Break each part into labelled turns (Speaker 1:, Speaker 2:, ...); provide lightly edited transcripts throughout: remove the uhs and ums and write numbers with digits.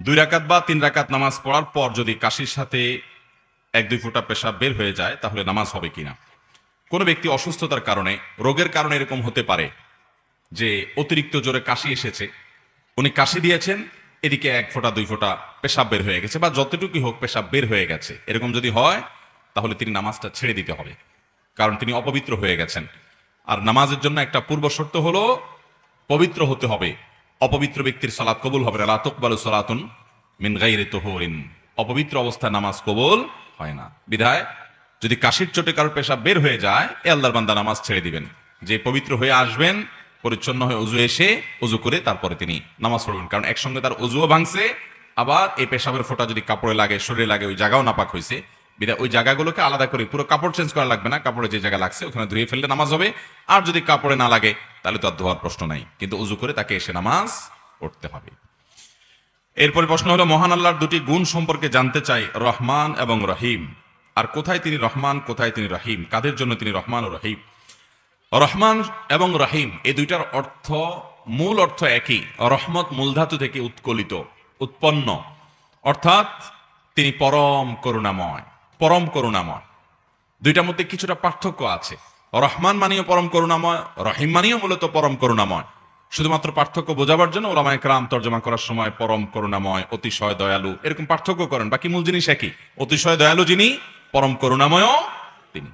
Speaker 1: 2 রাকাত বা 3 রাকাত নামাজ পড়ার পর যদি কাশির সাথে 1-2 ফোঁটা পেশাব বের হয়ে যায় তাহলে নামাজ হবে কিনা। কোনো ব্যক্তি অসুস্থতার কারণে, রোগের কারণে এরকম হতে পারে যে অতিরিক্ত জোরে কাশি এসেছে, উনি কাশি দিয়েছেন, এদিকে 1 ফোঁটা 2 ফোঁটা পেশাব বের হয়ে গেছে বা যতটুকুই হোক পেশাব বের হয়ে গেছে, এরকম যদি হয় তাহলে তিনি নামাজটা ছেড়ে দিতে হবে, কারণ তিনি অপবিত্র হয়ে গেছেন। আর নামাজের জন্য একটা পূর্ব শর্ত হলো পবিত্র হতে হবে। অপবিত্র ব্যক্তির সালাত কবুল হবে না। লা তুকবালু সালাতুন মিন গায়রি তুহুরিন, অপবিত্র অবস্থায় নামাজ কবুল হয় না। বিধায় যদি কাশির চোটে কারোর পেশাব বের হয়ে যায়, এ আল্লাহর বান্দা নামাজ ছেড়ে দিবেন। যে পবিত্র হয়ে আসবেন, পরিচ্ছন্ন হয়ে অজু এসে অজু করে তারপরে তিনি নামাজ পড়বেন, কারণ একসঙ্গে তার অজুও ভাঙছে, আবার এই পেশাবের ফোঁটা যদি কাপড়ে লাগে, শরীরে লাগে, ওই জায়গাও নাপাক হয়েছে। বিধায় ওই জায়গাগুলোকে আলাদা করে, পুরো কাপড় চেঞ্জ করা লাগবে না, কাপড়ে যে জায়গা লাগছে ওখানে ধুয়ে ফেললে নামাজ হবে। আর যদি কাপড়ে না লাগে তাহলে তো আর ধোয়ার প্রশ্ন নাই, কিন্তু উজু করে তাকে এসে নামাজ পড়তে হবে। এরপরে প্রশ্ন হলো, মহান আল্লাহর দুটি গুণ সম্পর্কে জানতে চাই, রহমান এবং রহিম। আর কোথায় তিনি রহমান, কোথায় তিনি রহিম, কাদের জন্য তিনি রহমান ও রহিম। রহমান এবং রহিম এই দুইটার অর্থ, মূল অর্থ একই। রহমত মূলধাতু থেকে উৎকলিত, উৎপন্ন, অর্থাৎ তিনি পরম করুণাময়, পরম করুণাময়। দুইটার মধ্যে কিছুটা পার্থক্য আছে। রহমান মানেও পরম করুণাময়, রহিম মানেও মূলত পরম করুণাময়। শুধুমাত্র পার্থক্য বোঝাবার জন্য ওলামায়ে কেরাম তর্জমা করার সময় পরম করুণাময়, অতিশয় দয়ালু এরকম পার্থক্য করেন, বাকি মূল জিনিস একই। অতিশয় দয়ালু যিনি, পরম করুণাময়ও তিনি,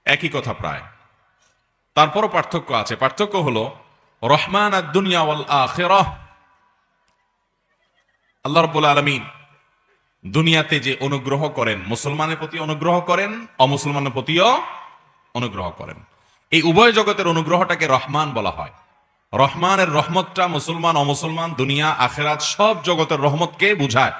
Speaker 1: একই কথা প্রায়। তারপরও পার্থক্য আছে। পার্থক্য হলো রহমান আদ-দুনিয়া ওয়াল আখিরাহ, আল্লাহ রাব্বুল আলামিন দুনিয়াতে যে অনুগ্রহ করেন, মুসলমানের প্রতি অনুগ্রহ করেন, অমুসলমানের প্রতিও অনুগ্রহ করেন। এই উভয় জগতের অনুগ্রহটাকে রহমান বলা হয়। রহমানের রহমতটা মুসলমান, অমুসলমান, দুনিয়া, আখেরাত সব জগতের রহমতকে বুঝায়।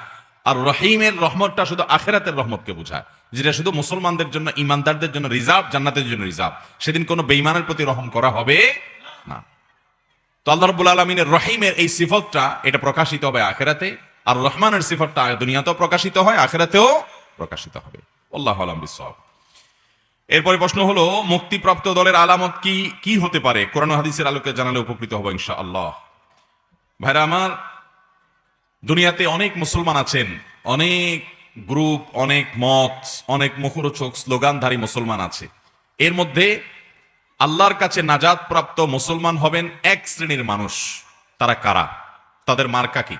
Speaker 1: আর রহিমের রহমতটা শুধু আখেরাতের রহমতকে বুঝায়, যেটা শুধু মুসলমানদের জন্য, ইমানদারদের জন্য রিজার্ভ, জান্নাতের জন্য রিজার্ভ। সেদিন কোনো বেঈমানের প্রতি রহম করা হবে না। তো আল্লাহ রাব্বুল আলামিনের রহিমের এই সিফতটা, এটা প্রকাশিত হবে আখেরাতে, আর রহমানের সিফতটা দুনিয়াতেও প্রকাশিত হয়, আখেরাতেও প্রকাশিত হবে। আল্লাহু আ'লাম বিসওয়াব। এরপরে প্রশ্ন হলো, মুক্তিপ্রাপ্ত দলের আলামত কি কি হতে পারে? কোরআন ও হাদিসের আলোকে জানালে উপকৃত হব ইনশাআল্লাহ। ভাইরা আমার, দুনিয়াতে অনেক মুসলমান আছেন, অনেক গ্রুপ, অনেক মত, অনেক মুখরোচক স্লোগানধারী মুসলমান আছে। এর মধ্যে আল্লাহর কাছে নাজাত প্রাপ্ত মুসলমান হবেন এক শ্রেণীর মানুষ। তারা কারা? তাদের মার্কা কি?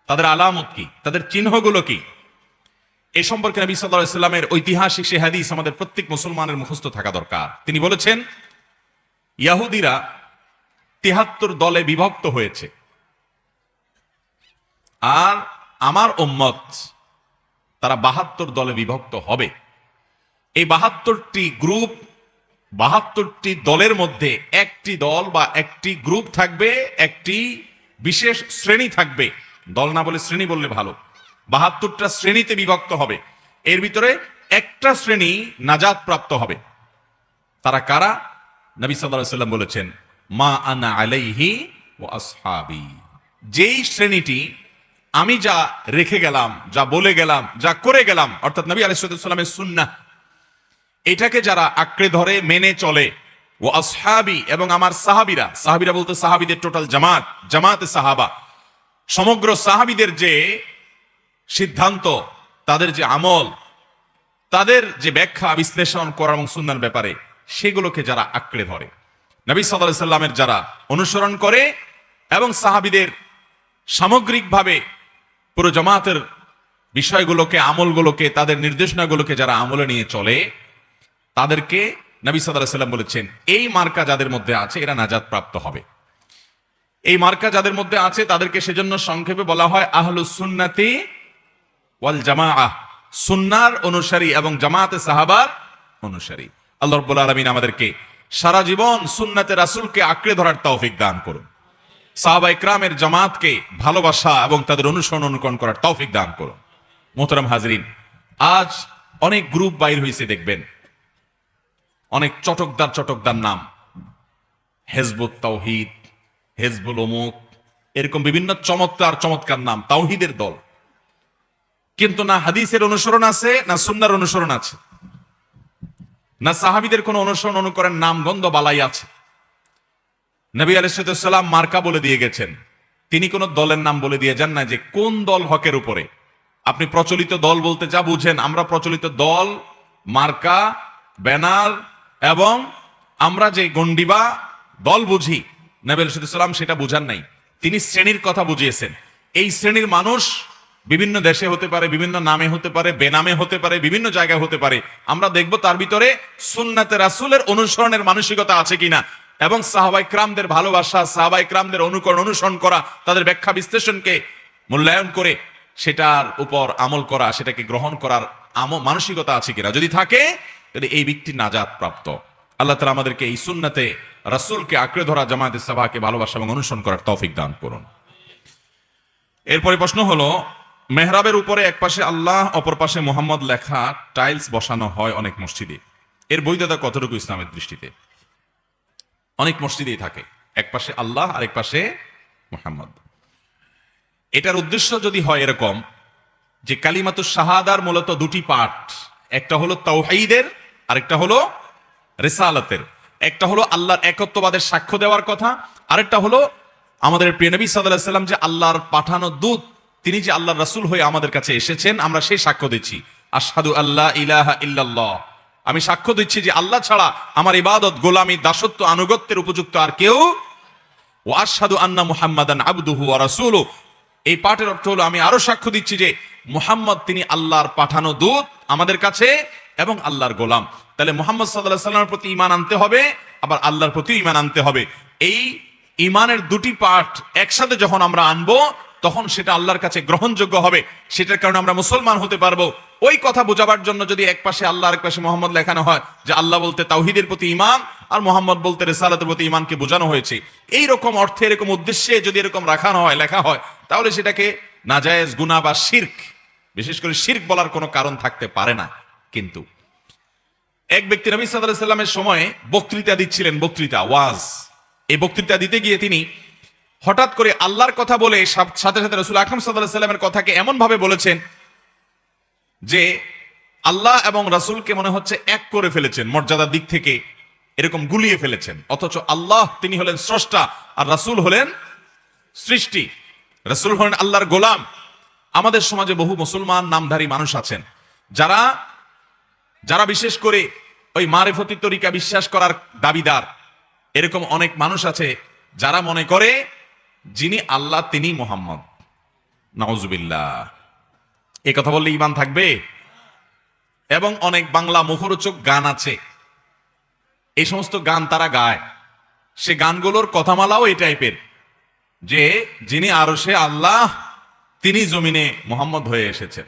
Speaker 1: তাদের আলামত কি? তাদের চিহ্নগুলো কি? এই সম্পর্কে নবী সাল্লাল্লাহু আলাইহি ওয়াসাল্লামের ঐতিহাসিক সে হাদিস আমাদের প্রত্যেক মুসলমানের মুখস্থ থাকা দরকার। তিনি বলেছেন, ইহুদিরা ৭৩ দলে বিভক্ত হয়েছে, আর আমার উম্মত তারা ৭২ দলে বিভক্ত হবে। এই ৭২টি গ্রুপ, ৭২টি দলের মধ্যে একটি দল বা একটি গ্রুপ থাকবে, একটি বিশেষ শ্রেণী থাকবে। দল না বলে শ্রেণী বললে ভালো। ৭২টা শ্রেণীতে বিভক্ত হবে, এর ভিতরে একটা শ্রেণী নাজাত প্রাপ্ত হবে। তারা কারা? নবী সাল্লাল্লাহু আলাইহি ওয়াসাল্লাম বলেছেন, মা আনা আলাইহি ওয়া আসহাবি। যেই শ্রেণীটি আমি যা রেখে গেলাম, যা বলে গেলাম, যা করে গেলাম, অর্থাৎ নবী আলাইহিস সালামের সুন্নাহ, এটাকে যারা আঁকড়ে ধরে মেনে চলে, ও আসহাবি, এবং আমার সাহাবীরা, সাহাবীরা বলতে সাহাবীদের টোটাল জামাত, জামাতে সাহাবা, সমগ্র সাহাবীদের যে সিদ্ধান্ত, তাদের যে আমল, তাদের যে ব্যাখ্যা, বিশ্লেষণ করা এবং সুন্নাহর ব্যাপারে, সেগুলোকে যারা আঁকড়ে ধরে, নবী সাল্লাল্লাহু আলাইহি সাল্লামের যারা অনুসরণ করে, এবং সাহাবীদের সামগ্রিকভাবে পুরো জামাতের বিষয়গুলোকে, আমলগুলোকে, তাদের নির্দেশনাগুলোকে যারা আমলে নিয়ে চলে, তাদেরকে নবী সাল্লাল্লাহু আলাইহি সাল্লাম বলেছেন, এই মার্কা যাদের মধ্যে আছে এরা নাজাত প্রাপ্ত হবে। এই মার্কা যাদের মধ্যে আছে তাদেরকে সেজন্য সংক্ষেপে বলা হয় আহলুস সুন্নাতি ওয়াল জামাআহ, সুন্নাহর অনুসারী এবং জামাতে সাহাবার অনুসারী। আল্লাহ রাব্বুল আলামিন আমাদেরকে সারা জীবন সুন্নাতে রাসূলকে আঁকড়ে ধরার তৌফিক দান করুন। সাহাবায়ে কেরামের জামাতকে ভালোবাসা এবং তাদের অনুসরণ অনুকরণ করার তৌফিক দান করুন। মোহতারাম হাজরিন, আজ অনেক গ্রুপ বাইর হয়েছে, দেখবেন অনেক চটকদার নাম, হেজবুত তাওহীদ, হেজবুল অমুক, এরকম বিভিন্ন চমৎকার নাম, তাওহীদের দল। কিন্তু না হাদিসের অনুসরণ আছে, না সুন্নাহর অনুসরণ আছে, না সাহাবীদের কোন অনুসরণ অনুকরণ নাম গন্ধ বালাই আছে। নবী আলাইহিস সালাম মার্কা বলে দিয়ে গেছেন, তিনি কোন দলের নাম বলে দিয়ে যান না যে কোন দল হকের উপরে। আপনি প্রচলিত দল বলতে যা বুঝেন, আমরা প্রচলিত দল, মার্কা, ব্যানার এবং আমরা যে গন্ডিবা দল বুঝি, নবী সাল্লাল্লাহু আলাইহি সেটা বুঝান নাই। তিনি শ্রেণীর কথা বুঝিয়েছেন। এই শ্রেণীর মানুষ বিভিন্ন দেশে হতে পারে, বিভিন্ন নামে হতে পারে, বেনামে হতে পারে, বিভিন্ন জায়গায় হতে পারে। আমরা দেখব তার ভিতরে সুন্নাতে রাসূলের অনুসরণের মানসিকতা আছে কিনা, এবং সাহাবায়ে কেরামদের ভালোবাসা, সাহাবায়ে কেরামদের অনুকরণ, অনুসরণ করা, তাদের ব্যাখ্যা বিশ্লেষণকে মূল্যায়ন করে সেটার উপর আমল করা, সেটাকে গ্রহণ করার মানসিকতা আছে কিনা। যদি থাকে তাহলে এই ব্যক্তি নাজাত প্রাপ্ত। আল্লাহ তাআলা আমাদেরকে এই সুন্নাতে রাসূলকে আঁকড়ে ধরা, জামায়াতে সাহাবাকে ভালোবাসা এবং অনুসরণ করার তৌফিক দান করুন। এরপরে প্রশ্ন হলো, মেহরাবের উপরে এক পাশে আল্লাহ অপর পাশে মুহাম্মদ লেখা টাইলস বসানো হয় অনেক মসজিদে, এর বৈধতা কতটুকু ইসলামের দৃষ্টিতে? অনেক মসজিদেই থাকে, এক পাশে আল্লাহ আর এক পাশে মুহাম্মদ। এটার উদ্দেশ্য যদি হয় এরকম যে কালিমাতুশ শাহাদার মূলত দুটি পার্ট, একটা হলো তাওহীদের আর একটা হলো রিসালাতের। একটা হলো আল্লাহর একত্ববাদের সাক্ষ্য দেওয়ার কথা, আরেকটা হলো আমাদের প্রিয় নবী সাল্লাল্লাহু আলাইহি ওয়াসাল্লাম যে আল্লাহর পাঠানো দূত, তিনি যে আল্লাহর রাসূল হয়ে আমাদের কাছে এসেছেন, আমরা সেই সাক্ষ্য দিচ্ছি। আশহাদু আল্লা ইলাহা ইল্লাল্লাহ, আমি সাক্ষ্য দিচ্ছি যে আল্লাহ ছাড়া আমার ইবাদত, গোলামি, দাসত্ব, আনুগত্যের উপযুক্ত আর কেউ। ওয়া আশহাদু আন্না মুহাম্মাদান আবদুহু ওয়া রাসূলুহু, এই পাঠের অর্থ হলো আমি আরো সাক্ষ্য দিচ্ছি যে মুহাম্মদ তিনি আল্লাহর পাঠানো দূত আমাদের কাছে এবং আল্লাহর গোলাম। তাহলে মুহাম্মদ সাল্লাল্লাহু আলাইহি ওয়াসাল্লামের প্রতি ঈমান আনতে হবে, আবার আল্লাহর প্রতি ঈমান আনতে হবে। এই ঈমানের দুটি পার্ট একসাথে যখন আমরা আনবো, তখন সেটা আল্লাহর কাছে গ্রহণযোগ্য হবে, সেটার কারণে আমরা মুসলমান হতে পারবো। ওই কথা বোঝাবার জন্য যদি এক পাশে আল্লাহ আর এক পাশে মুহাম্মদ লেখানো হয়, যে আল্লাহ বলতে তাওহীদের প্রতি ঈমান আর মুহাম্মদ বলতে রিসালাতের প্রতি ঈমানকে বোঝানো হয়েছে, এই রকম অর্থে, এরকম উদ্দেশ্যে যদি এরকম রাখানো হয়, লেখা হয়, তাহলে সেটাকে নাজায়েজ, গুনাহ বা শিরক, বিশেষ করে শিরক বলার কোনো কারণ থাকতে পারে না। কিন্তু এক ব্যক্তি নবী সাল্লাল্লাহু আলাইহি ওয়াসাল্লামের সময় বক্তৃতা দিচ্ছিলেন, বক্তৃতা, ওয়াজ। এই বক্তৃতা দিতে গিয়ে তিনি হঠাৎ করে আল্লাহর কথা বলে সাথে সাথে রাসূল আকরাম সাল্লাল্লাহু আলাইহি ওয়াসাল্লামের কথাকে এমন ভাবে বলেছেন যে আল্লাহ এবং রাসূলকে মনে হচ্ছে এক করে ফেলেছেন, মর্যাদার দিক থেকে এরকম গুলিয়ে ফেলেছেন। অথচ আল্লাহ তিনি হলেন স্রষ্টা আর রাসূল হলেন সৃষ্টি, রাসূল হলেন আল্লাহর গোলাম। আমাদের সমাজে বহু মুসলমান নামধারী মানুষ আছেন যারা বিশেষ করে ওই মারিফতি তরিকা বিশ্বাস করার দাবিদার। এরকম অনেক মানুষ আছে যারা মনে করে যিনি আল্লাহ তিনি মুহাম্মদ। নাউজুবিল্লাহ, এই কথা বললে ঈমান থাকবে? এবং অনেক বাংলা মুখরোচক গান আছে, এই সমস্ত গান তারা গায়, সে গানগুলোর কথামালাও এই টাইপের যে যিনি আরশে আল্লাহ তিনি জমিনে মুহাম্মদ হয়ে এসেছেন।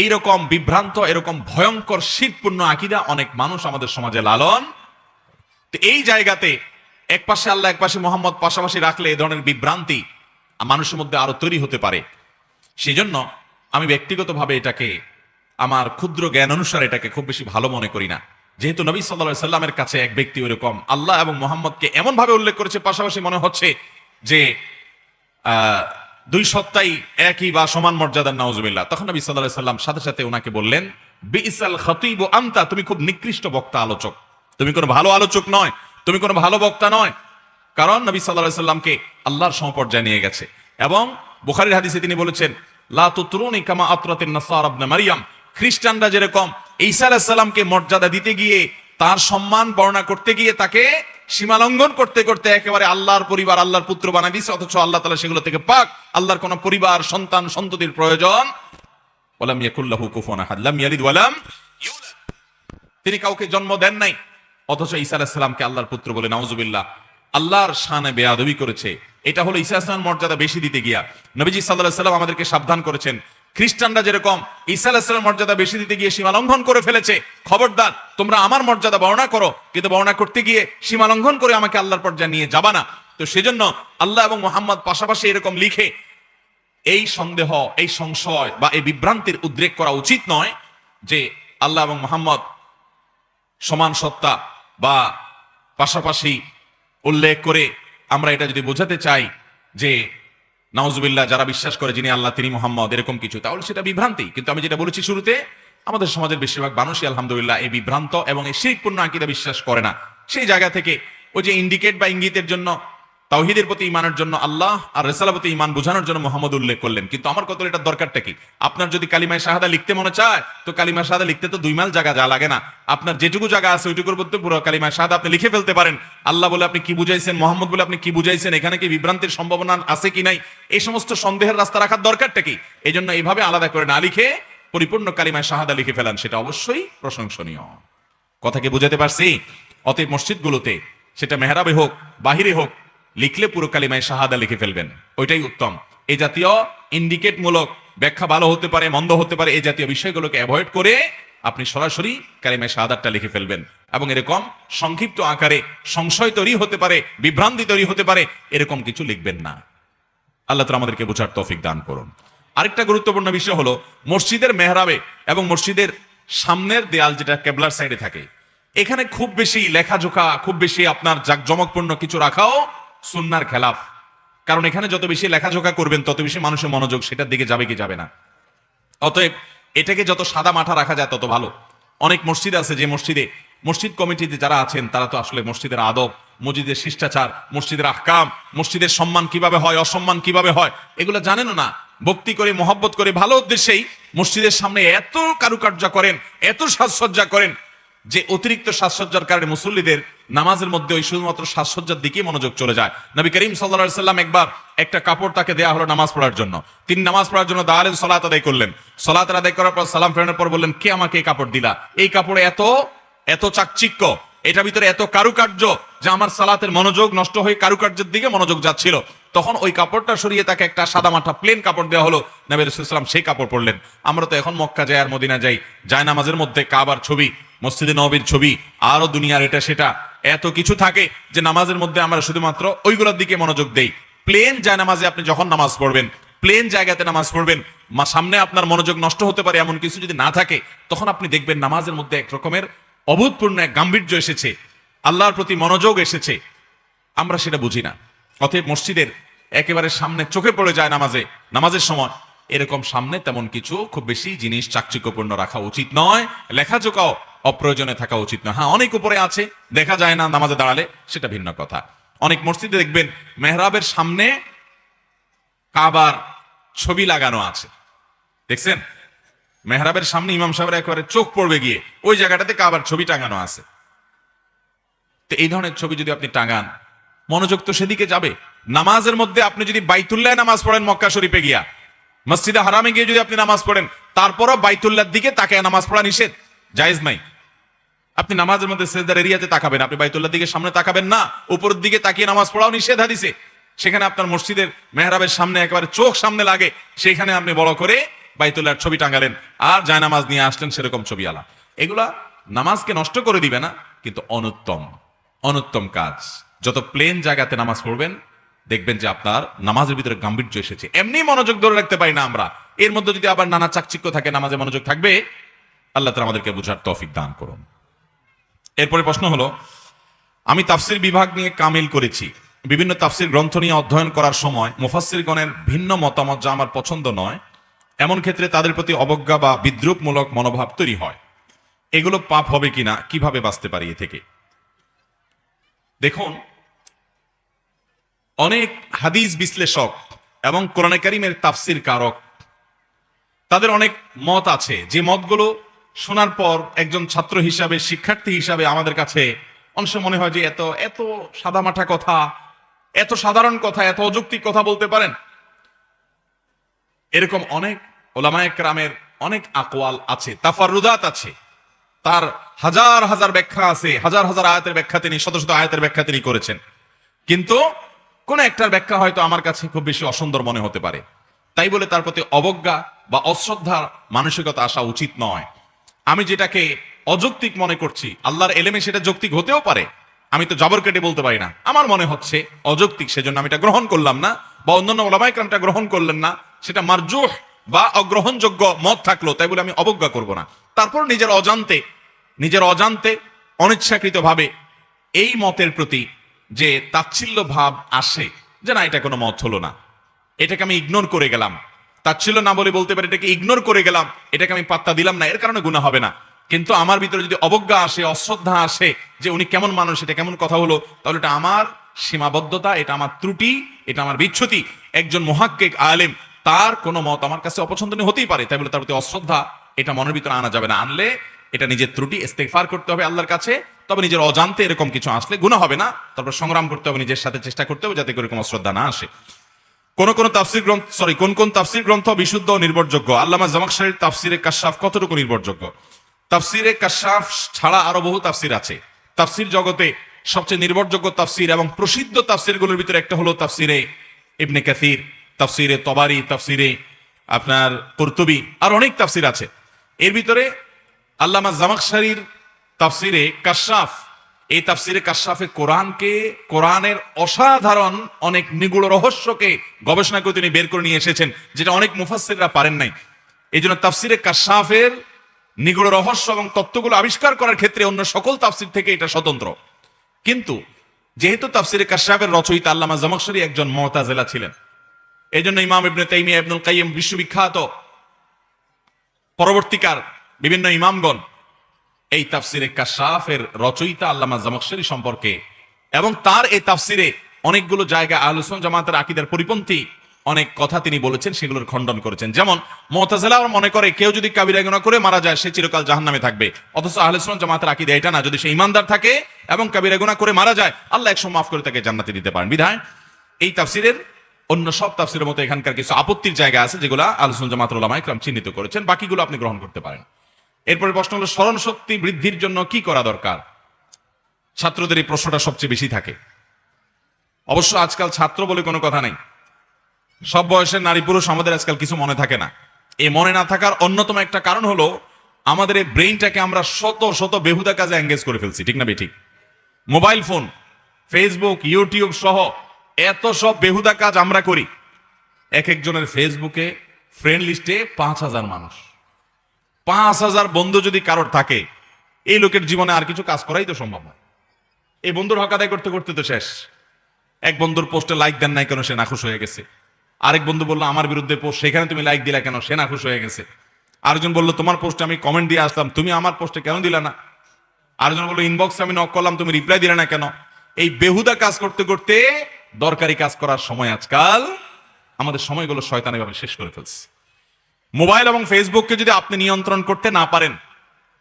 Speaker 1: এইরকম বিভ্রান্ত, এরকম ভয়ঙ্কর শিরকপূর্ণ আকীদা অনেক মানুষ আমাদের সমাজে লালন। এই জায়গাতে এক পাশে আল্লাহ এক পাশে মুহাম্মদ পাশাপাশি রাখলে এই ধরনের বিভ্রান্তি মানুষের মধ্যে আরো তৈরি হতে পারে। সেই জন্য আমি ব্যক্তিগতভাবে এটাকে, আমার ক্ষুদ্র জ্ঞান অনুসারে এটাকে খুব বেশি ভালো মনে করি না। যেহেতু নবী সাল্লাল্লাহু আলাইহি সাল্লামের কাছে এক ব্যক্তি ওইরকম আল্লাহ এবং মুহাম্মদকে এমন ভাবে উল্লেখ করেছে, পাশাপাশি মনে হচ্ছে যে দুই সত্তাই একই বা সমান মর্যাদার, নাউজুবিল্লাহ, তখন নবী সাল্লাল্লাহু আলাইহি সাল্লাম সাথে সাথে ওনাকে বললেন, বিইসাল খতীবু আনতা, তুমি খুব নিকৃষ্ট বক্তা, আলোচক, তুমি কোনো ভালো আলোচক নয়, তুমি কোনো ভালো বক্তা নয়। কারণ নবী সাল্লাল্লাহু আলাইহি সাল্লামকে আল্লাহর সমপর্যায়ে নিয়ে গেছে। এবং বুখারীর হাদিসে তিনি বলেছেন, লা তুতরুনি কামা আতরাতিন নাসারা ইবনে মারইয়াম, খ্রিস্টানরা যেরকম ঈসা আলাইহিস সালামকে মর্যাদা দিতে গিয়ে, তার সম্মান বর্ণনা করতে গিয়ে তাকে সীমা লঙ্ঘন করতে করতে একেবারে আল্লাহর পরিবার, আল্লাহর পুত্র বানায় দিয়েছে, অথচ আল্লাহ তাআলা সেগুলো থেকে পাক, আল্লাহর কোনো পরিবার, সন্তান, সন্ততির প্রয়োজন। ওয়ালাম ইয়াকুল লাহু কুফুয়ান আহাদ, লাম ইয়ালিদ ওয়ালাম ইউলাদ, তিনি কাউকে জন্ম দেন নাই, অথচ ঈসা আলাইহিস সালামকে আল্লাহর পুত্র বলে, নাউজুবিল্লাহ, আল্লাহর শানে বেয়াদবি করেছে। এটা হলো ঈসা আলাইহিস সালামের মর্যাদা বেশি দিতে গিয়া। নবীজি সাল্লাল্লাহু আলাইহি সাল্লাম আমাদেরকে সাবধান করেছেন, খ্রিস্টানরা যেরকম ঈসা আলাইহিস সালামের মর্যাদা বেশি দিতে গিয়ে সীমা লঙ্ঘন করে ফেলেছে, খবরদার, তোমরা আমার মর্যাদা বর্ণনা করো, কিন্তু বর্ণনা করতে গিয়ে সীমা লঙ্ঘন করে আমাকে আল্লাহর পর্যায়ে নিয়ে যাবা না। তো সেজন্য আল্লাহ এবং মুহাম্মদ পাশাপাশি এরকম লিখে এই সন্দেহ, এই সংশয় বা এই বিভ্রান্তির উদ্রেক করা উচিত নয় যে আল্লাহ এবং মুহাম্মদ সমান সত্তা বা পাশাপাশি উল্লেখ করে আমরা এটা যদি বোঝাতে চাই যে নাউজুবিল্লাহ, যারা বিশ্বাস করে যিনি আল্লাহ তিনি মুহাম্মদ, এরকম কিছু, তাহলে সেটা বিভ্রান্তি। কিন্তু আমি যেটা বলেছি শুরুতে, আমাদের সমাজের বেশিরভাগ মানুষই আলহামদুলিল্লাহ এই বিভ্রান্ত এবং এই শিরকপূর্ণ আকীদা বিশ্বাস করে না। সেই জায়গা থেকে ওই যে ইন্ডিকেট বা ইঙ্গিতের জন্য তাওহীদের প্রতি ঈমানের জন্য আল্লাহ আর রিসালার প্রতি ঈমান বোঝানোর জন্য মুহাম্মদ উল্লেখ করলেন। কিন্তু আমার কত এটার দরকারটা কি? আপনার যদি কালিমায়ে শাহাদা লিখতে মনে চায় তো কালিমা শাহাদা লিখতে তো 2 মাইল জায়গা যা লাগে না। আপনার যেটুকু জায়গা আছে ওইটুকুর মধ্যে পুরো কালিমায়ে শাহাদা আপনি লিখে ফেলতে পারেন। আল্লাহ বলে আপনি কি বুঝাইছেন, মুহাম্মদ বলে আপনি কি বুঝাইছেন, এখানে কি বিভ্রান্তির সম্ভাবনা আছে কি নাই, এই সমস্ত সন্দেহের রাস্তা রাখার দরকারটা কি? এই জন্য এইভাবে আলাদা করে না লিখে পরিপূর্ণ কালিমায়ে শাহাদা লিখে ফেলান, সেটা অবশ্যই প্রশংসনীয়। কথা কি বুঝাতে পারছি? অতএব মসজিদগুলোতে সেটা মেহরাবে হোক বাহিরে হোক লিখলে পুরো কালিমায়ে শাহাদা লিখে ফেলবেন, ওইটাই উত্তম। এই জাতীয় ইন্ডিকেটমূলক ব্যাখ্যা ভালো হতে পারে মন্দ হতে পারে, এই জাতীয় বিষয়গুলোকে অ্যাভয়েড করে আপনি সরাসরি কালিমায়ে শাহাদাতটা লিখে ফেলবেন। এবং এরকম সংক্ষিপ্ত আকারে সংশয় তৈরি হতে পারে, বিভ্রান্তি তৈরি হতে পারে, এরকম কিছু লিখবেন না। আল্লাহ তাআলা আমাদেরকে বোঝার তৌফিক দান করুন। আরেকটা গুরুত্বপূর্ণ বিষয় হলো মসজিদের মেহরাবে এবং মসজিদের সামনের দেয়াল যেটা কেবলার সাইডে থাকে, এখানে খুব বেশি লেখাজোখা, খুব বেশি আপনার জাঁকজমকপূর্ণ কিছু রাখাও সুন্নাহর খেলাফ। কারণ এখানে যত বেশি লেখাজোখা করবেন তত বেশি মানুষের মনোযোগ সেটার দিকে যাবে কি যাবে না। অতএব এটাকে যত সাদা মাঠা রাখা যায় তত ভালো। অনেক মসজিদ আছে যে মসজিদ কমিটিতে যারা আছেন তারা তো আসলে মসজিদের আদব, মসজিদের শিষ্টাচার, মসজিদের আহকাম, মসজিদের সম্মান কিভাবে হয়, অসম্মান কিভাবে হয় এগুলো জানেন না। ভক্তি করে মহব্বত করে ভালো উদ্দেশ্যেই মসজিদের সামনে এত কারুকার্য করেন, এত সাজসজ্জা করেন যে অতিরিক্ত সাজসজ্জার কারণে মুসল্লিদের নামাজের মধ্যে ওই শুধুমাত্র সাজসজ্জার দিকে মনোযোগ চলে যায়। নবী করিম সাল্লাল্লাহু আলাইহি সাল্লাম একবার একটা কাপড় তাকে দেয়া হলো নামাজ পড়ার জন্য। তিনি নামাজ পড়ার জন্য দাঁড়ালেন, সালাত আদায় করলেন। সালাত আদায় করার পর সালাম ফেরানোর পর বললেন, কে আমাকে এই কাপড় দিলা? এই কাপড়ে এত চাকচিক্য, এটার ভিতরে এত কারুকার্য যে আমার সালাতের মনোযোগ নষ্ট হয়ে কারুকার্যের দিকে মনোযোগ যাচ্ছিল। তখন ওই কাপড়টা সরিয়ে তাকে একটা সাদা মাঠা প্লেন কাপড় দেওয়া হলো। নবী রাসূলুল্লাহ সাল্লাল্লাহু আলাইহি ওয়াসাল্লাম সেই কাপড় পরলেন। আমরা তো এখন মক্কা যাই আর মদিনা যাই, যায় নামাজের মধ্যে কাবার ছবি, মসজিদে নববীর ছবি, আরো দুনিয়ার এটা সেটা এত কিছু থাকে যে নামাজের মধ্যে আমরা শুধুমাত্র ওইগুলোর দিকে মনোযোগ দেই। প্লেন যায় নামাজে আপনি যখন নামাজ পড়বেন, প্লেন জায়গাতে নামাজ পড়বেন, সামনে আপনার মনোযোগ নষ্ট হতে পারে এমন কিছু যদি না থাকে, তখন আপনি দেখবেন নামাজের মধ্যে এক রকমের অভূতপূর্ণ এক গাম্ভীর্য এসেছে, আল্লাহর প্রতি মনোযোগ এসেছে। আমরা সেটা বুঝি না। অতএব মসজিদের একেবারে সামনে চোখে পড়ে যায় নামাজের সময় এরকম সামনে তেমন কিছু খুব বেশি জিনিস চাকচিক্যপূর্ণ রাখা উচিত নয়। লেখাজোকাও অপ্রয়োজনে থাকা উচিত নয়। হ্যাঁ, অনেক উপরে আছে, দেখা যায় না নামাজে দাঁড়ালে, সেটা ভিন্ন কথা। অনেক মসজিদে দেখবেন মেহরাবের সামনে কাবার ছবি লাগানো আছে, দেখছেন? মেহরাবের সামনে ইমাম সাহেবের একেবারে চোখ পড়বে গিয়ে ওই জায়গাটাতে কাবার ছবি টাঙানো আছে। তো এই ধরনের ছবি যদি আপনি টাঙান, মনোযোগ তো সেদিকে যাবে। নামাজের মধ্যে আপনি যদি বাইতুল্লাহ নামাজ পড়েন, মক্কা শরীফে গিয়া মসজিদে হারামে গিয়ে যদি আপনি নামাজ পড়েন, তারপরও বাইতুল্লাহর দিকে তাকায় নামাজ পড়া নিষেধ, জায়েজ নাই। আপনি নামাজের মধ্যে সিজদার এরিয়াতে তাকাবেন, আপনি বাইতুল্লাহর দিকে সামনে তাকাবেন না। উপরের দিকে তাকিয়ে নামাজ পড়াও নিষেধ হাদিসে। সেখানে আপনার মসজিদের মেহরাবের সামনে একেবারে চোখ সামনে লাগে, সেখানে আপনি বড় করে বাইতুল্লাহর ছবি টাঙালেন আর জায়নামাজ নিয়ে আসলেন সেরকম ছবি আলা। এগুলা নামাজকে নষ্ট করে দিবে না, কিন্তু অনুত্তম কাজ। যত প্লেন জায়গাতে নামাজ পড়বেন দেখবেন যে আপনার নামাজের ভিতরে গাম্ভীর্য এসেছে। এমনি মনোযোগ ধরে রাখতে পারি না আমরা, এর মধ্যে যদি আবার নানা চাকচিক্য থাকে, নামাজে মনোযোগ থাকবে? আল্লাহ তাআলা আমাদেরকে বুঝার তৌফিক দান করুন। এরপরে প্রশ্ন হলো, আমি তাফসির বিভাগ নিয়ে কামিল করেছি। বিভিন্ন তাফসির গ্রন্থ নিয়ে অধ্যয়ন করার সময় মুফাসসিরগণের ভিন্ন মতামত যা আমার পছন্দ নয়, এমন ক্ষেত্রে তাদের প্রতি অবজ্ঞা বা বিদ্রুপমূলক মনোভাব তৈরি হয়। এগুলো পাপ হবে কিনা, কিভাবে বাঁচতে পারি এ থেকে? দেখুন, অনেক হাদিস বিশ্লেষক এবং কোরআনে কারীমের তাফসির কারক, তাদের অনেক মত আছে, যে মতগুলো শোনার পর একজন ছাত্র হিসাবে, শিক্ষার্থী হিসাবে আমাদের কাছে অনেক সময় মনে হয় যে এত সাদামাঠা কথা, এত সাধারণ কথা, এত অযৌক্তিক কথা বলতে পারেন। এরকম অনেক উলামায়ে কেরামের অনেক আকওয়াল আছে, তাফাররুদাত আছে, তার হাজার হাজার ব্যাখ্যা আছে, হাজার হাজার আয়াতের ব্যাখ্যা তিনি, শত শত আয়াতের ব্যাখ্যা তিনি করেছেন। কিন্তু কোন একটার ব্যাখ্যা হয়তো আমার কাছে খুব বেশি অসুন্দর মনে হতে পারে, তাই বলে তার প্রতি অবজ্ঞা বা অশ্রদ্ধার মানসিকতা আসা উচিত নয়। আমি যেটাকে অযৌক্তিক মনে করছি, আল্লাহর এলেমে সেটা যৌক্তিক হতেও পারে। আমি তো জবর কেটে বলতে পারি না, আমার মনে হচ্ছে অযৌক্তিক, সেজন্য আমি এটা গ্রহণ করলাম না, বা অন্যান্য উলামায়ে কেরামটা গ্রহণ করলেন না, সেটা মারজুহ বা অগ্রহণযোগ্য মত থাকলো, তাই বলে আমি অবজ্ঞা করব না। তারপর নিজের অজান্তে অনিচ্ছাকৃতভাবে এই মতের প্রতি যে তাচ্ছিল্য ভাব আসে, যে না এটা কোনো মত হলো না, এটাকে আমি ইগনোর করে গেলাম, তাচ্ছিল্য না বলে বলতে পারি এটাকে ইগনোর করে গেলাম, এটাকে আমি পাত্তা দিলাম না, এর কারণে গুনাহ হবে না। কিন্তু আমার ভিতরে যদি অবজ্ঞা আসে, অশ্রদ্ধা আসে যে উনি কেমন মানুষ, এটা কেমন কথা হলো, তাহলে এটা আমার সীমাবদ্ধতা, এটা আমার ত্রুটি, এটা আমার বিচ্যুতি। একজন মুহাক্কিক আলেম, তার কোনো মত আমার কাছে অপছন্দনীয় হতেই পারে, তাই বলে তার প্রতি অশ্রদ্ধা এটা মনের ভিতরে আনা যাবে না। আনলে এটা নিজের ত্রুটি, ইস্তেগফার করতে হবে আল্লাহর কাছে। তবে নিজের অজান্তে এরকম কিছু আসলে গুনাহ হবে না, তারপর সংগ্রাম করতে হবে, নিজের সাথে চেষ্টা করতে হবে যাতে করে এরকম অশ্রদ্ধা না আসে। কোন কোন তাফসীর গ্রন্থ বিশুদ্ধ ও নির্ভরযোগ্য? আল্লামা জামাখশরীর তাফসীরে কাশফ কতটুকু নির্ভরযোগ্য? তাফসীরে কাশফ ছাড়া আরো বহু তাফসীর আছে। তাফসীর জগতে সবচেয়ে নির্ভরযোগ্য তাফসীর এবং প্রসিদ্ধ তাফসীরগুলোর ভিতরে একটা হলো তাফসীরে ইবনে কাসির, তাফসীরে তবারি, তাফসীরে আপনার কুরতুবী, আর অনেক তাফসীর আছে। এর ভিতরে আল্লামা জামাখশরীর তাফসীরে কাশফ, এই তাফসীরে কাশফে কোরআনের অসাধারণ অনেক নিগূঢ় রহস্যকে গবেষণা করে তিনি বের করে নিয়ে এসেছেন, যেটা অনেক মুফাসসিররা পারেন নাই। এই জন্য তাফসীরে কাশফের নিগূঢ় রহস্য এবং তত্ত্বগুলো আবিষ্কার করার ক্ষেত্রে অন্য সকল তাফসীর থেকে এটা স্বতন্ত্র। কিন্তু যেহেতু তাফসীরে কাশফের রচয়িতা আল্লামা জামাখশরী একজন মুতাজিলা ছিলেন, এই জন্য ইমাম ইবনে তাইমিয়া, ইবনুল কাইয়্যিম, বিশ্ববিখ্যাত পরবর্তীকার বিভিন্ন ইমামগণ এই তাফসীরে কাশফের রচয়িতা আল্লামা জামাখশরী সম্পর্কে এবং তার এই তাফসীরে অনেকগুলো জায়গায় আহলুস সুন্নাহ জামাতের আকীদার পরিপন্থী অনেক কথা তিনি বলেছেন, সেগুলোর খণ্ডন করেছেন। যেমন মুতাজিলারা মনে করে কেউ যদি কাবিরা গুনাহ করে মারা যায় সে চিরকাল জাহান্নামে থাকবে, অথচ আহলুস সুন্নাহ জামাতের আকীদা এটা না। যদি সে ঈমানদার থাকে এবং কাবিরা গুনাহ করে মারা যায়, আল্লাহ একসময় মাফ করে তাকে জান্নাতে দিতে পারেন। বিধায় এই তাফসীরের অন্য সব তাফসীরের মতো এখানকার কিছু আপত্তির জায়গা আছে যেগুলো আহলুস সুন্নাহ জামাতের উলামায়ে কেরাম চিহ্নিত করেছেন, বাকিগুলো আপনি গ্রহণ করতে পারেন। এরপরে প্রশ্ন হলো স্মরণ শক্তি বৃদ্ধির জন্য কি করা দরকার? ছাত্রদের এই প্রশ্নটা সবচেয়ে বেশি থাকে। অবশ্য আজকাল ছাত্র বলে কোনো কথা নাই, সব বয়সের নারী পুরুষ আমাদের আজকাল কিছু মনে থাকে না। এই মনে না থাকার অন্যতম একটা কারণ হলো আমাদের এই ব্রেইনটাকে আমরা শত শত বেহুদা কাজে এঙ্গেজ করে ফেলছি, ঠিক না বেঠিক? মোবাইল ফোন, ফেসবুক, ইউটিউব সহ এত সব বেহুদা কাজ আমরা করি। এক একজনের ফেসবুকে ফ্রেন্ড লিস্টে 5,000 মানুষ। 5,000 বন্ধু যদি কারোর থাকে, এই লোকের জীবনে আর কিছু কাজ করাই তো সম্ভব না। এই বন্ধুর হক আদায় করতে করতে তো শেষ। এক বন্ধুর পোস্টে লাইক দেন নাই কেন, সে নাখুশ হয়ে গেছে। আরেক বন্ধু বললো আমার বিরুদ্ধে পোস্ট, সেখানে তুমি লাইক দিলা কেন, সে নাখুশ হয়ে গেছে। আরেকজন বললো তোমার পোস্টে আমি কমেন্ট দিয়ে আসলাম, তুমি আমার পোস্টে কেন দিলা না। আরেকজন বললো ইনবক্সে আমি নক করলাম, তুমি রিপ্লাই দিলে না কেন। এই বেহুদা কাজ করতে করতে দরকারি কাজ করার সময় আজকাল আমাদের সময়গুলো শয়তানি ভাবে শেষ করে ফেলছে। মোবাইল এবং ফেসবুককে যদি আপনি নিয়ন্ত্রণ করতে না পারেন,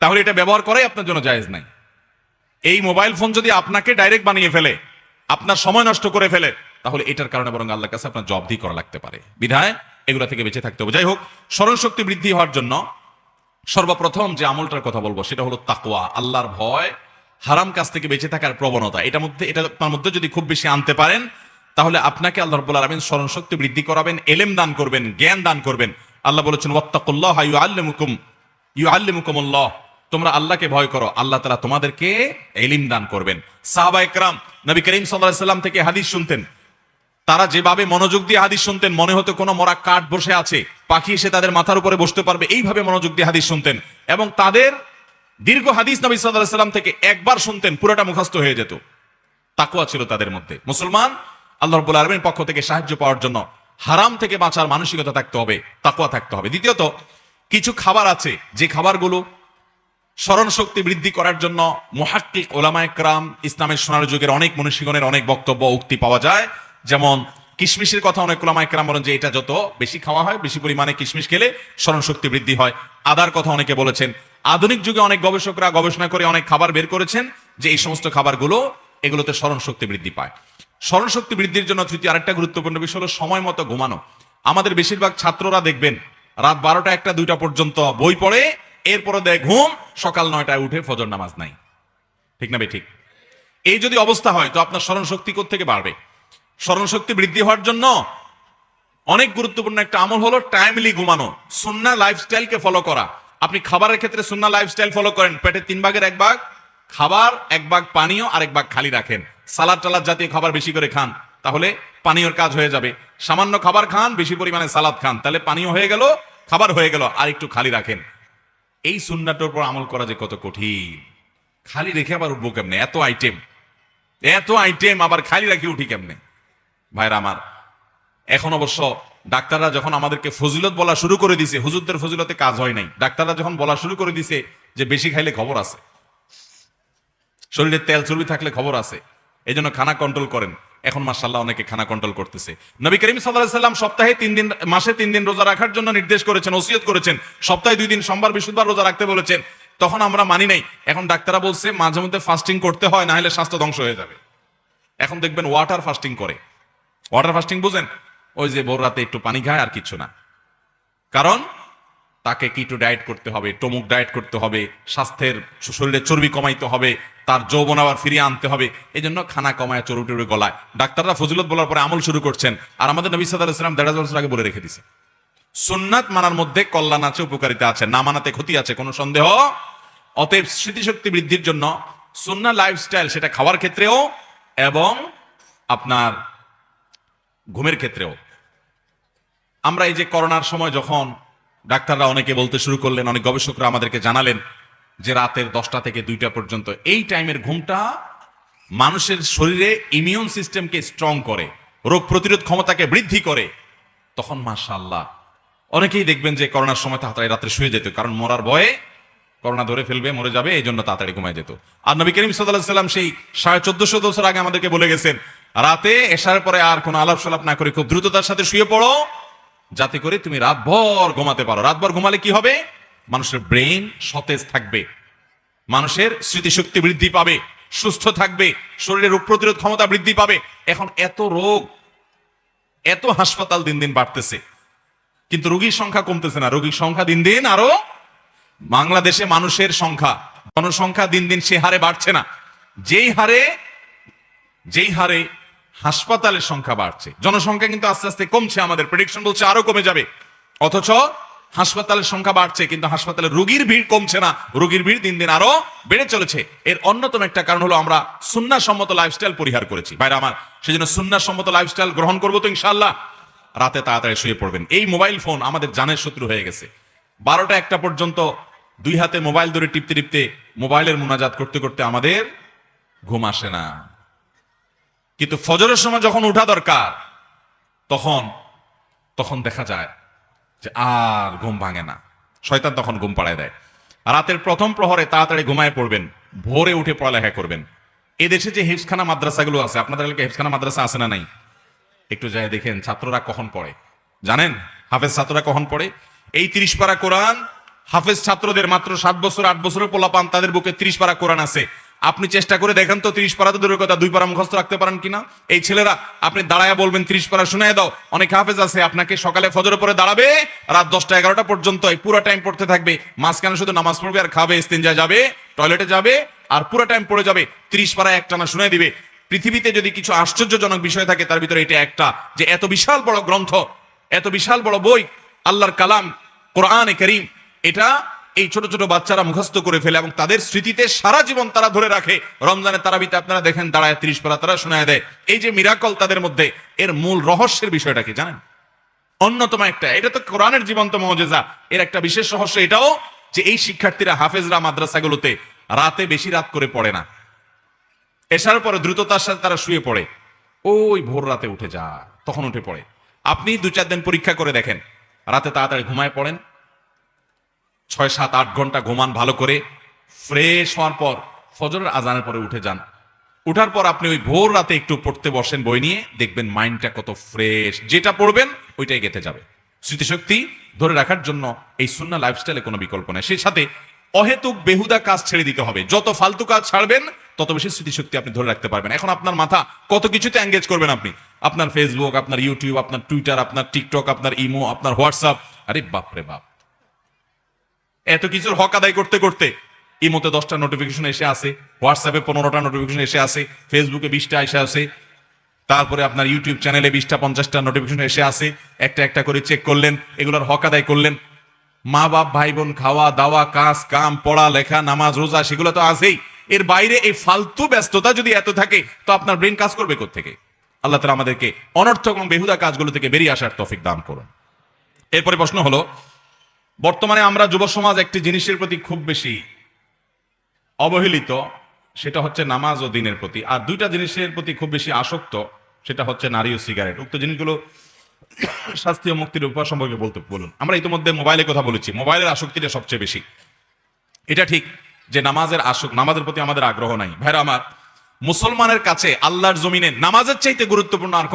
Speaker 1: তাহলে এটা ব্যবহার করাই আপনার জন্য জায়েজ নাই। এই মোবাইল ফোন যদি আপনাকে ডাইরেক্ট বানিয়ে ফেলে, আপনার সময় নষ্ট করে ফেলে, তাহলে এটার কারণে বরং আল্লাহর কাছে আপনার জবাবদিহি করা লাগতে পারে। বিধায় এগুলা থেকে বেঁচে থাকতে হবে। যাই হোক, স্মরণ শক্তি বৃদ্ধি হওয়ার জন্য সর্বপ্রথম যে আমলটার কথা বলবো সেটা হলো তাকওয়া, আল্লাহর ভয়, হারাম কাজ থেকে বেঁচে থাকার প্রবণতা। এটা আপনার মধ্যে যদি খুব বেশি আনতে পারেন, তাহলে আপনাকে আল্লাহ রাব্বুল আলামিন স্মরণ শক্তি বৃদ্ধি করাবেন, এলেম দান করবেন, জ্ঞান দান করবেন। আল্লাহ বলেছেন ওয়াত্তাকুল্লাহা ইউআল্লিমুকুমুল্লাহ, তোমরা আল্লাহকে ভয় করো, আল্লাহ তাআলা তোমাদেরকে ইলম দান করবেন। সাহাবায়ে কেরাম নবী করিম সাল্লাল্লাহু আলাইহি সাল্লাম থেকে হাদিস শুনতেন, তারা যেভাবে মনোযোগ দিয়ে হাদিস শুনতেন, মনে হতো কোনো মরা কাঠ বসে আছে, পাখি এসে তাদের মাথার উপরে বসতে পারবে, এইভাবে মনোযোগ দিয়ে হাদিস শুনতেন। এবং তাদের দীর্ঘ হাদিস নবী সাল্লাল্লাহু আলাইহি সাল্লাম থেকে একবার শুনতেন, পুরোটা মুখস্থ হয়ে যেত। তাকওয়া ছিল তাদের মধ্যে। মুসলমান, আল্লাহ রাব্বুল আলামিনের পক্ষ থেকে সাহায্য পাওয়ার জন্য হারাম থেকে বাঁচার মানসিকতা থাকতে হবে, তাকওয়া থাকতে হবে। দ্বিতীয়ত, কিছু খাবার আছে যে খাবারগুলো স্মরণ শক্তি বৃদ্ধি করার জন্য মুহাক্কিক উলামায়ে কেরাম, ইসলামের সোনার যুগের অনেক মনীষীগণের অনেক বক্তব্য উক্তি পাওয়া যায়। যেমন কিশমিশের কথা অনেক উলামায়ে কেরাম বলেন যে এটা যত বেশি খাওয়া হয়, বেশি পরিমাণে কিশমিশ খেলে স্মরণ শক্তি বৃদ্ধি হয়। আদার কথা অনেকে বলেছেন। আধুনিক যুগে অনেক গবেষকরা গবেষণা করে অনেক খাবার বের করেছেন যে এই সমস্ত খাবারগুলো, এগুলোতে স্মরণ শক্তি বৃদ্ধি পায়। স্মরণ শক্তি বৃদ্ধির জন্য তৃতীয় আরেকটা গুরুত্বপূর্ণ বিষয় হলো সময় মতো ঘুমানো। আমাদের বেশিরভাগ ছাত্ররা দেখবেন রাত 12টা, 1টা, 2টা পর্যন্ত বই পড়ে, এরপরে দেয় ঘুম, সকাল 9টায় উঠে ফজর নামাজ নাই, ঠিক না ঠিক? এই যদি অবস্থা হয় তো আপনার স্মরণ শক্তি কোত্থেকে বাড়বে? স্মরণ শক্তি বৃদ্ধি হওয়ার জন্য অনেক গুরুত্বপূর্ণ একটা আমল হলো টাইমলি ঘুমানো, সুন্নাহ লাইফস্টাইলকে ফলো করা। আপনি খাবারের ক্ষেত্রে সুন্নাহ লাইফস্টাইল ফলো করেন, পেটের 3 ভাগের 1 ভাগ খাবার, 1 ভাগ পানীয়, আর 1 ভাগ খালি রাখেন। সালাদ টালাদ জাতীয় খাবার বেশি করে খান, তাহলে পানীয়র কাজ হয়ে যাবে। সামান্য খাবার খান, বেশি পরিমাণে সালাদ খান, তাহলে পানীয় হয়ে গেল, খাবার হয়ে গেল, আর একটু খালি রাখেন। এই সুন্নাহটার উপর আমল করা যে কত কঠিন। খালি রেখে আবার উঠবো কেমনে? এত আইটেম আবার খালি রাখি উঠি কেমনে? ভাইরা আমার, এখন অবশ্য ডাক্তাররা যখন আমাদেরকে ফজিলত বলা শুরু করে দিছে, হুজুরদের ফজিলতে কাজ হয় নাই, ডাক্তাররা যখন বলা শুরু করে দিছে যে বেশি খাইলে খবর আছে, শরীরে তেল চর্বি থাকলে খবর আছে, এই জন্য খানা কন্ট্রোল করেন। এখন মাশাআল্লাহ অনেকে খানা কন্ট্রোল করতেছে। নবী করিম সাল্লাল্লাহু আলাইহি সাল্লাম সপ্তাহে 3 দিন, মাসে 3 দিন রোজা রাখার জন্য নির্দেশ করেছেন, ওসিয়ত করেছেন। সপ্তাহে 2 দিন সোমবার বৃহস্পতিবার রোজা রাখতে বলেছেন। তখন আমরা মানি নাই। এখন ডাক্তাররা বলছে মাঝে মধ্যে ফাস্টিং করতে হয়, না হলে স্বাস্থ্য ধ্বংস হয়ে যাবে। এখন দেখবেন ওয়াটার ফাস্টিং করে। ওয়াটার ফাস্টিং বুঝেন? ওই যে ভোর রাতে একটু পানি খায় আর কিছু না। কারণ তাকে কিটো ডায়েট করতে হবে, টমুক ডায়েট করতে হবে, স্বাস্থ্যের শরীরে চর্বি কমাইতে হবে, তার যৌবন আবার ফিরিয়ে আনতে হবে। এই জন্য খানা কমায় চর্বি টর্বি গলায়। ডাক্তাররা ফজিলত বলার পরে আমল শুরু করছেন। আর আমাদের নবী সাল্লাল্লাহু আলাইহি ওয়াসাল্লাম 1.5 বছর আগে বলে রেখে দিয়েছে, সুন্নাত মানার মধ্যে কল্যাণ আছে, উপকারিতা আছে, না মানাতে ক্ষতি আছে, কোনো সন্দেহ। অতএব স্মৃতিশক্তি বৃদ্ধির জন্য সুন্নাহ লাইফস্টাইল, সেটা খাওয়ার ক্ষেত্রেও এবং আপনার ঘুমের ক্ষেত্রেও। আমরা এই যে করোনার সময় যখন ডাক্তাররা অনেকে বলতে শুরু করলেন, অনেক গবেষকরা আমাদেরকে জানালেন যে রাতের 10টা থেকে 2টা পর্যন্ত এই টাইমের ঘুমটা মানুষের শরীরে ইমিউন সিস্টেমকে স্ট্রং করে, রোগ প্রতিরোধ ক্ষমতাকে বৃদ্ধি করে। তখন মাশাআল্লাহ অনেকেই দেখবেন যে করোনার সময় তাড়াতাড়ি রাত্রে শুয়ে যেত, কারণ মরার ভয়ে, করোনা ধরে ফেলবে, মরে যাবে, এই জন্য তাড়াতাড়ি ঘুমায় যেত। আর নবী করিম সাল্লাল্লাহু আলাইহি সাল্লাম সেই 1450 বছর আগে আমাদেরকে বলে গেছেন, রাতে এশার পরে আর কোনো আলাপ সালাপ না করে খুব দ্রুততার সাথে শুয়ে পড়ো, যাতে করে তুমি রাতভর ঘুমাতে পারো। রাতভর ঘুমালে কি হবে? মানুষের ব্রেন সতেজ থাকবে, মানুষের স্মৃতিশক্তি বৃদ্ধি পাবে, সুস্থ থাকবে, শরীরের রোগ প্রতিরোধ ক্ষমতা বৃদ্ধি পাবে। এখন এত রোগ, এত হাসপাতাল দিন দিন বাড়তেছে, কিন্তু রোগীর সংখ্যা কমতেছে না, রোগীর সংখ্যা দিন দিন আরো। বাংলাদেশে মানুষের সংখ্যা, জনসংখ্যা দিন দিন সে হারে বাড়ছে না, যেই হারে হাসপাতালের সংখ্যা বাড়ছে। জনসংখ্যা কিন্তু আস্তে আস্তে কমছে, আমাদের প্রেডিকশন বলছে আরো কমে যাবে। অথচ হাসপাতালের সংখ্যা বাড়ছে, কিন্তু হাসপাতালে রোগীর ভিড় কমছে না, রোগীর ভিড় দিন দিন আরো বেড়ে চলেছে। এর অন্যতম একটা কারণ হলো আমরা সুন্নাহসম্মত লাইফস্টাইল পরিহার করেছি। ভাইরা আমার, সেজন্য সুন্নাহসম্মত লাইফস্টাইল গ্রহণ করবো তো ইনশাআল্লাহ। রাতে তাড়াতাড়ি শুয়ে পড়বেন। এই মোবাইল ফোন আমাদের জানের শত্রু হয়ে গেছে। 12টা 1টা পর্যন্ত 2 হাতে মোবাইল ধরে টিপতে টিপতে, মোবাইলের মুনাজাত করতে করতে আমাদের ঘুম আসে না। কিন্তু ফজরের সময় যখন উঠা দরকার, তখন দেখা যায় যে আর ঘুম ভাঙে না, শয়তান তখন ঘুম পাড়ায় দেয়। রাতের প্রথম প্রহরে তাড়াতাড়ি ঘুমায় পড়বেন, ভোরে উঠে পড়ালেখা করবেন। এদেশে যে হিফজখানা মাদ্রাসাগুলো আছে, আপনাদের এলাকায় হিফজখানা মাদ্রাসা আছে না নাই? একটু যায় দেখেন ছাত্ররা কখন পড়ে, জানেন? হাফেজ ছাত্ররা কখন পড়ে? এই 30 পারা কোরআন হাফেজ ছাত্রদের, মাত্র 7 বছর 8 বছরের পোলাপান, তাদের বুকে 30 পারা কোরআন আছে। আপনি চেষ্টা করে দেখেন তো 30 পারা তো দূরের কথা, 2 পারা মুখস্থ রাখতে পারেন কিনা? এই ছেলেরা, আপনি দাঁড়ায় বলবেন 30 পারা শুনায় দাও। অনেক হাফেজ আছে আপনাকে সকালে ফজরের পরে দাঁড়াবে, রাত 10টা 11টা পর্যন্ত এই পুরো টাইম পড়তে থাকবে, মাঝখানে শুধু নামাজ পড়বে আর খাবে, ইস্তিনজা যাবে, টয়লেটে যাবে, আর পুরো টাইম পড়ে যাবে। 30 পারা একটানা শুনায় দিবে। পৃথিবীতে যদি কিছু আশ্চর্যজনক বিষয় থাকে, তার ভিতরে এটা একটা, যে এত বিশাল বড় গ্রন্থ, এত বিশাল বড় বই, আল্লাহর কালাম কোরআনে কারীম, এটা এই ছোট ছোট বাচ্চারা মুখস্থ করে ফেলে এবং তাদের স্মৃতিতে সারা জীবন তারা ধরে রাখে। রমজানের তারাবিতে আপনারা দেখেন দাঁড়ায় 30 পারা তারা শোনায় দেয়। এই যে মিরাকল তাদের মধ্যে, এর মূল রহস্যের বিষয়টা কি জানেন? অন্যতম একটা, এটা তো কোরআনের জীবন্ত মুজিজা। এর একটা বিশেষ রহস্য এটাও যে এই শিক্ষার্থীরা, হাফেজরা মাদ্রাসাগুলোতে রাতে বেশি রাত করে পড়ে না, এশার পরে দ্রুততার সাথে তারা শুয়ে পড়ে, ওই ভোর রাতে উঠে যায়, তখন উঠে পড়ে। আপনি 2-4 দিন পরীক্ষা করে দেখেন, রাতে তাড়াতাড়ি ঘুমায় পড়েন, 6-7-8 ঘন্টা ঘুমান ভালো করে, ফ্রেশ হওয়ার পর ফজরের আজানের পরে উঠে যান। উঠার পর আপনি ওই ভোর রাতে একটু পড়তে বসেন বই নিয়ে, দেখবেন মাইন্ডটা কত ফ্রেশ, যেটা পড়বেন ওইটাই গেঁথে যাবে। স্মৃতিশক্তি ধরে রাখার জন্য এই সুন্নাহ লাইফস্টাইলে কোনো বিকল্প নেই। সেই সাথে অহেতুক বেহুদা কাজ ছেড়ে দিতে হবে। যত ফালতু কাজ ছাড়বেন, তত বেশি স্মৃতিশক্তি আপনি ধরে রাখতে পারবেন। এখন আপনার মাথা কত কিছুতে এঙ্গেজ করবেন আপনি, আপনার ফেসবুক, আপনার ইউটিউব, আপনার টুইটার, আপনার টিকটক, আপনার ইমো, আপনার হোয়াটসঅ্যাপ, আরে বাপরে বাপ, এত কিছুর হক আদায় করতে করতে ইমোতে 10টা নোটিফিকেশন এসে আসে, হোয়াটসঅ্যাপে 15টা নোটিফিকেশন এসে আসে, ফেসবুকে 20টা এসে আসে, তারপরে আপনার ইউটিউব চ্যানেলে 20টা 50টা নোটিফিকেশন এসে আসে। একটা একটা করে চেক করলেন, এগুলোর হক আদায় করলেন। মা বাপ ভাই বোন, খাওয়া দাওয়া, কাজ কাম, পড়া লেখা, নামাজ রোজা, সেগুলো তো আছেই। এর বাইরে এই ফালতু ব্যস্ততা যদি এত থাকে, তো আপনার ব্রেন কাজ করবে কোত্থেকে? আল্লাহ তাআলা আমাদেরকে অনর্থক এবং বেহুদা কাজগুলো থেকে বেরিয়ে আসার তৌফিক দান করুন। এরপরে প্রশ্ন হলো, বর্তমানে আমরা যুব সমাজ একটি জিনিসের প্রতি খুব বেশি অবহেলিত, সেটা হচ্ছে নামাজ ও দ্বীনের প্রতি। আর 2টা জিনিসের প্রতি খুব বেশি আসক্ত, সেটা হচ্ছে নারী ও সিগারেট। উক্ত জিনিসগুলো শাস্তি ও মুক্তির উপায় সম্পর্কে বলুন। আমরা ইতিমধ্যে মোবাইলের কথা বলেছি, মোবাইলের আসক্তিটা সবচেয়ে বেশি। এটা ঠিক যে নামাজের প্রতি আমাদের আগ্রহ নাই। ভাইরা আমার, মুসলমানের কাছে আল্লাহর জমিনে নামাজের চাইতে গুরুত্বপূর্ণ আর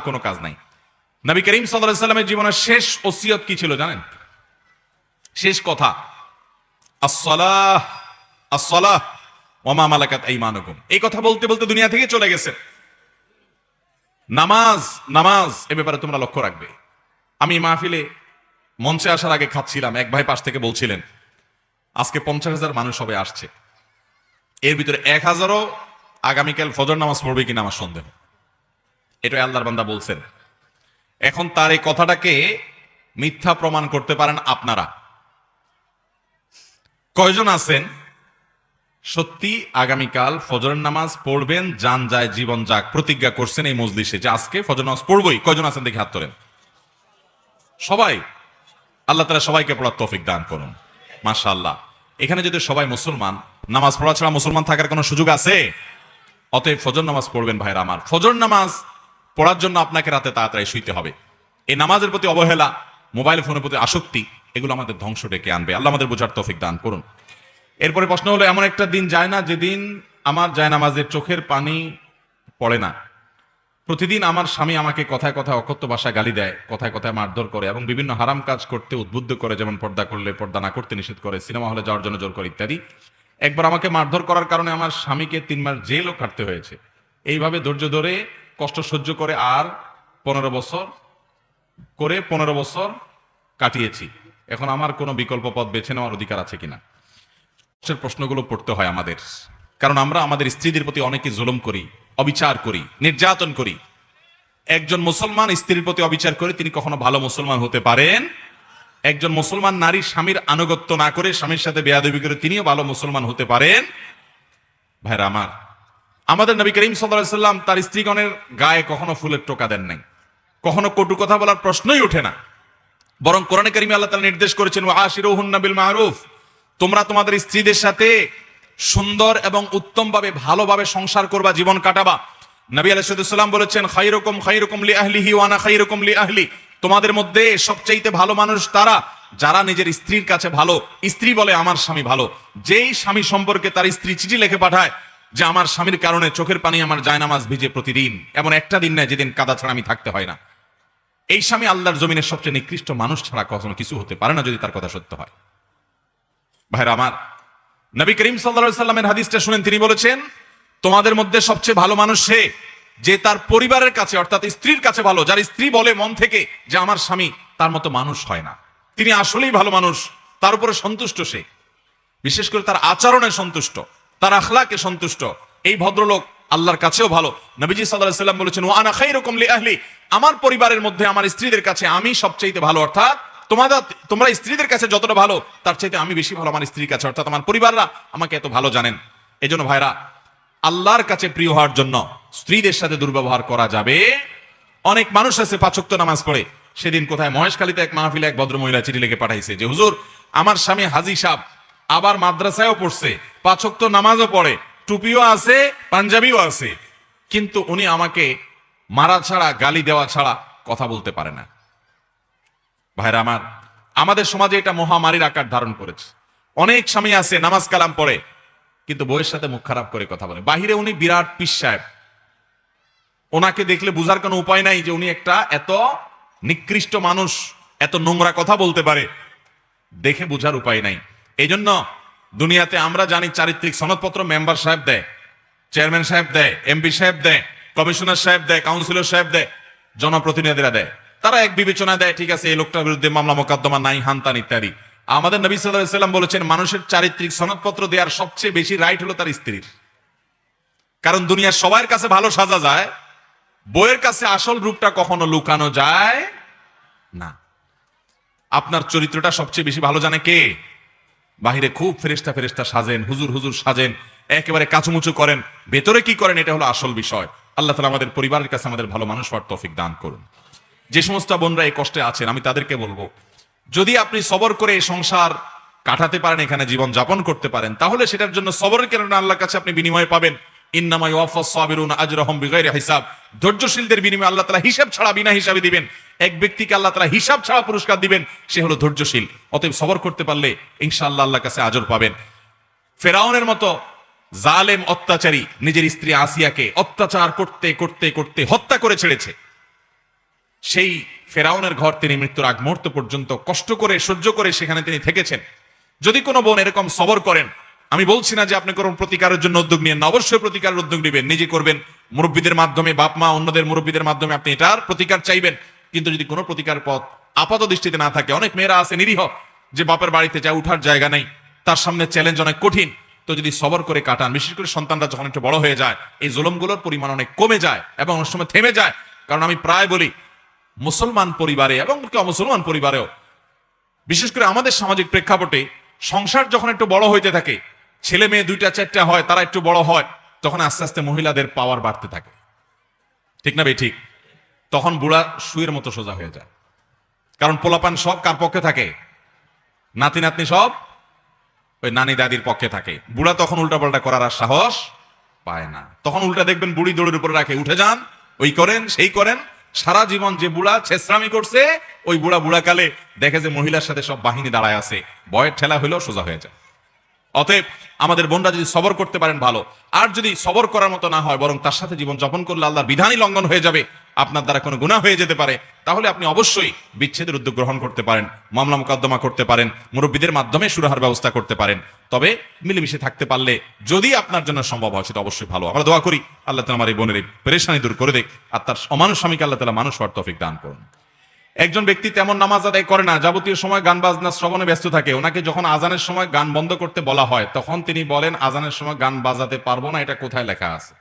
Speaker 1: কোনো কাজ নাই। নবী করিম সাল্লাল্লাহু আলাইহি সাল্লামের জীবনের শেষ ওসিয়ত কি ছিল জানেন? শেষ কথা, আসসালাহ আসসালাহ ওয়া মা মালাকাত আইমানুকুম। এই কথা বলতে বলতে দুনিয়া থেকে চলে গেছে। নামাজ নামাজ এ ব্যাপারে তোমরা লক্ষ্য রাখবে। আমি মাহফিলে মঞ্চে আসার আগে খাচ্ছিলাম, এক ভাই পাশ থেকে বলছিলেন আজকে 50,000 মানুষ সবাই আসছে, এর ভিতরে 1,000ও আগামীকাল ফজর নামাজ পড়বে কিনা আমার সন্দেহ। এটা আল্লাহর বান্দা বলছেন। এখন তার এই কথাটাকে মিথ্যা প্রমাণ করতে পারেন আপনারা। কয়জন আছেন সত্যি আগামীকাল ফজরের নামাজ পড়বেন, জান যায় জীবন যাক প্রতিজ্ঞা করছেন এই মজলিসে যে আজকে ফজর নামাজ পড়বই? কয়জন আছেন দেখে হাত তোলেন। সবাই? আল্লাহ তাআলা সবাইকে পড়ার তৌফিক দান করুন। মাশাআল্লাহ। এখানে যদি সবাই মুসলমান, নামাজ পড়া ছাড়া মুসলমান থাকার কোনো সুযোগ আছে? অতএব ফজর নামাজ পড়বেন ভাইরা আমার। ফজর নামাজ পড়ার জন্য আপনাকে রাতে তাড়াতাড়ি শুইতে হবে। এই নামাজের প্রতি অবহেলা, মোবাইল ফোনের প্রতি আসক্তি, এগুলো আমাদের ধ্বংস ডেকে আনবে। আল্লাহ আমাদের বোঝার তৌফিক দান করুন। এরপরে প্রশ্ন হলো, এমন একটা দিন যায় না যেদিন আমার জায়নামাজের চোখের পানি পড়ে না। প্রতিদিন আমার স্বামী আমাকে কথায় কথায় অকথ্য ভাষায় গালি দেয়, কথায় কথায় মারধর করে এবং বিভিন্ন হারাম কাজ করতে উদ্বুদ্ধ করে, যেমন পর্দা করলে পর্দা না করতে নিষেধ করে, সিনেমা হলে যাওয়ার জন্য জোর করে ইত্যাদি। একবার আমাকে মারধর করার কারণে আমার স্বামীকে 3 মাস জেলও কাটতে হয়েছে। এইভাবে ধৈর্য ধরে কষ্ট সহ্য করে আর 15 বছর কাটিয়েছি। এখন আমার কোনো বিকল্প পথ বেছে নেওয়ার অধিকার আছে কিনা? প্রশ্নগুলো পড়তে হয় আমাদের, কারণ আমরা আমাদের স্ত্রীদের প্রতি অনেকে জুলুম করি, অবিচার করি, নির্যাতন করি। একজন মুসলমান স্ত্রীর প্রতি অবিচার করে তিনি কখনো ভালো মুসলমান হতে পারেন? একজন মুসলমান নারী স্বামীর আনুগত্য না করে স্বামীর সাথে বেয়াদবি করে তিনিও ভালো মুসলমান হতে পারেন? ভাইরা আমার, আমাদের নবী করিম সাল্লাল্লাহু আলাইহি সাল্লাম তার স্ত্রীগণের গায়ে কখনো ফুলের টোকা দেন নাই, কখনো কটু কথা বলার প্রশ্নই ওঠে না। বরং কোরআনে কারিমে আল্লাহ তাআলা নির্দেশ করেছেন, ওয়াশিরুহুন্না বিল মারুফ, তোমরা তোমাদের স্ত্রীদের সাথে সুন্দর এবং উত্তমভাবে ভালোভাবে সংসার করবা, জীবন কাটাবা। নবী আলাইহিস সালাম বলেছেন, খায়রুকুম খায়রুকুম লিআহলিহি ওয়া আনা খায়রুকুম লিআহলি, তোমাদের মধ্যে সবচাইতে ভালো মানুষ তারা যারা নিজের স্ত্রীর কাছে ভালো। স্ত্রী বলে আমার স্বামী ভালো। যেই স্বামী সম্পর্কে তার স্ত্রী চিঠি লিখে পাঠায় যে আমার স্বামীর কারণে চোখের পানি আমার জায়নামাজ ভিজে প্রতিদিন, এমন একটা দিন নেই যেদিন কাদা ছাড়া আমি থাকতে হয় না, এই স্বামী আল্লাহর জমিনের সবচেয়ে নিকৃষ্ট মানুষ ছাড়া কখনো কিছু হতে পারে না, যদি তার কথা সত্য হয়। ভাইরা আমার, নবী করিম সাল্লাল্লাহু আলাইহি সাল্লামের হাদিসটা শুনেন, তিনি বলেছেন, তোমাদের মধ্যে সবচেয়ে ভালো মানুষ সে যে তার পরিবারের কাছে অর্থাৎ স্ত্রীর কাছে ভালো, যার স্ত্রী বলে মন থেকে যে আমার স্বামী তার মতো মানুষ হয় না, তিনি আসলেই ভালো মানুষ, তার উপরে সন্তুষ্ট সে, বিশেষ করে তার আচরণে সন্তুষ্ট, তার আখলাকে সন্তুষ্ট। এই ভদ্রলোক আল্লাহর কাছেও ভালো। নবীজি সাল্লাল্লাহু আলাইহি সাল্লাম বলেছেন, ওয়া আনা খায়রুকুম লিআহলি, আমার পরিবারের মধ্যে আমার স্ত্রীদের কাছে আমি সবচাইতে ভালো, অর্থাৎ তোমরা স্ত্রীদের কাছে যতটা ভালো তার চাইতে আমি বেশি ভালো আমার স্ত্রীর কাছে, অর্থাৎ আমার পরিবাররা আমাকে এত ভালো জানেন। এজন্য ভাইরা, আল্লাহর কাছে প্রিয় হওয়ার জন্য স্ত্রীদের সাথে দুর্ব্যবহার করা যাবে। অনেক মানুষ আছে 5 ওয়াক্ত নামাজ পড়ে। সেদিন কোথায় মহেশখালীতে এক মাহফিলে এক ভদ্রমহিলা চিঠি লিখে পাঠাইছে যে, হুজুর আমার স্বামী হাজী সাহেব, আবার মাদ্রাসায়ও পড়ছে, 5 ওয়াক্ত নামাজও পড়ে, টুপিও আছে, পাঞ্জাবিও আছে, কিন্তু উনি আমাকে মারা ছাড়া, গালি দেওয়া ছাড়া কথা বলতে পারে না। ভাইরা আমার, আমাদের সমাজে এটা মহামারীর আকার ধারণ করেছে। অনেক স্বামী আছে নামাজ কালাম পড়ে, কিন্তু বউয়ের সাথে মুখ খারাপ করে কথা বলে। বাহিরে উনি বিরাট পীর সাহেব, ওনাকে দেখলে বুঝার কোনো উপায় নাই যে উনি একটা এত নিকৃষ্ট মানুষ, এত নোংরা কথা বলতে পারে, দেখে বুঝার উপায় নাই। এই জন্য দুনিয়াতে আমরা জানি চারিত্রিক সনদপত্র মেম্বার সাহেব দেয়, চেয়ারম্যান সাহেব দেয়, এমপি সাহেব দেয়, কমিশনার সাহেব দেয়, কাউন্সিলর সাহেব দেয়, জনপ্রতিনিধিরা দেয়। তারা এক বিবেচনা দেয়, ঠিক আছে এই লোকটার বিরুদ্ধে মামলা মোকদ্দমা নাই, হানতান ইত্যাদি। আমাদের নবী সাল্লাল্লাহু আলাইহি সাল্লাম বলেছেন, মানুষের চারিত্রিক সনদপত্র দেওয়ার সবচেয়ে বেশি রাইট হলো তার স্ত্রীর। কারণ দুনিয়ার সবার কাছে ভালো সাজা যায়, বউয়ের কাছে আসল রূপটা কখনো লুকানো যায় না। আপনার চরিত্রটা সবচেয়ে বেশি ভালো জানে কে? বাহিরে খুব ফেরেশতা ফেরেশতা সাজেন, হুজুর হুজুর সাজেন, একেবারে কাচুমুচু করেন, ভেতরে কি করেন এটা হলো আসল বিষয়। আল্লাহ তাআলা আমাদের পরিবারের কাছে আমাদের ভালো মানুষ হওয়ার তৌফিক দান করুন। যে সমস্ত বোনরা এই কষ্টে আছেন, আমি তাদেরকে বলবো, যদি আপনি সবর করে এই সংসার কাটাতে পারেন, এখানে জীবন যাপন করতে পারেন, তাহলে সেটার জন্য সবরের কারণে আল্লাহর কাছে আপনি বিনিময় পাবেন। ইন্নামা ইউওয়াফাস সাবিরুনা আজরাহুম বিগাইরি হিসাব, ধৈর্যশীলদের বিনিময়ে আল্লাহ তাআলা হিসাব ছাড়া, বিনা হিসাবে দিবেন। এক ব্যক্তিকে আল্লাহ তাআলা হিসাব ছাড়া পুরস্কার দিবেন, সে হলো ধৈর্যশীল। অতএব সবর করতে পারলে ইনশাআল্লাহ আল্লাহর কাছে আজর পাবেন। ফেরাউনের মতো জালেম অত্যাচারী নিজের স্ত্রী আসিয়াকে অত্যাচার করতে করতে করতে হত্যা করে ছেড়েছে, সেই ফেরাউনের ঘর তিনি মৃত্যুর আগ মুহূর্ত পর্যন্ত কষ্ট করে সহ্য করে সেখানে তিনি থেকেছেন। যদি কোনো বোন এরকম সবর করেন, আমি বলছি না যে আপনি কোনো প্রতিকারের জন্য উদ্যোগ নিয়েন না, অবশ্যই প্রতিকারের উদ্যোগ নেবেন, নিজে করবেন, মুরব্বীদের মাধ্যমে, বাপ মা অন্যদের মুরব্বীদের মাধ্যমে আপনি এটার প্রতিকার চাইবেন। কিন্তু যদি কোনো প্রতিকার পথ আপাত দৃষ্টিতে না থাকে, অনেক মেয়েরা আছে নিরীহ, যে বাপের বাড়িতে যা উঠার জায়গা নেই, তার সামনে চ্যালেঞ্জ অনেক কঠিন, তো যদি সবর করে কাটান, বিশেষ করে সন্তানরা যখন একটু বড় হয়ে যায়, এই জুলুমগুলোর পরিমাণ অনেক কমে যায় এবং অনেক সময় থেমে যায়। কারণ আমি প্রায় বলি, মুসলমান পরিবারে এবং অমুসলমান পরিবারেও, বিশেষ করে আমাদের সামাজিক প্রেক্ষাপটে, সংসার যখন একটু বড় হইতে থাকে, ছেলে মেয়ে 2টা 4টা হয়, তারা একটু বড় হয়, তখন আস্তে আস্তে মহিলাদের পাওয়ার বাড়তে থাকে, ঠিক না ভাই? ঠিক। তখন বুড়া শুয়ের মতো সোজা হয়ে যায়, কারণ পোলাপান সব কার পক্ষে থাকে? নাতি নাতনি সব ওই নানি দাদির পক্ষে থাকে। বুড়া তখন উল্টাপাল্টা করার আর সাহস পায় না। তখন উল্টা দেখবেন বুড়ি দৌড়ের উপরে রাখে, উঠে যান, ওই করেন সেই করেন। সারা জীবন যে বুড়া ছেসরামি করছে, ওই বুড়া বুড়াকালে দেখে যে মহিলার সাথে সব বাহিনী দাঁড়ায় আছে, বয়ের ঠেলা হইলেও সোজা হয়ে যায়। অতএব আমাদের বোনরা যদি সবর করতে পারেন ভালো, আর যদি সবর করার মতো না হয়, বরং তার সাথে জীবন যাপন করলে আল্লাহর বিধানই লঙ্ঘন হয়ে যাবে, আপনার দ্বারা কোনো গুনাহ হয়ে যেতে পারে, তাহলে আপনি অবশ্যই বিচ্ছেদের উদ্যোগ গ্রহণ করতে পারেন, মামলা মোকদ্দমা করতে পারেন, মুরব্বীদের মাধ্যমে সুরাহার ব্যবস্থা করতে পারেন। তবে মিলেমিশে থাকতে পারলে যদি আপনার জন্য সম্ভব হয়, সেটা অবশ্যই ভালো। আমরা দোয়া করি আল্লাহ তাআলা আমার এই বোনের এই পেরেশানি দূর করে দেখ, আর তার অমানুষ স্বামীকে আল্লাহ তাআলা মানুষ হওয়ার তৌফিক দান করুন। একজন ব্যক্তি তেমন নামাজ আদায় করে না, যাবতীয় সময় গান বাজনা শ্রবণে ব্যস্ত থাকে। ওনাকে যখন আজানের সময় গান বন্ধ করতে বলা হয়, তখন তিনি বলেন, আজানের সময় গান বাজাতে পারবো না, এটা কোথায় লেখা আছে?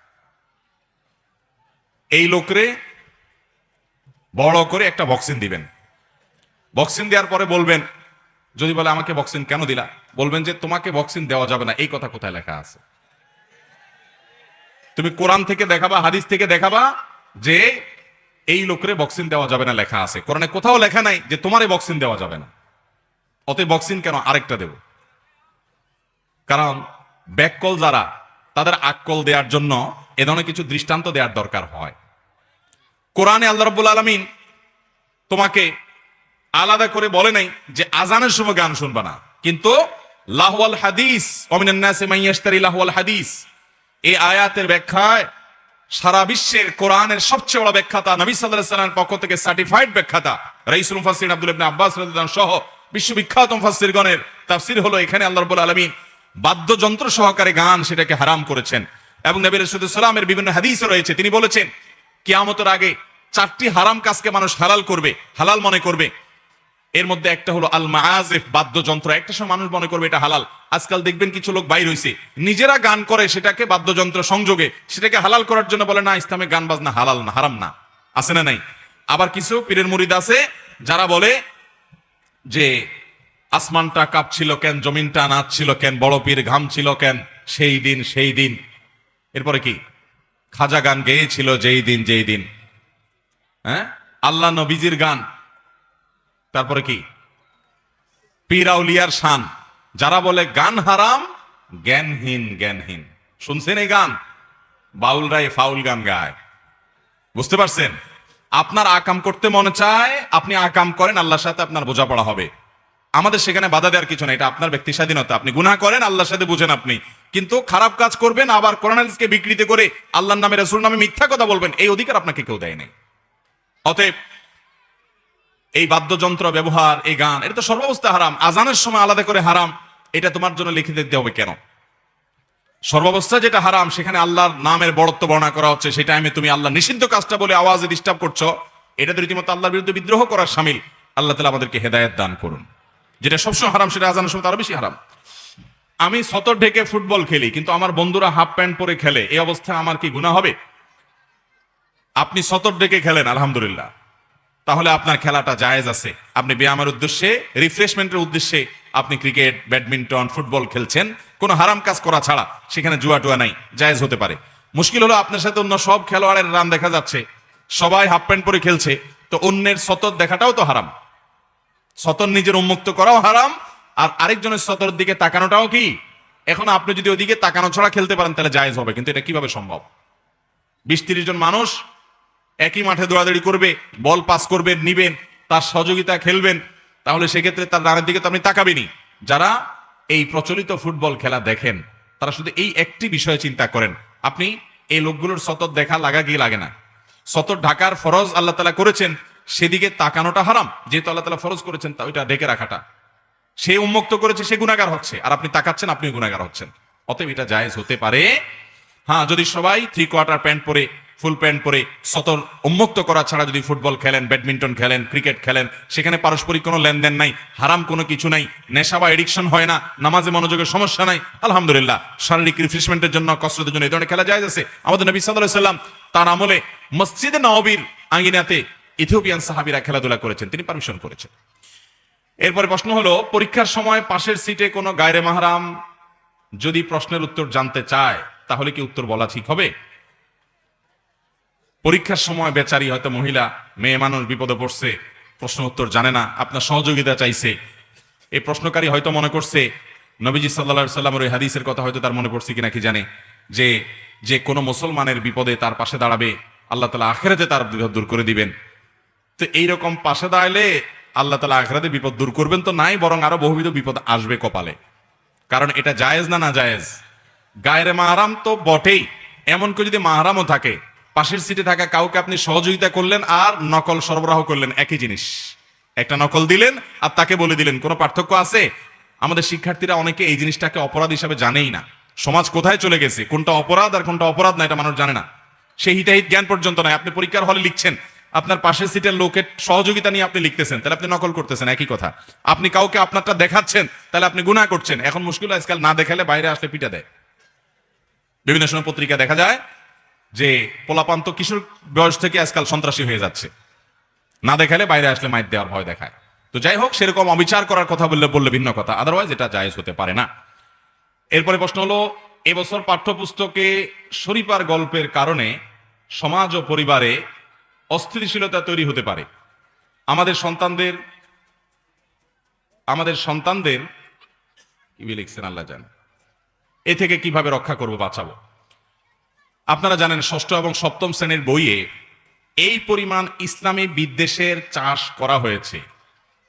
Speaker 1: এই লোকরে বড় করে একটা বক্সিং দিবেন, বক্সিং দেওয়ার পরে বলবেন, যদি বলে আমাকে বক্সিং কেন দিলা, বলবেন যে তোমাকে বক্সিং দেওয়া যাবে না, এই কথা কোথায় লেখা আছে? তুমি কোরআন থেকে দেখাবা, হাদিস থেকে দেখাবা যে এই লোকরে বক্সিং দেওয়া যাবে না লেখা আছে। কোরআনে কোথাও লেখা নাই যে তোমারে বক্সিং দেওয়া যাবে না। অতএব বক্সিং কেন, আরেকটা দেব। কারণ ব্যাককল যারা, তাদের আক্কল দেওয়ার জন্য এ ধরনের কিছু দৃষ্টান্ত দেওয়ার দরকার হয়। কোরআনে আল্লাহ রাব্বুল আলামিন তোমাকে আলাদা করে বলে নাই যে আজানের সময় গান শুনবা না, কিন্তু লাহওয়াল হাদিস, ওমিনান নাসি মান ইয়াশতারি লাহওয়াল হাদিস, এই আয়াতের ব্যাখ্যায় সারা বিশ্বের কোরআনের সবচেয়ে বড় ব্যাখ্যাতা, নবী সাল্লাল্লাহু আলাইহি ওয়াসাল্লামের পক্ষ থেকে সার্টিফাইড ব্যাখ্যাতা, রাইসুল মুফাসসিরিন আব্দুল্লাহ ইবনে আব্বাস রাদিয়াল্লাহু আনহু সহ বিশ্ববিখ্যাত মুফাসসিরগণের তাফসীর হলো, এখানে আল্লাহ রাব্বুল আলামিন বাদ্যযন্ত্র সহকারে গান, সেটাকে হারাম করেছেন। এবং নবী রাসূলুল্লাহ সাল্লাল্লাহু আলাইহি ওয়াসাল্লামের বিভিন্ন হাদিসে রয়েছে, তিনি বলেছেন কিয়ামতের আগে 4টি হারাম কাজকে মানুষ হালাল করবে, হালাল মনে করবে। এর মধ্যে একটা হলো আল মাআজিফ, বাদ্যযন্ত্র। একটা সময় মানুষ মনে করবে এটা হালাল। আজকাল দেখবেন কিছু লোক বাইর হইছে, নিজেরা গান করে, সেটাকে বাদ্যযন্ত্র সংযোগে সেটাকে হালাল করার জন্য বলে না, ইসলামে গান বাজনা হালাল না, হারাম না। আছে না নাই? আবার কিছু পীরের মুরিদ আছে যারা বলে যে আসমানটা কাঁপছিল কেন, জমিনটা নাচছিল কেন, বড় পীর ঘামছিল কেন, সেই দিন সেই দিন। এরপরে কি, খাজা গান গেয়েছিল যেই দিন যেই দিন, হ্যাঁ, আল্লাহ নবীজির গান। তারপরে কি, পীর আউলিয়ার শান। যারা বলে গান হারাম, জ্ঞানহীন জ্ঞানহীন। শুনছেন এই গান? বাউলরাই ফাউল গান গায়, বুঝতে পারছেন? আপনার আকাম করতে মনে চায়, আপনি আকাম করেন, আল্লাহর সাথে আপনার বোঝাপড়া হবে। আমাদের সেখানে বাধা দেওয়ার কিছু না, এটা আপনার ব্যক্তি স্বাধীনতা। আপনি গুনাহ করেন, আল্লাহর সাথে বুঝেন আপনি, কিন্তু খারাপ কাজ করবেন, আবার কোরআন হাদিসকে বিকৃতি করে আল্লাহর নামে, রাসূল নামে মিথ্যা কথা বলবেন, এই অধিকার আপনাকে কেউ দেয় নাই। অতএব এই বাদ্যযন্ত্র ব্যবহার, এই গান, এটা তো সর্বাবস্থা হারাম। আজানের সময় আলাদা করে হারাম, এটা তোমার জন্য লিখে দিতে হবে কেন? সর্বাবস্থা যেটা হারাম, সেখানে আল্লাহর নামের বড়ত্ব বর্ণনা করা হচ্ছে, সেই টাইমে তুমি আল্লাহ নিষিদ্ধ কাজটা বলে আওয়াজে ডিস্টার্ব করছো, এটা তো রীতিমতো আল্লাহর বিরুদ্ধে বিদ্রোহ করার শামিল। আল্লাহ তাআলা আমাদেরকে হেদায়েত দান করুন। যেটা সবসময় হারাম, সেটা আজানের সময় আরো বেশি হারাম। আমি সতর ঢেকে ফুটবল খেলি, কিন্তু আমার বন্ধুরা হাফ প্যান্ট পরে খেলে, এই অবস্থায় আমার কি গুনাহ হবে? আপনি সতর ঢেকে খেলেন, আলহামদুলিল্লাহ, তাহলে আপনার খেলাটা জায়েজ আছে। আপনি ব্যায়ামের উদ্দেশ্যে, রিফ্রেশমেন্টের উদ্দেশ্যে আপনি ক্রিকেট, ব্যাডমিন্টন, ফুটবল খেলছেন, কোনো হারাম কাজ করা ছাড়া। সেখানে জুয়া টুয়া নাই, জায়েজ হতে পারে। মুশকিল হলো আপনার সাথে অন্য সব খেলোয়াড়ের রান দেখা যাচ্ছে, সবাই হাফ প্যান্ট পরে খেলছে, তো অন্যের সতর দেখাটাও তো হারাম। সতর নিজের উন্মুক্ত করাও হারাম, আর আরেকজনের সতর দিকে তাকানোটাও কি? এখন আপনি যদি ওইদিকে তাকানো ছাড়া খেলতে পারেন, তাহলে জায়েজ হবে, কিন্তু এটা কিভাবে সম্ভব? 20-30 জন মানুষ একই মাঠে দৌড়াদৌড়ি করবে, বল পাস করবেন, নিবেন, তার সহযোগিতা খেলবেন, তাহলে সেক্ষেত্রে তার রানের দিকে তো আপনি তাকাবেনই। যারা এই প্রচলিত ফুটবল খেলা দেখেন, তারা শুধু এই একটি বিষয়ে চিন্তা করেন। আপনি এই লোকগুলোর সতর দেখা লাগা গিয়ে লাগে না। সতর ঢাকার ফরজ আল্লাহ তাআলা করেছেন, সেদিকে তাকানোটা হারাম, যেহেতু আল্লাহ তাআলা ফরজ করেছেন তা ওইটা ঢেকে রাখাটা। সে উন্মুক্ত করেছে, সে গুনাহগার হচ্ছে, আর আপনি তাকাচ্ছেন, আপনি গুনাহগার হচ্ছেন। অতএব এটা জায়েজ হতে পারে। হ্যাঁ, যদি সবাই 3/4 প্যান্ট পরে, ফুল প্যান্ট পরে, সতর উন্মুক্ত করা ছাড়া যদি ফুটবল খেলেন, ব্যাডমিন্টন খেলেন, ক্রিকেট খেলেন, সেখানে পারস্পরিক কোনো লেনদেন নাই, হারাম কোনো কিছু নাই, নেশা বা এডিকশন হয় না, নামাজে মনোযোগের সমস্যা নাই, আলহামদুলিল্লাহ। শারীরিক রিফ্রেশমেন্টের জন্য, কসরতের জন্য এই ধরনের খেলা জায়েজ আছে। আমাদের নবী সাল্লাল্লাহু আলাইহি ওয়াসাল্লাম তার আমলে মসজিদে নববীর আঙ্গিনাতে ইথিওপিয়ান সাহাবীরা খেলাধুলা করেছেন, তিনি পারমিশন করেছেন। এরপরে প্রশ্ন হলো, পরীক্ষার সময় পাশের সিটে কোনো গায়রে মাহরাম যদি প্রশ্নের উত্তর জানতে চায়, তাহলে কি উত্তর বলা ঠিক হবে? পরীক্ষার সময় বেচারি হয়তো মহিলা, মেয়ে মানুষ বিপদে পড়ছে, প্রশ্ন উত্তর জানে না, আপনার সহযোগিতা চাইছে। এই প্রশ্নকারী হয়তো মনে করছে, নবীজি সাল্লাল্লাহু আলাইহি সাল্লামের ওই হাদিসের কথা হয়তো তার মনে পড়ছে কিনা কি জানে, যে যে কোনো মুসলমানের বিপদে তার পাশে দাঁড়াবে, আল্লাহ তাআলা আখিরাতে তার বিপদ দূর করে দিবেন। তো এইরকম পাশে দাঁড়ালে আল্লাহ তাআলা আখিরাতে বিপদ দূর করবেন তো নাই, বরং আরো বহুবিধ বিপদ আসবে কপালে। কারণ এটা জায়েজ না? না জায়েজ। গায়রে মাহরাম তো বটেই, এমনকি যদি মাহরামও থাকে, পাশের সিটে থাকা কাউকে আপনি সহযোগিতা করলেন আর নকল সরবরাহ করলেন, একই জিনিস। একটা নকল দিলেন আর তাকে বলে দিলেন, কোনো পার্থক্য আছে? আমাদের শিক্ষার্থীরা অনেকে এই জিনিসটাকে অপরাধ হিসাবে জানেই না। সমাজ কোথায় চলে গেছে, কোনটা অপরাধ আর কোনটা অপরাধ না, এটা মানুষ জানে না। সেই হিতাহিত জ্ঞান পর্যন্ত নয়। আপনি পরীক্ষার হলে লিখছেন, আপনার পাশের সিটের লোকের সহযোগিতা নিয়ে আপনি লিখতেছেন, তাহলে আপনি নকল করতেছেন, একই কথা। আপনি কাউকে আপনারটা দেখাচ্ছেন, তাহলে আপনি গুনাহ করছেন। এখন মুশকিল আজকাল না দেখালে বাইরে আসলে পিটা দেয়। বিভিন্ন সময় পত্রিকা দেখা যায় যে পোলাপান তো কিশোর বয়স থেকে আজকাল সন্ত্রাসী হয়ে যাচ্ছে, না দেখালে বাইরে আসলে মাইর দেওয়ার ভয় দেখায়। তো যাই হোক, সেরকম অবিচার করার কথা বললে ভিন্ন কথা, আদারওয়াইজ এটা জায়েজ হতে পারে না। এরপরে প্রশ্ন হলো, এবছর পাঠ্যপুস্তকে শরীফার গল্পের কারণে সমাজ ও পরিবারে অস্থিতিশীলতা তৈরি হতে পারে। আমাদের সন্তানদের কি লিখছেন আল্লাহ জানে, এ থেকে কিভাবে রক্ষা করব, বাঁচাবো। আপনারা জানেন, ষষ্ঠ এবং সপ্তম শ্রেণীর বইয়ে এই পরিমাণ ইসলামী বিদ্বেষের চাষ করা হয়েছে।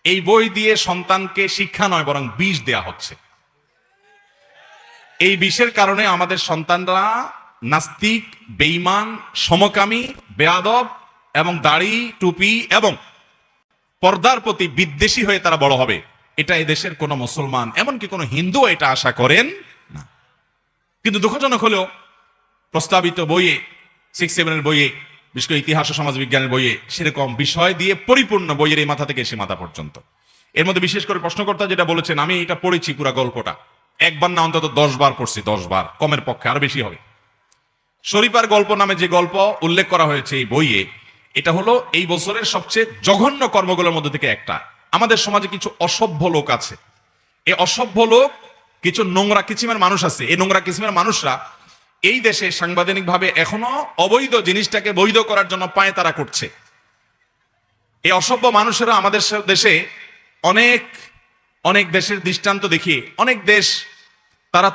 Speaker 1: এই বই দিয়ে সন্তানকে শিক্ষা নয়, বরং বিষ দেয়া হচ্ছে। এই বিষের কারণে আমাদের সন্তানরা নাস্তিক, বেঈমান, সমকামী, বেয়াদব এবং দাড়ি, টুপি এবং পর্দার প্রতি বিদ্বেষী হয়ে তারা বড় হবে। এটা এদেশের কোনো মুসলমান, এমনকি কোনো হিন্দু এটা আশা করেন না। কিন্তু দুঃখজনক হলেও প্রস্তাবিত বইয়ে, 6-7 বইয়ে, বিশেষ করে ইতিহাস ও সমাজ বিজ্ঞানের বইয়ে সেরকম বিষয় দিয়ে পরিপূর্ণ, বইয়ের এই মাথা থেকে সে মাথা পর্যন্ত। এর মধ্যে বিশেষ করে প্রশ্নকর্তা যেটা বলেছেন, আমি এটা পড়েছি পুরো গল্পটা, একবার না অন্তত 10 বার পড়ছি, 10 বার, কমের পক্ষে আরো বেশি হবে। শরীফার গল্প নামে যে গল্প উল্লেখ করা হয়েছে এই বইয়ে, এটা হলো এই বছরের সবচেয়ে জঘন্য কর্মগুলোর মধ্যে থেকে একটা। আমাদের সমাজে কিছু অসভ্য লোক আছে, এই অসভ্য লোক, কিছু নোংরা কিসিমের মানুষ আছে। এই নোংরা কিসিমের মানুষরা এই দেশে সাংবিধানিকভাবে এখনো অবৈধ জিনিসটাকে বৈধ করার জন্য পায়তারা করছে। এই অসভ্য মানুষেরা আমাদের দেশে অনেক অনেক দেশের দৃষ্টান্ত দেখিয়ে, অনেক দেশ তারা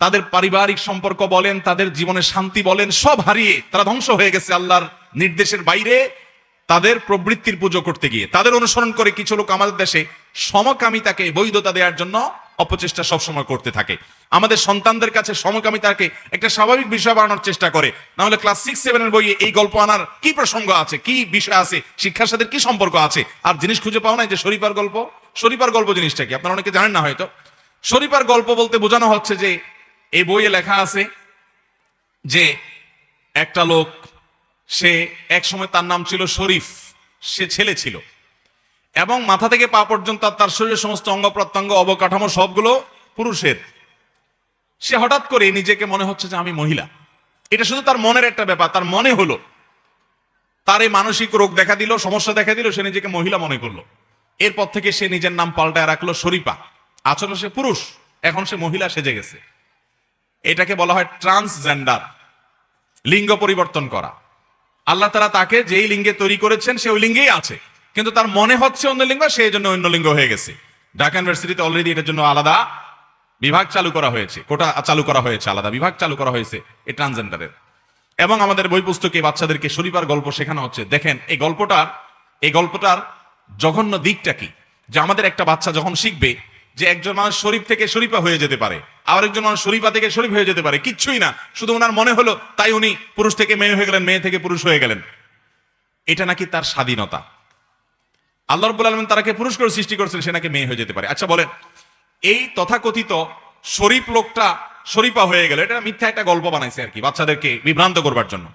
Speaker 1: তাদের পারিবারিক সম্পর্ক বলেন, তাদের জীবনের শান্তি বলেন, সব হারিয়ে তারা ধ্বংস হয়ে গেছে আল্লাহর নির্দেশের বাইরে তাদের প্রবৃত্তির পুজো করতে গিয়ে। তাদের অনুসরণ করে কিছু লোক আমাদের দেশে সমকামিতাকে বৈধতা দেওয়ার জন্য অপচেষ্টা সবসময় করতে থাকে। আমাদের সন্তানদের কাছে সমকামিতাকে একটা স্বাভাবিক বিষয় বানানোর চেষ্টা করে। না হলে ক্লাস 6-7 বইয়ে এই গল্প আনার কি প্রসঙ্গ আছে, কি বিষয় আছে, শিক্ষার সাথে কি সম্পর্ক আছে? আর জিনিস খুঁজে পাও না যে শরীফার গল্প। শরীফার গল্প জিনিসটা কি আপনারা অনেকে জানেন না হয়তো। শরীফার গল্প বলতে বোঝানো হচ্ছে যে এই বইয়ে লেখা আছে যে একটা লোক, সে এক সময় তার নাম ছিল শরীফ, সে ছেলে ছিল এবং মাথা থেকে পা পর্যন্ত তার শরীরের সমস্ত অঙ্গ প্রত্যঙ্গ, অবকাঠামো সবগুলো পুরুষের। সে হঠাৎ করে নিজেকে মনে হচ্ছে যে আমি মহিলা। এটা শুধু তার মনের একটা ব্যাপার, তার মনে হলো, তার এই মানসিক রোগ দেখা দিল, সমস্যা দেখা দিল, সে নিজেকে মহিলা মনে করলো। এরপর থেকে সে নিজের নাম পাল্টায় রাখলো শরীফা। আসলে সে পুরুষ, এখন সে মহিলা সেজে গেছে। এটাকে বলা হয় ট্রান্সজেন্ডার, লিঙ্গ পরিবর্তন করা। আল্লাহ তাআলা তাকে যেই লিঙ্গে তৈরি করেছেন সে ওই লিঙ্গেই আছে, কিন্তু তার মনে হচ্ছে অন্য লিঙ্গ, সেই জন্য অন্য লিঙ্গ হয়ে গেছে। ঢাকা ইউনিভার্সিটিতে অলরেডি এটার জন্য আলাদা বিভাগ চালু করা হয়েছে, কোটা চালু করা হয়েছে, আলাদা বিভাগ চালু করা হয়েছে এই ট্রান্সজেন্ডারের। এবং আমাদের বই পুস্তকে বাচ্চাদেরকে শরীফার গল্প শেখানো হচ্ছে। দেখেন এই গল্পটার জঘন্য দিকটা কি, যে আমাদের একটা বাচ্চা যখন শিখবে যে একজন মানুষ শরীফ থেকে শরীফা হয়ে যেতে পারে, আরেকজন মানুষ শরীফা থেকে শরীফ হয়ে যেতে পারে, কিচ্ছুই না, শুধু ওনার মনে হলো তাই উনি পুরুষ থেকে মেয়ে হয়ে গেলেন, মেয়ে থেকে পুরুষ হয়ে গেলেন। এটা নাকি তার স্বাধীনতা। আল্লাহ রাব্বুল আলামিন তারাকে পুরুষ করে সৃষ্টি করেছেন, সে নাকি মেয়ে হয়ে যেতে পারে। আচ্ছা বলেন, এই তথাকথিত শরীফ লোকটা শরীফা হয়ে গেল, এটা মিথ্যা একটা গল্প বানাইছে আর কি, বাচ্চাদেরকে বিভ্রান্ত করবার জন্য।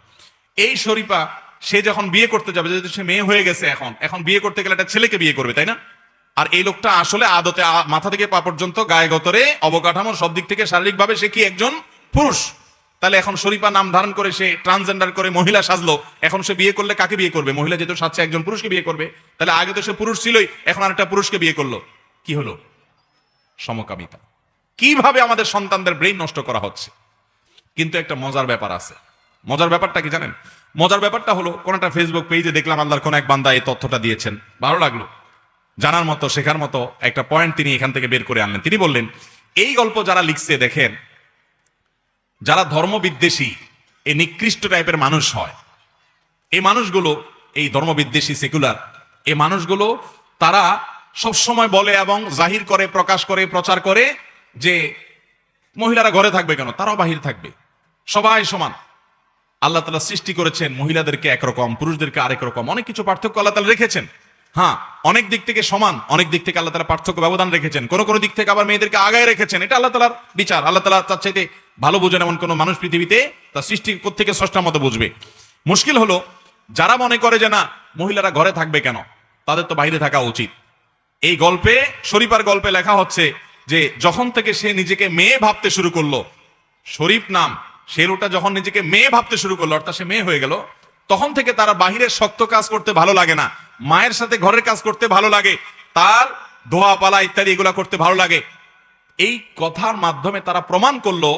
Speaker 1: এই শরীফা সে যখন বিয়ে করতে যাবে, যেহেতু সে মেয়ে হয়ে গেছে, এখন বিয়ে করতে গেলে একটা ছেলেকে বিয়ে করবে, তাই না? আর এই লোকটা আসলে আদতে মাথা থেকে পা পর্যন্ত গায়ে গতরে অবকাঠামো সব দিক থেকে শারীরিকভাবে সে কি একজন পুরুষ। তাহলে এখন শরীফা নাম ধারণ করে সে ট্রান্সজেন্ডার করে মহিলা সাজলো, এখন সে বিয়ে করলে কাকে বিয়ে করবে? মহিলা যেহেতু সাজছে একজন পুরুষকে বিয়ে করবে, তাহলে আগে তো সে পুরুষ ছিলই, এখন আরেকটা পুরুষকে বিয়ে করলো, কি হলো? সমকামিতা। কিভাবে আমাদের সন্তানদের ব্রেইন নষ্ট করা হচ্ছে। কিন্তু একটা মজার ব্যাপার আছে। মজার ব্যাপারটা কি জানেন? মজার ব্যাপারটা হলো, কোন একটা ফেসবুক পেজে দেখলাম আল্লাহর কোন এক বান্দা এই তথ্যটা দিয়েছেন, ভালো লাগলো, জানার মতো শেখার মতো একটা পয়েন্ট তিনি এখান থেকে বের করে আনলেন। তিনি বললেন, এই গল্প যারা লিখছে দেখেন, যারা ধর্মবিদ্বেষী, এই নিকৃষ্ট টাইপের মানুষ হয়, এই মানুষগুলো, এই ধর্মবিদ্বেষী সেকুলার এই মানুষগুলো, তারা সব সময় বলে এবং জাহির করে, প্রকাশ করে, প্রচার করে যে মহিলারা ঘরে থাকবে কেন, তারাও বাহির থাকবে, সবাই সমান। আল্লাহ তাআলা সৃষ্টি করেছেন মহিলাদেরকে একরকম, পুরুষদেরকে আরেক রকম, অনেক কিছু পার্থক্য আল্লাহ তাআলা রেখেছেন। হ্যাঁ, অনেক দিক থেকে সমান, অনেক দিক থেকে আল্লাহ তাআলা পার্থক্য ব্যবধান রেখেছেন, কোন কোন দিক থেকে আবার মেয়েদেরকে আগায় রেখেছেন। এটা আল্লাহ তাআলার বিচার। আল্লাহ তাআলা তার চাইতে ভালো বুঝেন এমন কোন মানুষ পৃথিবীতে তার সৃষ্টি কোত্থেকে স্রষ্টার মতো বুঝবে। মুশকিল হলো, যারা মনে করে যে না মহিলারা ঘরে থাকবে কেন, তাদের তো বাইরে থাকা উচিত। এই গল্পে, শরীফার গল্পে লেখা হচ্ছে যে যখন থেকে সে নিজেকে মেয়ে ভাবতে শুরু করলো, শরীফ নাম সে লোকটা যখন নিজেকে মেয়ে ভাবতে শুরু করলো, অর্থাৎ সে মেয়ে হয়ে গেল, তখন থেকে তারা বাহিরের শক্ত কাজ করতে ভালো লাগে না, মায়ের সাথে ঘরের কাজ করতে ভালো লাগে, তার ধোয়া পালা ইত্যাদি এগুলা করতে ভালো লাগে। এই কথার মাধ্যমে তারা প্রমাণ করলো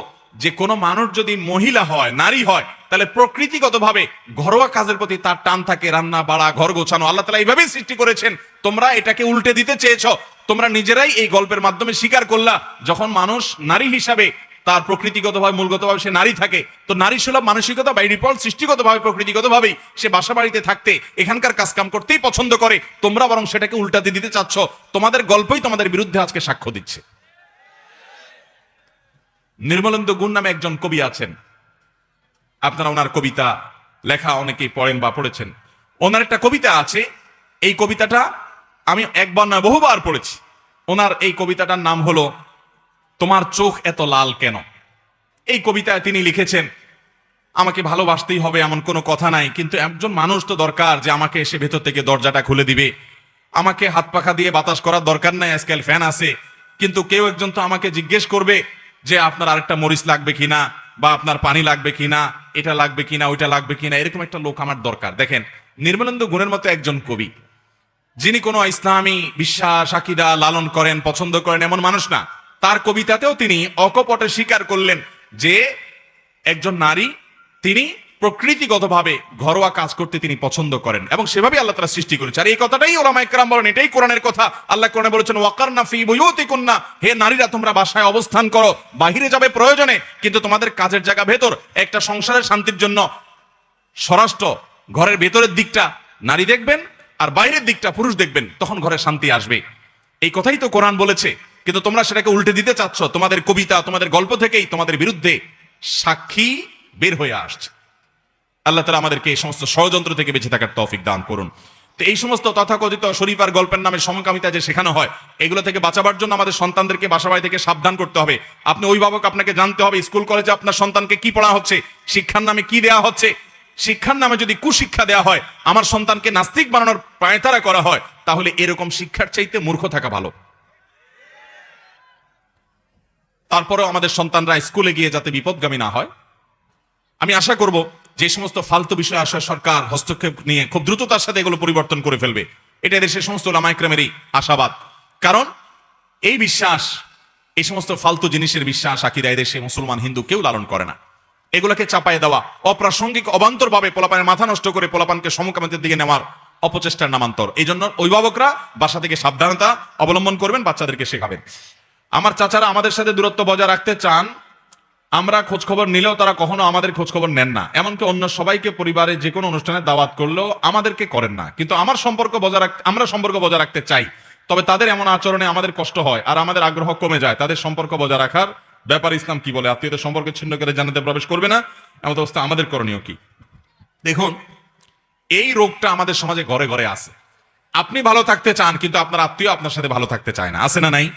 Speaker 1: যে কোনো মানুষ যদি মহিলা হয়, নারী হয়, তাহলে প্রকৃতিগতভাবে ঘরোয়া কাজের প্রতি তার টান থাকে, রান্না বাড়া, ঘর গোছানো। আল্লাহ তাআলা এইভাবেই সৃষ্টি করেছেন, তোমরা এটাকে উল্টে দিতে চেয়েছো। তোমরা নিজেরাই এই গল্পের মাধ্যমে স্বীকার করলা, যখন মানুষ নারী হিসাবে তার প্রকৃতিগতভাবে, মূলগতভাবে সে নারী থাকে, তো নারী সুলভ মানসিকতা বাই ডিফল্ট সৃষ্টিগতভাবে, প্রকৃতিগতভাবেই সে বাসা বাড়িতে থাকতে, এখানকার কাজকাম করতেই পছন্দ করে। তোমরা বরং সেটাকে উল্টাতে দিতে চাচ্ছ। তোমাদের গল্পই তোমাদের বিরুদ্ধে আজকে সাক্ষ্য দিচ্ছে। নির্মলেন্দু গুণ নামে একজন কবি আছেন, আপনারা ওনার কবিতা লেখা অনেকেই পড়েন বা পড়েছেন। ওনার একটা কবিতা আছে, এই কবিতাটা আমি একবার নয় বহুবার পড়েছি। ওনার এই কবিতাটার নাম হলো তোমার চোখ এত লাল কেন। এই কবিতায় তিনি লিখেছেন, আমাকে ভালোবাসতেই হবে এমন কোনো কথা নাই, কিন্তু একজন মানুষ তো দরকার যে আমাকে এসে ভেতর থেকে দরজাটা খুলে দিবে। আমাকে হাত পাখা দিয়ে বাতাস করার দরকার নাই, আজকাল ফ্যান আছে, কিন্তু কেউ একজন তো আমাকে জিজ্ঞেস করবে যে আপনার আরেকটা মরিচ লাগবে কিনা, বা আপনার পানি লাগবে কিনা, এটা লাগবে কিনা, ওইটা লাগবে কিনা, এরকম একটা লোক আমার দরকার। দেখেন, নির্মলেন্দু গুণের মতো একজন কবি, যিনি কোনো ইসলামী বিশ্বাস আকিদা লালন করেন, পছন্দ করেন এমন মানুষ না, তার কবিতাতেও তিনি অকপটে স্বীকার করলেন যে একজন নারী, তিনি প্রকৃতিগতভাবে ঘরোয়া কাজ করতে তিনি পছন্দ করেন, এবং সেভাবে আল্লাহ তাআলা সৃষ্টি করেছে। আর এই কথাটাই উলামায়ে কেরাম বলেন, এটাই কোরআনের কথা। আল্লাহ কোরআনে বলেছেন, ওয়াকারনা ফি বুয়ুতিকুন্না, হে নারীরা তোমরা বাসায় অবস্থান করো, বাহিরে যাবে প্রয়োজনে, কিন্তু তোমাদের কাজের জায়গা ভেতর। একটা সংসারের শান্তির জন্য স্বরাষ্ট্র ঘরের ভেতরের দিকটা নারী দেখবেন, আর বাইরের দিকটা পুরুষ দেখবেন, তখন ঘরে শান্তি আসবে। এই কথাই তো কোরআন বলেছে, কিন্তু তোমরা সেটাকে উল্টে দিতে চাচ্ছ। তোমাদের কবিতা, তোমাদের গল্প থেকেই তোমাদের বিরুদ্ধে সাক্ষী বের হয়ে আসছে। আল্লাহ তাআলা আমাদেরকে এই সমস্ত ষড়যন্ত্র থেকে বেঁচে থাকার তৌফিক দান করুন। তো এই সমস্ত তথাকথিত শরীফার গল্পের নামে সমকামিতা যে শেখানো হয়, এগুলো থেকে বাঁচাবার জন্য আমাদের সন্তানদেরকে বাসাবাড়ি থেকে সাবধান করতে হবে। আপনি অভিভাবক, আপনাকে জানতে হবে স্কুল কলেজে আপনার সন্তানকে কি পড়া হচ্ছে, শিক্ষার নামে কি দেয়া হচ্ছে। শিক্ষার নামে যদি কুশিক্ষা দেওয়া হয়, আমার সন্তানকে নাস্তিক বানানোর পায়তারা করা হয়, তাহলে এরকম শিক্ষার চাইতে মূর্খ থাকা ভালো। তারপরেও আমাদের সন্তানরা স্কুলে গিয়ে যাতে বিপদগামী না হয়, আমি আশা করব যে সমস্ত ফালতু বিষয় আসলে সরকার হস্তক্ষেপ নিয়ে খুব দ্রুততার সাথে এগুলো পরিবর্তন করে ফেলবে। এটা দেশের সমস্ত উলামায়ে কেরামেরই আশাবাদ। কারণ এই বিশ্বাস, এই সমস্ত ফালতু জিনিসের বিশ্বাস আকিদা দেশে মুসলমান হিন্দু কেউ লালন করে না। এগুলোকে চাপায় দেওয়া, অপ্রাসঙ্গিক অবান্তরভাবে পোলাপানের মাথা নষ্ট করে পোলাপানকে সমকামিতার দিকে নেওয়ার অপচেষ্টার নামান্তর। এই জন্য অভিভাবকরা বাসা থেকে সাবধানতা অবলম্বন করবেন, বাচ্চাদেরকে শেখাবেন। আমার চাচারা আমাদের সাথে দূরত্ব বজায় রাখতে চান, আমরা খোঁজ খবর নিলেও তারা কখনো আমাদের খোঁজ খবর নেন না। এমনকি অন্য সবাইকে পরিবারে যে কোনো অনুষ্ঠানে দাওয়াত করলেও আমাদেরকে করেন না। কিন্তু আমরা সম্পর্ক বজায় রাখতে চাই, তবে তাদের এমন আচরণে আমাদের কষ্ট হয় আর আমাদের আগ্রহ কমে যায় তাদের সম্পর্ক বজায় রাখার ব্যাপার ইসলাম কি বলে, আত্মীয়তার সম্পর্ক ছিন্ন করে জান্নাতে প্রবেশ করবে না, এমন অবস্থা আমাদের করণীয় কি? দেখুন, এই রোগটা আমাদের সমাজে ঘরে ঘরে আছে। আপনি ভালো থাকতে চান, কিন্তু আপনার আত্মীয় আপনার সাথে ভালো থাকতে চায় না, আছে না নাই?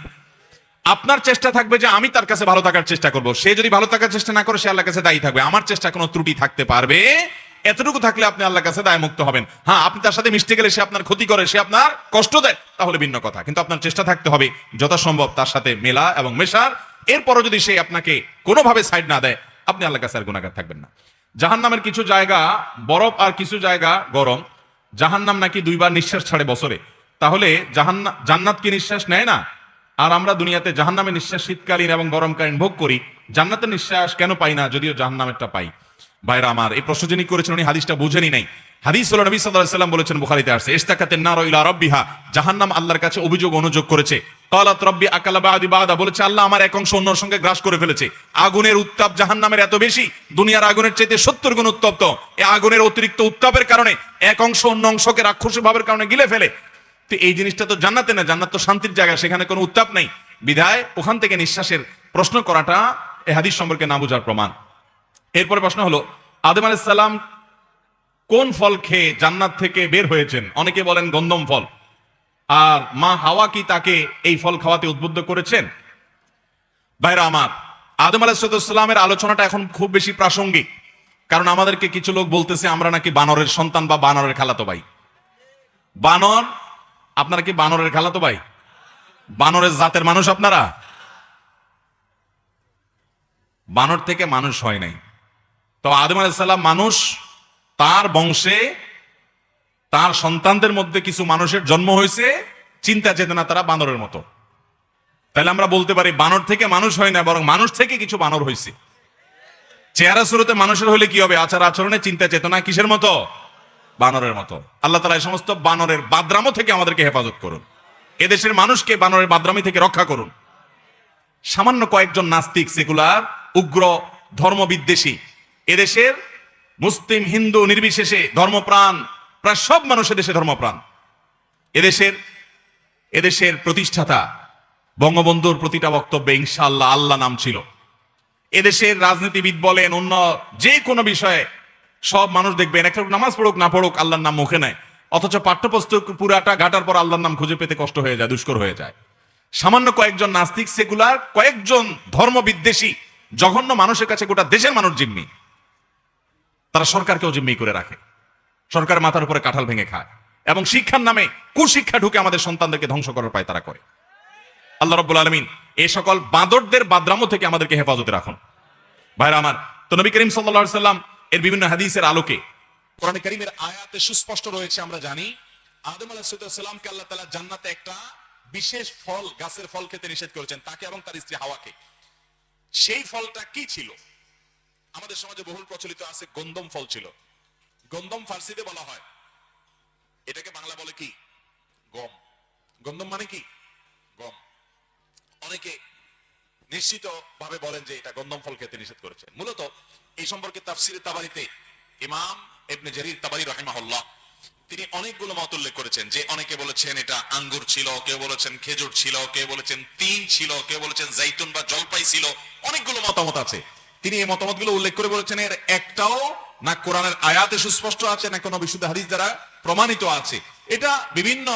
Speaker 1: আপনার চেষ্টা থাকবে যে আমি তার কাছে ভালো থাকার চেষ্টা করব, সে যদি ভালো থাকার চেষ্টা না করে সে আল্লাহর কাছে দায়ী থাকবে। আমার চেষ্টা কোনো ত্রুটি থাকতে পারবে, এতটুকু থাকলে আপনি আল্লাহর কাছে দায়মুক্ত হবেন। হ্যাঁ, আপনি তার সাথে মিশতে গেলে সে আপনার ক্ষতি করে, সে আপনার কষ্ট দেয়, তাহলে ভিন্ন কথা। কিন্তু আপনার চেষ্টা থাকতে হবে যথাসম্ভব তার সাথে মেলা এবং মেশার। এরপরও যদি সে আপনাকে কোনোভাবে সাইড না দেয়, আপনি আল্লাহর কাছে আর গুনাহগার থাকবেন না। জাহান্নামের কিছু জায়গা বরফ আর কিছু জায়গা গরম। জাহান্নাম নাকি 2 বার নিঃশ্বাস ছাড়ে বছরে। তাহলে জান্নাত কি নিঃশ্বাস নেয় না? আর আমরা দুনিয়াতে জাহান্নামের নিঃশ্বাস শীতকালীন এবং গরমকালীন ভোগ করি, জান্নাতের নিঃশ্বাস কেন পাই না, যদিও জাহান্নামেরটা পাই? ভাইরা আমার, এই প্রশ্ন যিনি করেছেন উনি হাদিসটা বুঝেনি নাই। হাদিস হলো নবী সাল্লাল্লাহু আলাইহি সাল্লাম বলেছেন, বুখারীতে আসছে, ইস্তাকাতিন নারু ইলা রাব্বিহা, জাহান্নাম আল্লাহর কাছে অভিযোগ অনুযোগ করেছে। ক্বালাত রাব্বি আকালা বাদি বাদা, বলেছে আল্লাহ আমার এক অংশ অন্যর সঙ্গে গ্রাস করে ফেলেছে। আগুনের উত্তাপ জাহান্নামের এত বেশি, দুনিয়ার আগুনের চাইতে 70 গুণ উত্তপ্ত। এই আগুনের অতিরিক্ত উত্তাপের কারণে এক অংশ অন্য অংশকে রাক্ষসী ভাবের কারণে গিলে ফেলে। তো এই জিনিসটা তো জান্নাতে না, জান্নাত তো শান্তির জায়গা, সেখানে কোনো উত্তাপ নেই। বিধায় ওখান থেকে নিঃশ্বাসের প্রশ্ন করাটা এই হাদিস সম্পর্কে না বোঝার প্রমাণ। এরপরে প্রশ্ন হলো, আদম আলাইহিস সালাম কোন ফল খেয়ে জান্নাত থেকে বের হয়েছেন? অনেকে বলেন গন্ধম ফল। আর মা হাওয়া কি তাকে এই ফল খাওয়াতে উদ্বুদ্ধ করেছেন? ভাইরা আমার, আদম আলাইহিস সালামের আলোচনাটা এখন খুব বেশি প্রাসঙ্গিক, কারণ আমাদেরকে কিছু লোক বলতেছে আমরা নাকি বানরের সন্তান বা বানরের খালাতো ভাই। বানর, আপনারা কি বানরের খালাতো ভাই? বানরের জাতের মানুষ আপনারা? বানর থেকে মানুষ হয় নাই। তো আদম আলাইহিস সালাম মানুষ, তার বংশে তার সন্তানদের মধ্যে কিছু মানুষের জন্ম হয়েছে, চিন্তা চেতনা তারা বানরের মতো। তাহলে আমরা বলতে পারি বানর থেকে মানুষ হয় না, বরং মানুষ থেকে কিছু বানর হয়েছে। চেহারা শুরুতে মানুষের হলে কি হবে? আচার আচরণে চিন্তা চেতনা কিসের মতো? বানরের মতো। আল্লাহ তাআলা এই সমস্ত বানরের বাদরামো থেকে আমাদেরকে হেফাজত করুন। এদেশের মানুষকে বানরের বাদরামি থেকে রক্ষা করুন। সামান্য কয়েকজন নাস্তিক, সেকুলার, উগ্র, ধর্মবিদ্বেষী, এদেশের মুসলিম হিন্দু নির্বিশেষে ধর্মপ্রাণ, প্রায় সব মানুষ এদেশে ধর্মপ্রাণ। এদেশের প্রতিষ্ঠাতা বঙ্গবন্ধুর প্রতিটা বক্তব্যে ইনশাআল্লাহ আল্লাহ নাম ছিল। এদেশের রাজনীতিবিদ বলেন, অন্য যে কোনো বিষয়ে সব মানুষ দেখবেন একটা নামাজ পড়ুক না পড়ুক আল্লাহর নাম মুখে নেয়, অথচ পাঠ্যপুস্তক পুরাটা ঘাটার পর আল্লাহর নাম খুঁজে পেতে কষ্ট হয়ে যায়, দুষ্কর হয়ে যায়। সামান্য কয়েকজন নাস্তিক, সেকুলার, কয়েকজন ধর্মবিদ্বেষী জঘন্য মানুষের কাছে গোটা দেশের মানুষ জিম্মি। তারা সরকারকেও জিম্মি করে রাখে, সরকার মাথার উপরে কাঁঠাল ভেঙে খায়, এবং শিক্ষার নামে কুশিক্ষা ঢুকে আমাদের সন্তানদেরকে ধ্বংস করার পায় তারা করে। আল্লাহ রাব্বুল আলামিন এই সকল বাঁদরদের বাদরামো থেকে আমাদেরকে হেফাজতে রাখুন। ভাইরা আমার, তো নবী করিম সাল্লাল্লাহু আলাইহি সাল্লাম এর বিভিন্ন হাদিসের আলোকে, কোরআন কারীমের আয়াতে সুস্পষ্ট রয়েছে, আমরা জানি আদম আলাইহিস সালামকে আল্লাহ তাআলা জান্নাতে একটা বিশেষ ফল, গাছের ফল খেতে নিষেধ করেছেন, তাকে এবং তার স্ত্রী হাওয়াকে। সেই ফলটা কি ছিল? আমাদের সমাজে বহুল প্রচলিত আছে, গন্ধম ফল ছিল। গন্ধম ফার্সিতে বলা হয়, এটাকে বাংলা বলে কি? গম। গন্ধম মানে কি? গম। অনেকে নিশ্চিত ভাবে বলেন যে এটা গন্ধম ফল খেতে নিষেধ করেছে। মূলত এই সম্পর্কে তাফসিরে তাবারিতে ইমাম ইবনে জারীর তাবারি রাহিমাহুল্লাহ তিনি অনেকগুলো মত উল্লেখ করেছেন, যে অনেকে বলেছেন এটা আঙ্গুর ছিল, কেউ বলেছেন খেজুর ছিল, কেউ বলেছেন তিন ছিল, কেউ বলেছেন জাইতুন বা জলপাই ছিল। অনেকগুলো মতামত আছে। তিনি এই মতামতগুলো উল্লেখ করে বলেছেন এর একটাও না কোরআনের আয়াতে সুস্পষ্ট আছে, না কোনো বিশুদ্ধ হাদিস দ্বারা প্রমাণিত আছে। এটা বিভিন্ন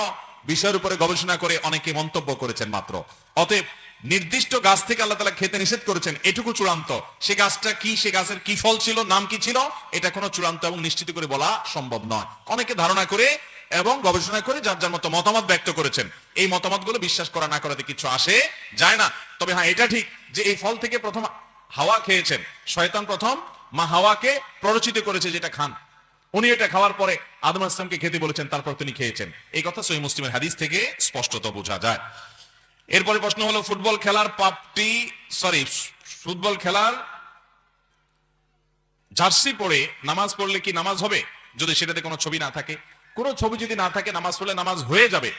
Speaker 1: বিষয়ের উপরে গবেষণা করে অনেকে মন্তব্য করেছেন মাত্র। অতএব নির্দিষ্ট গাছ থেকে আল্লাহ তাআলা খেতে নিষেধ করেছেন, এটুকু চূড়ান্ত। সে গাছটা কি, সে গাছের কি ফল ছিল, নাম কি ছিল, এটা কোনো চূড়ান্ত এবং নিশ্চিত করে বলা সম্ভব নয়। অনেকে ধারণা করে এবং গবেষণা করে যার যার মতো মতামত ব্যক্ত করেছেন। এই মতামতগুলো বিশ্বাস করা না করাতে কিছু আসে যায় না। তবে হ্যাঁ, এটা ঠিক যে এই ফল থেকে প্রথম হাওয়া খেয়েছেন। শয়তান প্রথম মা হাওয়াকে প্ররোচিত করেছে যেটা খান। উনি এটা খাওয়ার পরে আদম আলাইহিস সালামকে খেতে বলেছেন, তারপর তিনি খেয়েছেন। এই কথা সহিহ মুসলিমের হাদিস থেকে স্পষ্টত বোঝা যায়। এরপরে প্রশ্ন হলো, ফুটবল খেলার জার্সি পরে নামাজ পড়লে কি নামাজ হবে যদি সেটাতে কোনো ছবি না থাকে? কোনো ছবি যদি না থাকে নামাজ পড়লে নামাজ হয়ে যাবে।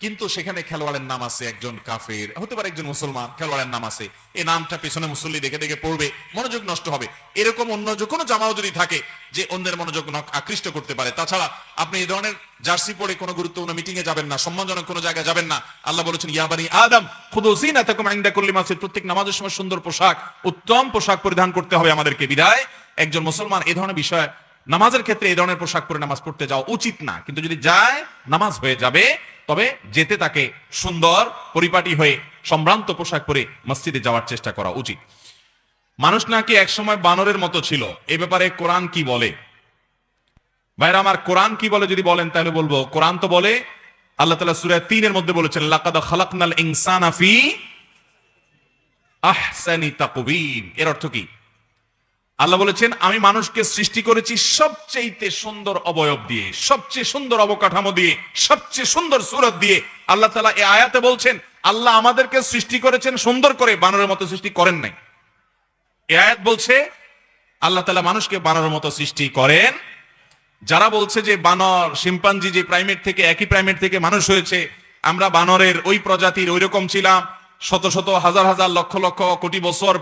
Speaker 2: কিন্তু সেখানে খেলোয়াড়ের নাম আছে, একজন কাফের হতে পারে, একজন মুসলমান, খেলোয়াড়ের নাম আছে, এই নামটা পেছনে মুসল্লি দেখে দেখে পড়বে, মনোযোগ নষ্ট হবে। এরকম অন্য যে কোনো জামাও যদি থাকে যে অন্যের মনোযোগ আকৃষ্ট করতে পারে। তাছাড়া আপনি এই ধরনের জার্সি পরে কোনো গুরুত্বপূর্ণ মিটিং এ যাবেন না, সম্মানজনক কোনো জায়গায় যাবেন না। আল্লাহ বলেছেন ইয়া বানি আদম খুযু যিনাতাকুম ইনদা কুল্লি মাসজিদ, প্রত্যেক নামাজের সময় সুন্দর পোশাক, উত্তম পোশাক পরিধান করতে হবে আমাদেরকে। বিদায় একজন মুসলমান এই ধরনের বিষয় নামাজের ক্ষেত্রে এই ধরনের পোশাক পরে নামাজ পড়তে যাওয়া উচিত না। কিন্তু যদি যায় নামাজ হয়ে যাবে, তবে যেতে তাকে সুন্দর পরিপাটি হয়ে সম্ভ্রান্ত পোশাক পরে মসজিদে যাওয়ার চেষ্টা করা উচিত। মানুষ নাকি একসময় বানরের মতো ছিল, এ ব্যাপারে কোরআন কি বলে? ভাইরা আমার, কোরআন কি বলে যদি বলেন তাহলে বলবো, কোরআন তো বলে, আল্লাহ তাআলা সূরা ৩-এর মধ্যে বলেছেন লাকাদ খালাকনাল ইনসানা ফি আহসানি তাকওয়িম। এর অর্থ কি? আল্লাহ বলেছেন আমি মানুষকে সৃষ্টি করেছি সবচেয়ে সুন্দর অবয়ব দিয়ে, সবচেয়ে সুন্দর অবকাঠামো দিয়ে, সবচেয়ে সুন্দর সূরত দিয়ে। আল্লাহ তাআলা এই আয়াতে বলছেন আল্লাহ আমাদেরকে সৃষ্টি করেছেন সুন্দর করে, বানরের মতো সৃষ্টি করেন নাই। এই আয়াত বলছে আল্লাহ তাআলা মানুষকে বানরের মতো সৃষ্টি করেন। যারা বলছে যে বানর শিম্পাঞ্জি যে প্রাইমেট থেকে, একই প্রাইমেট থেকে মানুষ হয়েছে, আমরা বানরের ওই প্রজাতির ওই রকম ছিলাম, শত শত হাজার হাজার লক্ষ লক্ষ কোটি বছর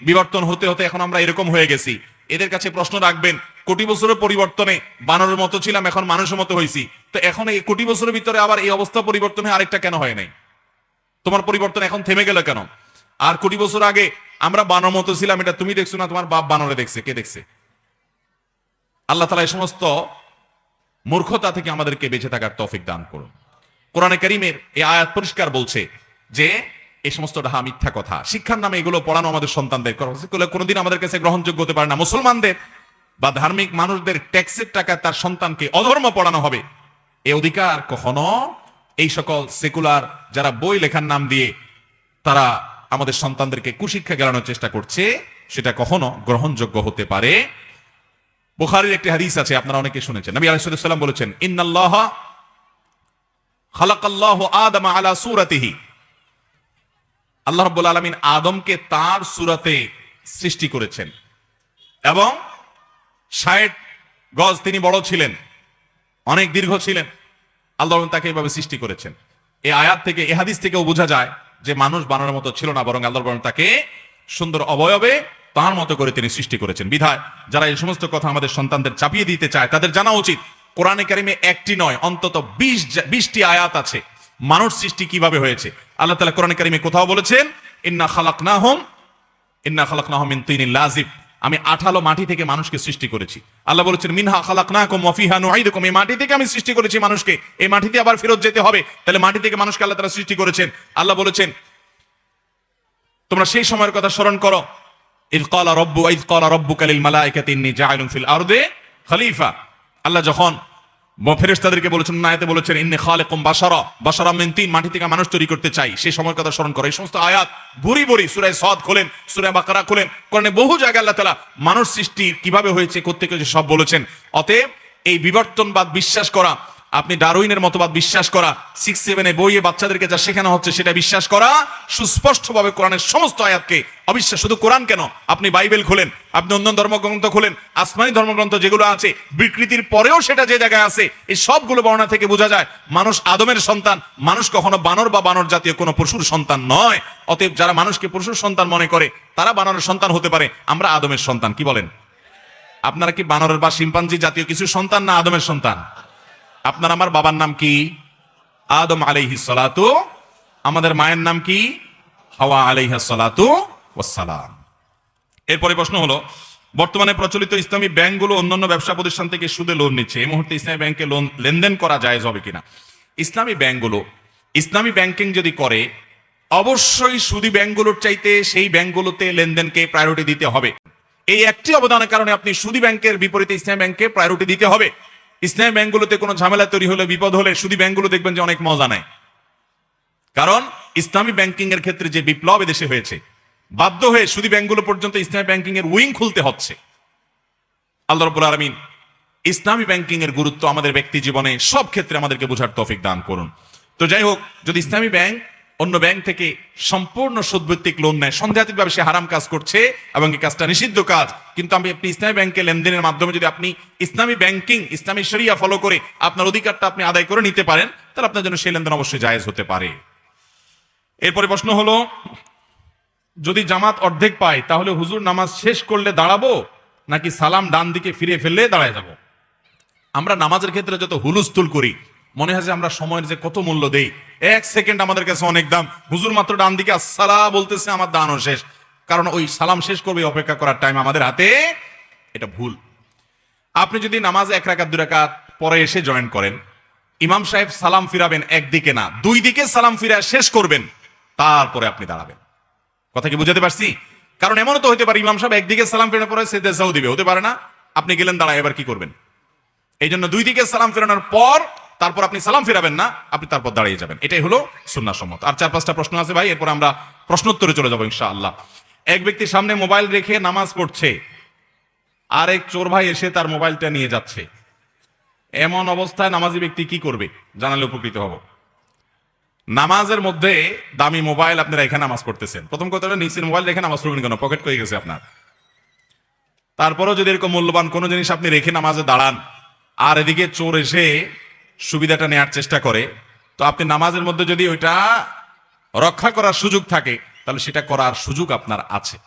Speaker 2: বিবর্তন হতে হতে এখন আমরা এরকম হয়ে গেছি, এদের কাছে প্রশ্ন রাখবেন কোটি বছরের পরিবর্তনে বানরের মতো ছিলাম, এখন মানুষের মতো হয়েছি, তো এখন এই কোটি বছরের ভিতরে আবার এই অবস্থা পরিবর্তন হয়ে আরেকটা কেন হয় নাই? তোমার পরিবর্তন এখন থেমে গেল কেন? আর কোটি বছর আগে আমরা বানর মতো ছিলাম, এটা তুমি দেখছো না, তোমার বাপ বানরে দেখছে, কে দেখছে? আল্লাহ তাআলা এই সমস্ত মূর্খতা থেকে আমাদেরকে বেঁচে থাকার তৌফিক দান করুন। কোরআনে কারীমের এই আয়াত পরিষ্কার বলছে যে এই সমস্ত ডাহা মিথ্যা কথা, শিক্ষার নামে এগুলো পড়ানো আমাদের সন্তানদের কোনোদিন আমাদের কাছে গ্রহণযোগ্য হতে পারে না। মুসলমানদের বা ধার্মিক মানুষদের ট্যাক্সের টাকা তার সন্তানকে অধর্ম পড়ানো হবে, এই অধিকার কখনো এই সকল সেকুলার যারা বই লেখার নাম দিয়ে তারা আমাদের সন্তানদেরকে কুশিক্ষা গেলানোর চেষ্টা করছে, সেটা কখনো গ্রহণযোগ্য হতে পারে। বুখারীর একটি হাদিস আছে, আপনারা অনেকে শুনেছেন। নবী আলাইহিস সালাম বলেছেন ইন্নাল্লাহা খালাকাল্লাহু আদামা আলা সূরাতিহি, আল্লাহ রাব্বুল আলামিন আদমকে তার সূরাতে সৃষ্টি করেছেন এবং ৬০ গজ তিনি বড় ছিলেন, অনেক দীর্ঘ ছিলেন, আল্লাহ তাকে এইভাবে সৃষ্টি করেছেন। এই আয়াত থেকে, এই হাদিস থেকেও বোঝা যায় যে মানুষ বানরের মতো ছিল না, বরং আল্লাহ তাকে সুন্দর অবয়বে তার মতো করে তিনি সৃষ্টি করেছেন। বিধায় যারা এই সমস্ত কথা আমাদের সন্তানদের চাপিয়ে দিতে চায় তাদের জানা উচিত কোরআনে কারিমে একটি নয় অন্তত 20টি আয়াত আছে মানুষ সৃষ্টি কিভাবে হয়েছে। আল্লাহ তাআলা কোরআনে কারিমে কোথাও বলেছেন ইন্না খালাকনাহুম মিন তিনিল লাযিব, আমি আঠালো মাটি থেকে মানুষকে সৃষ্টি করেছি। আল্লাহ বলেছেন মিনহা খালাকনাকুম ওয়া ফিহা নুঈদুকুম, এই মাটি থেকে আমি সৃষ্টি করেছি মানুষকে, এই মাটিতে আবার ফেরত যেতে হবে। তাহলে মাটি থেকে মানুষকে আল্লাহ তাআলা সৃষ্টি করেছেন। আল্লাহ বলেছেন তোমরা সেই সময়ের কথা স্মরণ করো ইয ক্বালা রাব্বুকা লিল মালাইকাতি ইন্নী জাইলুন ফিল আরদি খলিফা। আল্লাহ যখন ফেরেশতাদেরকে বলেছেন, আয়াতে বলেছেন ইন্নী খালিকুম বাশারা মিন তিন, মাটি থেকে মানুষ তৈরি করতে চাই, সেই সময়ের কথা স্মরণ করো। এই সমস্ত আয়াত ভুরি ভুরি সূরা সাদ খোলেন, সূরা বাকারা খোলেন, কোরআনে বহু জায়গায় আল্লাহ তাআলা মানুষ সৃষ্টি কিভাবে হয়েছে কোত্থেকে সব বলেছেন। অতএব এই বিবর্তনবাদ বিশ্বাস করা, আপনি ডারউইনের মতবাদ বিশ্বাস করা, 6-7 বইয়ে বাচ্চাদেরকে যা শেখানো হচ্ছে সেটা বিশ্বাস করা, সুস্পষ্টভাবে কোরআনের সমস্ত আয়াতকে অবিশ্বাস। শুধু কোরআন কেন, আপনি বাইবেল খোলেন, আপনি অন্য ধর্মগ্রন্থ খোলেন, আসমানি ধর্মগ্রন্থ যেগুলো আছে বিকৃতির পরেও সেটা যে জায়গায় আছে, এই সবগুলো বর্ণনা থেকে বোঝা যায় মানুষ আদমের সন্তান, মানুষ কখনো বানর বা বানর জাতীয় কোনো পশুর সন্তান নয়। অতএব যারা মানুষকে পশুর সন্তান মনে করে তারা বানরের সন্তান হতে পারে, আমরা আদমের সন্তান। কি বলেন? আপনারা কি বানরের বা শিম্পাঞ্জি জাতীয় কিছু সন্তান না আদমের সন্তান? আপনার আমার বাবার নাম কি? আদম আলাইহিস সালাতু, আমাদের মায়ের নাম কি? হাওয়া আলাইহাস সালাতু ওয়াস সালাম। এরপরে প্রশ্ন হলো, বর্তমানে প্রচলিত ইসলামী ব্যাংকগুলো অন্যান্য ব্যবসা প্রতিষ্ঠান থেকে সুদে লোন নিচ্ছে, এই মুহূর্তে ইসলামী ব্যাংকে লোন লেনদেন করা জায়েজ হবে কিনা? ইসলামী ব্যাংকগুলো ইসলামী ব্যাংকিং যদি করে, অবশ্যই সুদী ব্যাংকগুলোর চাইতে সেই ব্যাংকগুলোতে লেনদেনকে প্রায়োরিটি দিতে হবে। এই একটি অবদানের কারণে আপনি সুদী ব্যাংকের বিপরীতে ইসলামী ব্যাংকে প্রায়োরিটি দিতে হবে। ইসলামী ব্যাংকগুলোতে কোনো ঝামেলা তৈরি হলে, বিপদ হলে সুদী ব্যাংকগুলো দেখবেন যে অনেক মজা নেয়, কারণ ইসলামী ব্যাংকিং এর ক্ষেত্রে যে বিপ্লব এদেশে হয়েছে, বাধ্য হয়ে সুদী ব্যাংকগুলো পর্যন্ত ইসলামী ব্যাংকিং এর উইং খুলতে হচ্ছে। আল্লাহ রাব্বুল আলামিন ইসলামী ব্যাংকিং এর গুরুত্ব আমাদের ব্যক্তি জীবনে সব ক্ষেত্রে আমাদেরকে বোঝার তৌফিক দান করুন। তো যাই হোক, যদি ইসলামী ব্যাংক
Speaker 1: অন্য ব্যাংক থেকে সম্পূর্ণ সুদভিত্তিক লোন নেয়, সন্দেহাতীতভাবে সে হারাম কাজ করছে এবং এই কাজটা নিষিদ্ধ কাজ। কিন্তু আপনি ইসলামী ব্যাংকে লেনদেনের মাধ্যমে যদি আপনি ইসলামী ব্যাংকিং, ইসলামী শরিয়া ফলো করে আপনার অধিকারটা আপনি আদায় করে নিতে পারেন, তাহলে আপনার জন্য সেই লেনদেন অবশ্যই জায়েজ হতে পারে। এরপরে প্রশ্ন হলো, যদি জামাত অর্ধেক পায় তাহলে হুজুর নামাজ শেষ করলে দাঁড়াবো নাকি সালাম ডান দিকে ফিরে ফেললে দাঁড়ায় যাব? আমরা নামাজের ক্ষেত্রে যত হুলস্থুল করি, মনে হয় যে আমরা সময়ের যে কত মূল্য দেই। 1 সেকেন্ড আমাদের কাছে অনেক দাম। হুজুর মাত্র ডান দিকে আসসালাম বলতেছে, আমার দানও শেষ, কারণ ওই সালাম শেষ করবে অপেক্ষা করার টাইম আমাদের হাতে। এটা ভুল। আপনি যদি নামাজ 1 রাকাত 2 রাকাত পরে এসে জয়েন করেন, ইমাম সাহেব সালাম ফিরাবেন একদিকে না 2 দিকে সালাম ফিরা শেষ করবেন, তারপরে আপনি দাঁড়াবেন। কথা কি বুঝাতে পারছি? কারণ এমনও তো হতে পারে ইমাম সাহেব একদিকে সালাম ফেরানোর পরে সেজদাও দিবে, হতে পারে না? আপনি গেলেন দাঁড়ায়, এবার কি করবেন? এই জন্য 2 দিকে সালাম ফেরানোর পর তারপর আপনি সালাম ফেরাবেন না, আপনি তারপর দাঁড়িয়ে যাবেন। এটাই হলো সুন্নাহ সম্মত। আর 4-5টা প্রশ্ন আছে ভাই, এরপর আমরা প্রশ্নোত্তরে চলে যাবো ইনশাআল্লাহ। এক ব্যক্তির সামনে মোবাইল রেখে নামাজ পড়ছে, আর এক চোর ভাই এসে তার মোবাইলটা নিয়ে যাচ্ছে। এমন অবস্থায় নামাজি ব্যক্তি কি করবে জানালে উপকৃত হব। নামাজের মধ্যে দামি মোবাইল আপনারা এখানে নামাজ পড়তেছেন, প্রথম কথা হলো নিচের মোবাইল রেখে নামাজ পড়বেন কেন? পকেট করে গেছে আপনার। তারপরও যদি এরকম মূল্যবান কোনো জিনিস আপনি রেখে নামাজে দাঁড়ান, আর এদিকে চোর এসে সুবিধাটা নেওয়ার চেষ্টা করে, তো আপনি নামাজের মধ্যে যদি ওইটা রক্ষা করার সুযোগ থাকে, তাহলে সেটা করার সুযোগ আপনার আছে।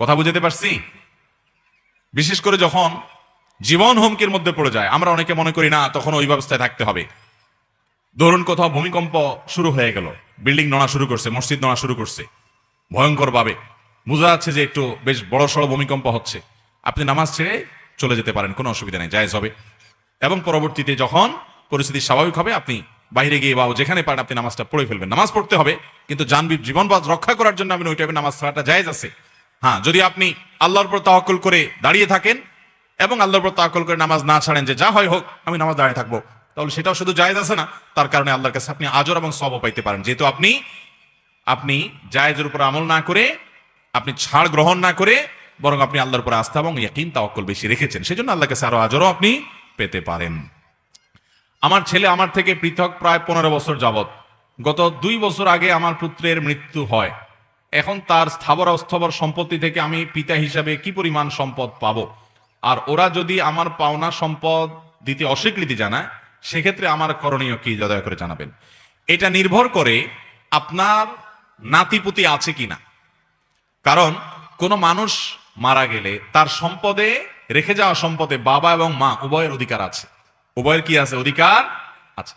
Speaker 1: কথা বুঝাতে পারছি? বিশেষ করে যখন জীবন হুমকির মধ্যে পড়ে যায়, আমরা অনেকে মনে করি না তখন ওই ব্যবস্থায় থাকতে হবে। ধরুন কোথাও ভূমিকম্প শুরু হয়ে গেল, বিল্ডিং নড়া শুরু করছে, মসজিদ নড়া শুরু করছে ভয়ঙ্কর ভাবে, বোঝা যাচ্ছে যে একটু বেশ বড় সড়ো ভূমিকম্প হচ্ছে, আপনি নামাজ ছেড়ে চলে যেতে পারেন, কোনো অসুবিধা নেই, জায়েজ হবে। এবং পরবর্তীতে যখন পরিস্থিতি স্বাভাবিক হবে, আপনি বাইরে গিয়ে বা যেখানে পারেন আপনি নামাজটা পড়ে ফেলবেন। নামাজ পড়তে হবে, কিন্তু জীবন রক্ষা করার জন্য আপনি ওই টাইপের নামাজ ছাড়াটা জায়েজ আছে। হ্যাঁ, যদি আপনি আল্লাহর উপর তাওয়াক্কুল করে দাঁড়িয়ে থাকেন এবং আল্লাহর উপর তাওয়াক্কুল করে নামাজ না ছাড়েন, যে যা হয় হোক আমি নামাজ দাঁড়িয়ে থাকবো, তাহলে সেটাও শুধু জায়েজ আছে না, তার কারণে আল্লাহর কাছে আপনি আজর এবং সওয়াব পাইতে পারেন। যেহেতু আপনি জায়েজের উপর আমল না করে, আপনি ছাড় গ্রহণ না করে, বরং আপনি আল্লাহর উপর আস্থা এবং ইয়াকিন তাওয়াক্কুল বেশি রেখেছেন, সেজন্য আল্লাহর কাছে আরো আজরও আপনি পেতে পারেন। আমার ছেলে আমার থেকে পৃথক প্রায় 15 বছর যাবত। গত 2 বছর আগে আমার পুত্রের মৃত্যু হয়। এখন তার স্থাবর অস্থাবর সম্পত্তি থেকে আমি পিতা হিসাবে কি পরিমাণ সম্পদ পাবো? আর ওরা যদি আমার পাওনা সম্পদ দিতে অস্বীকৃতি জানায়, সেক্ষেত্রে আমার করণীয় কি, দয়া করে জানাবেন। এটা নির্ভর করে আপনার নাতিপুতি আছে কিনা। কারণ কোন মানুষ মারা গেলে তার সম্পদে, রেখে যাওয়া সম্পদে বাবা এবং মা উভয়ের অধিকার আছে। উভয়ের কি আছে? অধিকার আছে।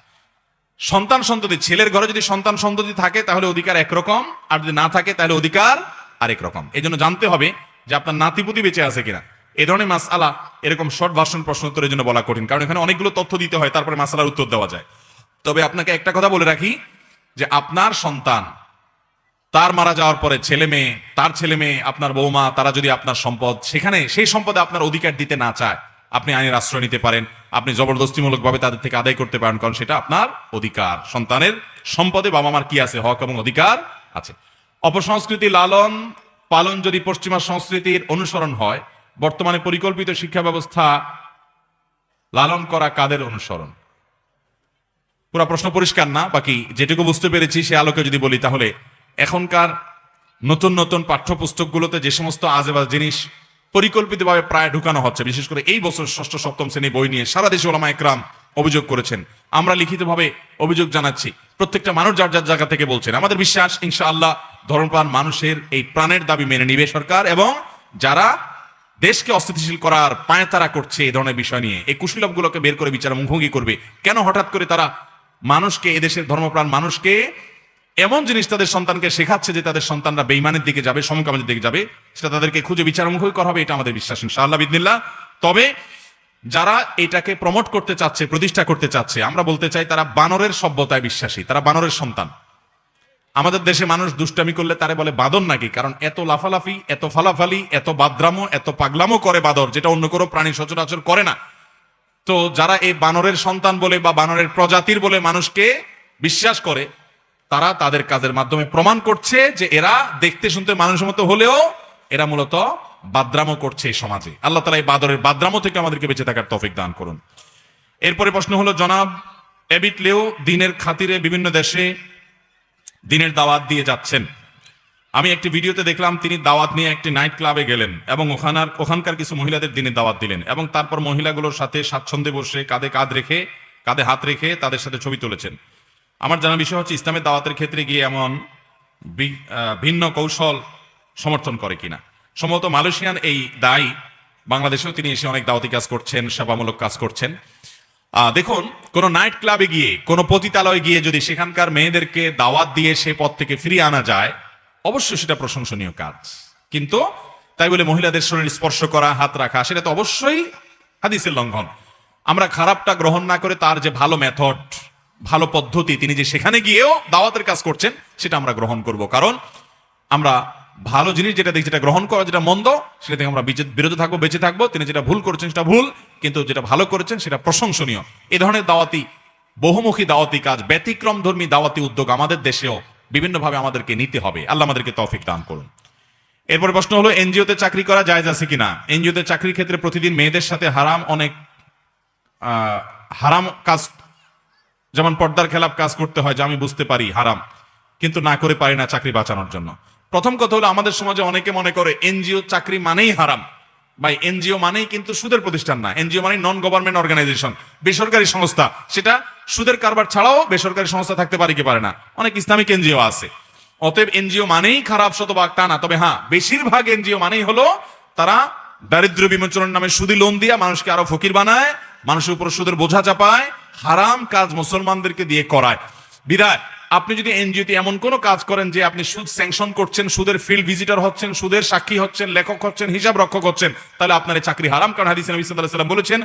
Speaker 1: সন্তান সন্ততি, ছেলের ঘরে যদি সন্তান সন্ততি থাকে তাহলে অধিকার একরকম, আর যদি না থাকে তাহলে অধিকার আরেক রকম। এই জন্য জানতে হবে যে আপনার নাতিপুতি বেঁচে আছে কিনা। এই ধরনের মাসআলা এরকম শর্ট ভার্সন প্রশ্ন উত্তরের জন্য বলা কঠিন, কারণ এখানে অনেকগুলো তথ্য দিতে হয়, তারপরে মাসআলার উত্তর দেওয়া যায়। তবে আপনাকে একটা কথা বলে রাখি, যে আপনার সন্তান তার মারা যাওয়ার পরে ছেলে মেয়ে, তার ছেলে মেয়ে, আপনার বৌমা, তারা যদি আপনার সম্পদ, সেখানে সেই সম্পদে আপনার অধিকার দিতে না চায়, আপনি আইনের আশ্রয় নিতে পারেন, আপনি জবরদস্তিমূলকভাবে তাদের থেকে আদায় করতে পারেন, কারণ সেটা আপনার অধিকার। সন্তানের সম্পদে বাবা মার কি আছে? হক এবং অধিকার আছে। অপসংস্কৃতি লালন পালন যদি পশ্চিমা সংস্কৃতির অনুসরণ হয়, বর্তমানে পরিকল্পিত শিক্ষা ব্যবস্থা লালন করা কাদের অনুসরণ? পুরো প্রশ্ন পরিষ্কার না, বাকি যেটুকু বুঝতে পেরেছি সে আলোকে যদি বলি, তাহলে এখনকার নতুন নতুন পাঠ্যপুস্তকগুলোতে যে সমস্ত আজেবাজ জিনিস পরিকল্পিতভাবে প্রায় ঢুকানো হচ্ছে, বিশেষ করে এই বছর 6ষ্ঠ 7ম শ্রেণী বই নিয়ে সারা দেশে ওলামা একরাম অভিযোগ করেছেন, আমরা লিখিতভাবে অভিযোগ জানাচ্ছি, প্রত্যেকটা মানুষ যার যার জায়গা থেকে বলছেন। আমাদের বিশ্বাস ইনশাআল্লাহ ধর্মপ্রাণ মানুষের এই প্রাণের দাবি মেনে নিবে সরকার, এবং যারা দেশকে অস্থিতিশীল করার পায়তারা করছে এই ধরনের বিষয় নিয়ে, এই কুশীলবগুলোকে বের করে বিচার মুখোমুখি করবে। কেন হঠাৎ করে তারা মানুষকে, এদেশের ধর্মপ্রাণ মানুষকে এমন জিনিস তাদের সন্তানকে শেখাচ্ছে যে তাদের সন্তানরা বেঈমানের দিকে যাবে, সমকামের দিকে যাবে, সেটা তাদেরকে খুঁজে বিচারমুখী করা হবে, এটা আমাদের বিশ্বাস ইনশাআল্লাহ বিদিনিল্লাহ। তবে যারা এটাকে প্রমোট করতে চাচ্ছে, প্রতিষ্ঠা করতে চাচ্ছে, আমরা বলতে চাই তারা বানরের সভ্যতায় বিশ্বাসী, তারা বানরের সন্তান। আমাদের দেশে মানুষ দুষ্টামি করলে তারে বলে বাদর নাকি, কারণ এত লাফালাফি, এত ফালাফালি, এত বাদরামো, এত পাগলামো করে বাদর, যেটা অন্য কোনো প্রাণী সচরাচর করে না। তো যারা এই বানরের সন্তান বলে বা বানরের প্রজাতির বলে মানুষকে বিশ্বাস করে, তারা তাদের কাজের মাধ্যমে প্রমাণ করছে যে এরা দেখতে শুনতে মানুষের মতো হলেও এরা মূলত বাদরামো করছে এই সমাজে। আল্লাহ তাআলা এই বাদরামো থেকে আমাদেরকে বেঁচে থাকার তৌফিক দান করুন। এরপরে প্রশ্ন হলো, জনাব এবিট লেও দিনের খাতিরে বিভিন্ন দেশে দিনের দাওয়াত দিয়ে যাচ্ছেন। আমি একটি ভিডিওতে দেখলাম তিনি দাওয়াত নিয়ে একটি নাইট ক্লাবে গেলেন এবং ওখানকার কিছু মহিলাদের দিনের দাওয়াত দিলেন এবং তারপর মহিলাগুলোর সাথে স্বাচ্ছন্দ্যে বসে কাঁধে হাত রেখে তাদের সাথে ছবি তুলেছেন। আমার জানা বিষয় হচ্ছে ইসলামের দাওয়াতের ক্ষেত্রে গিয়ে এমন ভিন্ন কৌশল সমর্থন করে কিনা। সম্ভবত মালয়েশিয়ান এই দায়ী, বাংলাদেশেও তিনি এসে অনেক দাওয়াতি কাজ করছেন, সেবামূলক কাজ করছেন। দেখুন, কোন নাইট ক্লাবে গিয়ে, কোন পতিতালয়ে গিয়ে যদি সেখানকার মেয়েদেরকে দাওয়াত দিয়ে সে পথ থেকে ফিরিয়ে আনা যায়, অবশ্যই সেটা প্রশংসনীয় কাজ। কিন্তু তাই বলে মহিলাদের শরীর স্পর্শ করা, হাত রাখা, সেটা তো অবশ্যই হাদিসের লঙ্ঘন। আমরা খারাপটা গ্রহণ না করে তার যে ভালো মেথড, ভালো পদ্ধতি, তিনি যে সেখানে গিয়েও দাওয়াতের কাজ করছেন, সেটা আমরা গ্রহণ করব। কারণ আমরা ভালো জিনিস যেটা দেখি, যেটা গ্রহণ করা, যেটা মন্দ, সেটা থেকে আমরা বিরত থাকবো, বেঁচে থাকবো। তিনি যেটা ভুল করেছেন সেটা ভুল, কিন্তু যেটা ভালো করেছেন সেটা প্রশংসনীয়। এ ধরনের দাওয়াতি, বহুমুখী দাওয়াতি কাজ, ব্যতিক্রম ধর্মী দাওয়াতি উদ্যোগ আমাদের দেশেও বিভিন্নভাবে আমাদেরকে নিতে হবে। আল্লাহ আমাদেরকে তৌফিক দান করুন। এরপর প্রশ্ন হলো, এনজিওতে চাকরি করা জায়েজ আছে কিনা? এনজিওতে চাকরির ক্ষেত্রে প্রতিদিন মেয়েদের সাথে অনেক হারাম কাজ, যেমন পর্দার খেলাপ কাজ করতে হয়, যা আমি বুঝতে পারি হারাম, কিন্তু না করে পারি না চাকরি বাঁচানোর জন্য। প্রথম কথা হলো, আমাদের সমাজে অনেকে মনে করে এনজিও চাকরি মানেই হারাম। ভাই, এনজিও মানেই কিন্তু সুদের প্রতিষ্ঠান না। এনজিও মানে নন গভর্নমেন্ট অর্গানাইজেশন, বেসরকারি সংস্থা। সেটা সুদের কারবার ছাড়াও বেসরকারি সংস্থা থাকতে পারে কি পারে না? অনেক ইসলামিক এনজিও আছে। অতএব এনজিও মানেই খারাপ শতভাগ তা না। তবে হ্যাঁ, বেশিরভাগ এনজিও মানেই হলো তারা দারিদ্র বিমোচনের নামে সুদী লোন দিয়ে মানুষকে আরো ফকির বানায়, মানুষের উপর সুদের বোঝা চাপায়, হারাম কাজ মুসলমানদেরকে দিয়ে করায়। বিদায় আপনি যদি এনজিওতে এমন কোন কাজ করেন যে আপনি সুদ স্যাংশন করছেন, সুদের ফিল্ড ভিজিটর হচ্ছেন, সুদের সাক্ষী হচ্ছেন, লেখক হচ্ছেন, হিসাব রক্ষক হচ্ছেন, তাহলে আপনার এই চাকরি হারাম। কারণ হাদিসে নবী সাল্লাল্লাহু আলাইহি ওয়াসাল্লাম বলেছেন,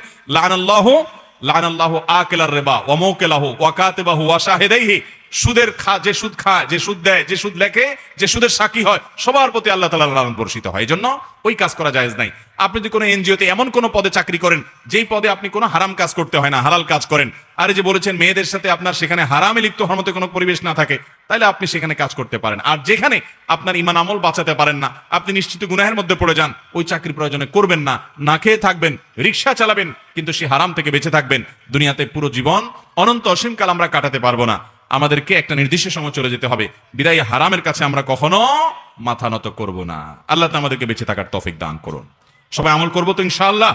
Speaker 1: লাআনাল্লাহু আকিলার রিবা ওয়া মাওকিলাহু ওয়া কাতিবাহু ওয়া শাহিদাইহি। সুদের যে সুদ খায়, যে সুদ দেয়, যে সুদ লেখে, যে সুদের সাক্ষী হয়, সবার প্রতি আল্লাহ তাআলার লানত বর্ষিত হয়। এজন্য ওই কাজ করা জায়েজ নাই। আপনি যদি কোনো এনজিওতে এমন কোন পদে চাকরি করেন যেই পদে আপনি কোনো হারাম কাজ করতে হয় না, হালাল কাজ করেন, আর যে বলেছেন মেয়েদের সাথে আপনার সেখানে হারামে লিপ্ত হওয়ার মতো কোনো পরিবেশ না থাকে, তাহলে আপনি সেখানে কাজ করতে পারেন। আর যেখানে আপনার ঈমান আমল বাঁচাতে পারেন না, আপনি নিশ্চিত গুনাহের মধ্যে পড়ে যান, ওই চাকরি প্রয়োজনে করবেন না। না খেয়ে থাকবেন, রিকশা চালাবেন, কিন্তু সেই হারাম থেকে বেঁচে থাকবেন। দুনিয়াতে পুরো জীবন অনন্ত অসীমকাল আমরা কাটাতে পারবো না। আমাদেরকে একটা নির্দিষ্ট সময় চলে যেতে হবে। বিদায় হারামের কাছে আমরা কখনো মাথা নত করব না। আল্লাহ আমাদেরকে বেঁচে থাকার তৌফিক দান করুন। সবাই আমল করবো তো ইনশাআল্লাহ।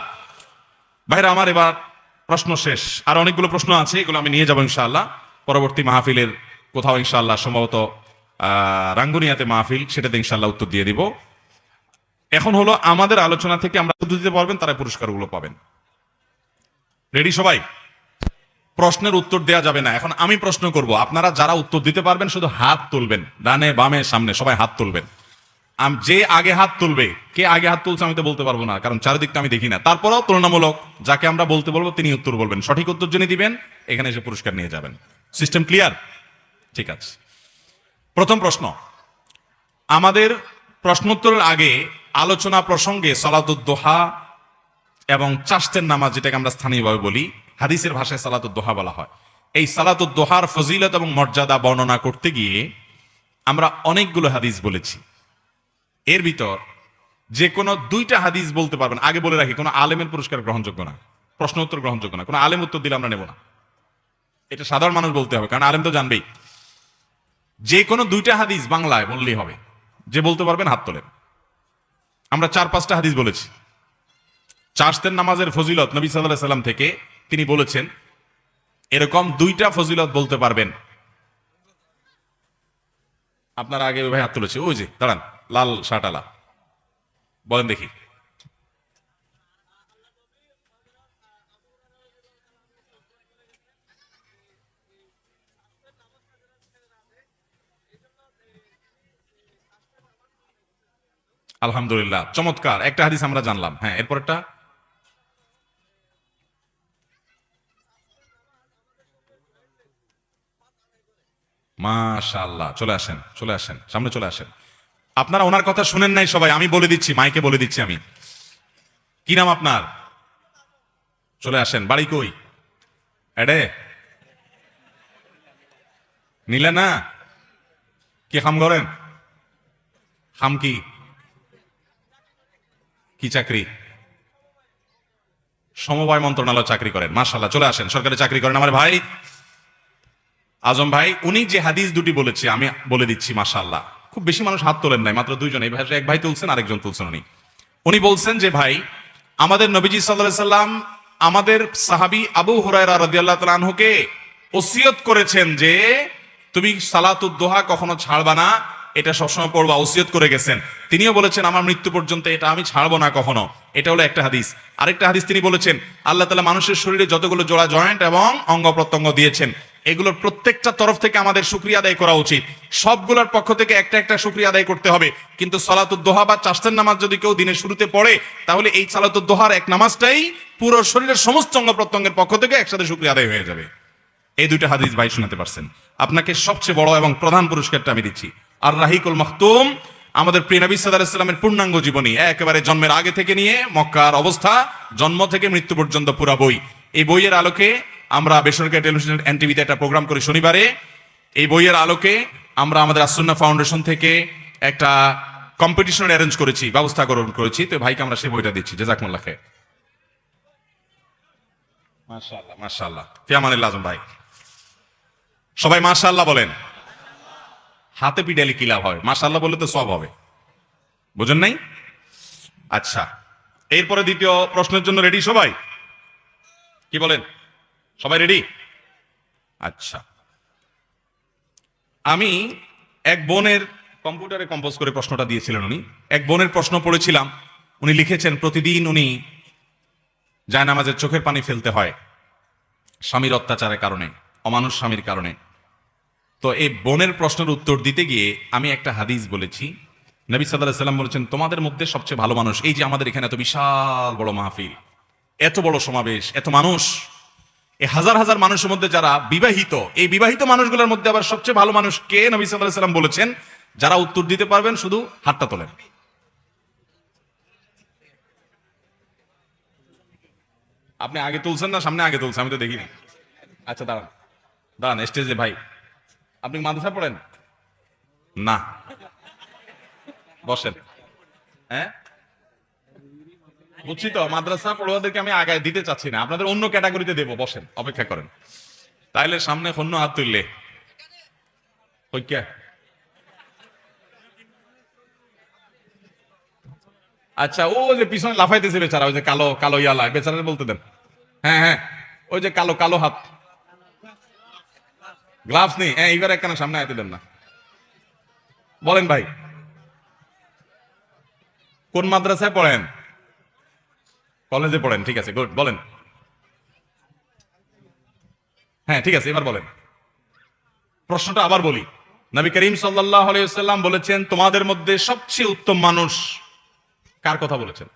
Speaker 1: ভাইরা আমার, এবার প্রশ্ন শেষ। আর অনেকগুলো প্রশ্ন আছে, এগুলো আমি নিয়ে যাবো ইনশাআল্লাহ পরবর্তী মাহফিলের কোথাও ইনশাআল্লাহ, সম্ভবত রাঙ্গুনিয়াতে মাহফিল, সেটাতে ইনশাআল্লাহ উত্তর দিয়ে দিব। এখন হলো, আমাদের আলোচনা থেকে আমরা উত্তর দিতে পারবেন, তারা পুরস্কারগুলো পাবেন। রেডি সবাই? প্রশ্নের উত্তর দেয়া যাবে না। এখন আমি প্রশ্ন করব, আপনারা যারা উত্তর দিতে পারবেন শুধু হাত তুলবেন, ডানে বামে সামনে সবাই হাত তুলবেন। যে আগে হাত তুলবে, কে আগে হাত তুলছে আমি তো বলতে পারবো না, কারণ চারিদিকটা আমি দেখি না। তারপরেও তুলনামূলক যাকে আমরা বলতে বলবো তিনি উত্তর বলবেন। সঠিক উত্তর যিনি দিবেন এখানে এসে পুরস্কার নিয়ে যাবেন। System clear? ঠিক আছে। প্রথম প্রশ্ন, আমাদের প্রশ্নোত্তরের আগে আলোচনা প্রসঙ্গে সালাতুদ দোহা এবং চাষতের নামাজ, যেটাকে আমরা স্থানীয়ভাবে বলি, হাদিসের ভাষায় সালাতুদ দোহা বলা হয়। এই সালাতুদ দোহার ফজিলত এবং মর্যাদা বর্ণনা করতে গিয়ে আমরা অনেকগুলো হাদিস বলেছি। এর ভিতর যে কোনো দুইটা হাদিস বলতে পারবেন। আগে বলে রাখি, কোনো আলেমের পুরস্কার গ্রহণযোগ্য না, প্রশ্ন উত্তর গ্রহণযোগ্য না। কোনো আলেম উত্তর দিলে আমরা নেব না, এটা সাধারণ মানুষ বলতে হবে, কারণ আলেম তো জানবেই। যে কোনো দুইটা হাদিস বাংলায় বললেই হবে। যে বলতে পারবেন হাত তোলেন। আমরা 4-5টা হাদিস বলেছি। চাষতের নামাজের ফজিলত নবী সাল্লাল্লাহু আলাইহি সাল্লাম থেকে তিনি বলেছেন, এরকম দুইটা ফজিলত বলতে পারবেন। আপনার আগে ভাই হাত তুলেছে, ওই যে দাঁড়ান, লাল শার্টালা, বলেন দেখি। আলহামদুলিল্লাহ, চমৎকার একটা হাদিস আমরা জানলাম। হ্যাঁ, এরপরটা। মাশাআল্লাহ, চলে আসেন, চলে আসেন, সামনে চলে আসেন। আপনারা ওনার কথা শুনেন নাই সবাই, আমি বলে দিচ্ছি, মাইকে বলে দিচ্ছি আমি। কি নাম আপনার? চলে আসেন। বাড়ি কই? এডে নিলে না? কি খাম করেন? খাম কি? কি চাকরি? সমবায় মন্ত্রণালয় চাকরি করেন। মাশাআল্লাহ, চলে আসেন। সরকারি চাকরি করেন আমার ভাই।
Speaker 2: আজম ভাই উনি যে হাদিস দুটি বলেছে আমি বলে দিচ্ছি, মাশাআল্লাহ। খুব বেশি মানুষ হাত তোলেন নাই, মাত্র দুইজন। এই ভাষায় এক ভাই তুলছেন, আরেকজন তুলছেন। উনি বলছেন যে ভাই, আমাদের নবীজি সাল্লাল্লাহু আলাইহি সাল্লাম আমাদের সাহাবী আবু হুরায়রা রাদিয়াল্লাহু তাআলা আনহুকে ওসিয়ত করেছেন যে তুমি সালাতুদ দোহা কখনো ছাড়বা না, এটা সবসময় পড়বা, ওসিয়ত করে গেছেন। তিনিও বলেছেন আমার মৃত্যু পর্যন্ত এটা আমি ছাড়বো না কখনো। এটা হলো একটা হাদিস। আরেকটা হাদিস তিনি বলেছেন আল্লাহ তাআলা মানুষের শরীরে যতগুলো জোড়া জয়েন্ট এবং অঙ্গ প্রত্যঙ্গ দিয়েছেন, এগুলোর প্রত্যেকটা তরফ থেকে আমাদের শুকরিয়া আদায় করা উচিত। সবগুলোর পক্ষ থেকে একটা একটা শুকরিয়া আদায় করতে হবে। কিন্তু সালাতুদ দোহা বা চাষতের নামাজ যদি কেউ দিনের শুরুতে পড়ে, তাহলে এই সালাতুদ দোহার এক নামাজটাই পুরো শরীরের সমস্ত অঙ্গ প্রত্যঙ্গের পক্ষ থেকে একসাথে শুকরিয়া আদায় হয়ে যাবে। এই দুইটা হাদিস ভাই শোনাতে পারছেন। আপনাকে সবচেয়ে বড় এবং প্রধান পুরস্কারটা আমি দিচ্ছি, আর রাহিকুল মাখতুম, আমাদের প্রিয় নবী সাল্লাল্লাহু আলাইহি ওয়াসাল্লামের পূর্ণাঙ্গ জীবনী, একেবারে জন্মের আগে থেকে নিয়ে মক্কার অবস্থা, জন্ম থেকে মৃত্যু পর্যন্ত পুরা বই। এই বইয়ের আলোকে আমরা বেসরকারি টেলিভিশন এনটিভিতে একটা প্রোগ্রাম করি শনিবারে। এই বইয়ের আলোকে আমরা আমাদের আসুন্নাহ ফাউন্ডেশন থেকে একটা কম্পিটিশন অ্যারেঞ্জ করেছি, ব্যবস্থা গ্রহণ করেছি। তো ভাইকে আমরা সেই বইটা দিচ্ছি। জাযাকুমুল্লাহ খাইর। মাশাআল্লাহ মাশাআল্লাহ, ফি আমানিল্লাহ। আজম ভাই সবাই মাশাআল্লাহ বলেন। হাতে পিটালে কি লাভ হয়? মাশাআল্লাহ বললে তো সব হবে, বুঝেন নাই? আচ্ছা, এরপরে দ্বিতীয় প্রশ্নের জন্য রেডি সবাই? কি বলেন, সবাই রেডি? আচ্ছা, আমি এক বোনের কম্পিউটারে কম্পোজ করে প্রশ্নটা দিয়েছিলেন উনি। এক বোনের প্রশ্ন পড়েছিলাম, উনি লিখেছেন প্রতিদিন উনি জায়নামাজের চোখের পানি ফেলতে হয় স্বামীর অত্যাচারের কারণে, অমানুষ স্বামীর কারণে। তো এই বোনের প্রশ্নের উত্তর দিতে গিয়ে আমি একটা হাদিস বলেছি। নবী সাল্লাল্লাহু আলাইহি সাল্লাম বলেছেন তোমাদের মধ্যে সবচেয়ে ভালো মানুষ, এই যে আমাদের এখানে এত বিশাল বড় মাহফিল, এত বড় সমাবেশ, এত মানুষ, এই হাজার হাজার মানুষের মধ্যে যারা বিবাহিত, এই বিবাহিত মানুষগুলোর মধ্যে আবার সবচেয়ে ভালো মানুষ কে? নবী সাল্লাল্লাহু আলাইহি সাল্লাম বলেছেন যারা উত্তর দিতে পারবেন শুধু হাতটা তোলেন। আপনি আগে তুলছেন না সামনে আগে তুলছেন? আমি তো দেখিনি। আচ্ছা দাঁড়ান দাঁড়ান, স্টেজে ভাই, আপনি মাদ্রাসা পড়েন না? বসেন। হ্যাঁ বুঝছি তো, মাদ্রাসা পড়ুয়াদেরকে আমি আগায় দিতে চাচ্ছি না, আপনাদের অন্য ক্যাটাগরিতে দেবো। বসেন, অপেক্ষা করেন। তাইলে সামনে অন্য হাত তুললে আচ্ছা, ও যে পিছনে লাফাইতেছে বেচারা, ওই যে কালো কালো ইয়ালা, বেচারা বলতে দেন। হ্যাঁ হ্যাঁ, ওই যে কালো কালো হাত, গ্লাভস নেই। হ্যাঁ, এইবার একখানা সামনে আইতে দেন না। বলেন ভাই, কোন মাদ্রাসায় পড়েন? কলেজে পড়েন, ঠিক আছে, গুড। বলেন। হ্যাঁ ঠিক আছে, এবার বলেন। প্রশ্নটা আবার বলি। নবী করিম সাল্লাল্লাহু আলাইহি ওয়াসাল্লাম বলেছেন তোমাদের মধ্যে সবচেয়ে উত্তম মানুষ কার কথা বলেছেন?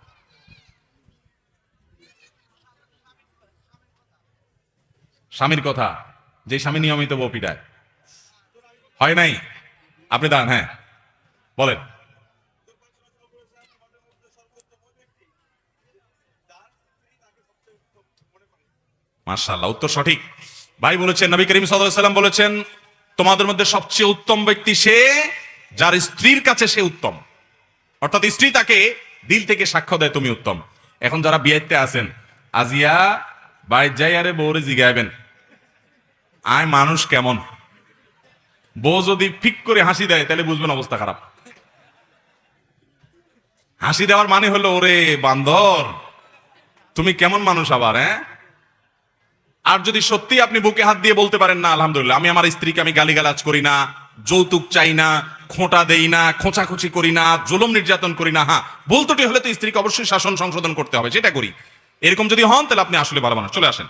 Speaker 2: স্বামীর কথা, যে স্বামী নিয়মিত বউ পিটায়। হয় নাই? আপনি দাঁড়ান, হ্যাঁ বলেন। মাশাআল্লাহ, উত্তর সঠিক। ভাই বলেছেন, নবী করিম সাল্লাল্লাহু আলাইহি ওয়াসাল্লাম বলেছেন তোমাদের মধ্যে সবচেয়ে উত্তম ব্যক্তি সে যার স্ত্রীর কাছে সে উত্তম, অর্থাৎ স্ত্রী তাকে দিল থেকে সাক্ষ্য দেয় তুমি উত্তম। এখন যারা বিয়েতে আছেন, আজিয়া বাইর যাই আরে বউরে জিগাইবেন আয় মানুষ কেমন। বউ যদি ফিক করে হাসি দেয় তাহলে বুঝবেন অবস্থা খারাপ। হাসি দেওয়ার মানে হলো ওরে বান্দর তুমি কেমন মানুষ আবার, হ্যাঁ। আর যদি সত্যি আপনি বুকে হাত দিয়ে বলতে পারেন না আলহামদুলিল্লাহ, আমি আমার স্ত্রীকে আমি গালিগালাজ করি না, যৌতুক চাই না, খোঁটা দেই না, খোঁচাখুচি করি না, জুলুম নির্যাতন করি না। হ্যাঁ, বলতোটি হলে তো স্ত্রীকে অবশ্যই শাসন সংশোধন করতে হবে, সেটা করি। এরকম যদি হন তাহলে আপনি আসলে ভালো মানুষ। চলে আসেন,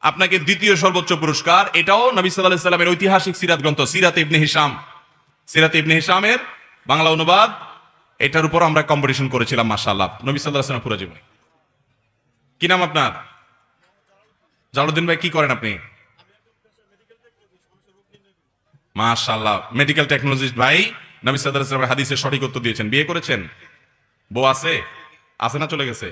Speaker 2: আপনাকে দ্বিতীয় সর্বোচ্চ পুরস্কার। এটাও নবী সাল্লাল্লাহু আলাইহি সাল্লামের ঐতিহাসিক সিরাত গ্রন্থ সিরাতে ইবনে হিশাম, সিরাতে ইবনে হিশামের বাংলা অনুবাদ। এটার উপর আমরা কম্পিটিশন করেছিলাম। মাশাআল্লাহ, নবী সাল্লাল্লাহু আলাইহি ওয়াসাল্লাম পুরো জীবনী। কি নাম আপনার? জালালউদ্দিন ভাই, কি করেন আপনি? মাশাআল্লাহ, মেডিকেল টেকনোলজিস্ট ভাই। নবী সাল্লাল্লাহু আলাইহি ওয়াসাল্লামের হাদিসের সঠিক উত্তর দিয়েছেন। বিয়ে করেছেন? বউ আছে? আছে না চলে গেছে?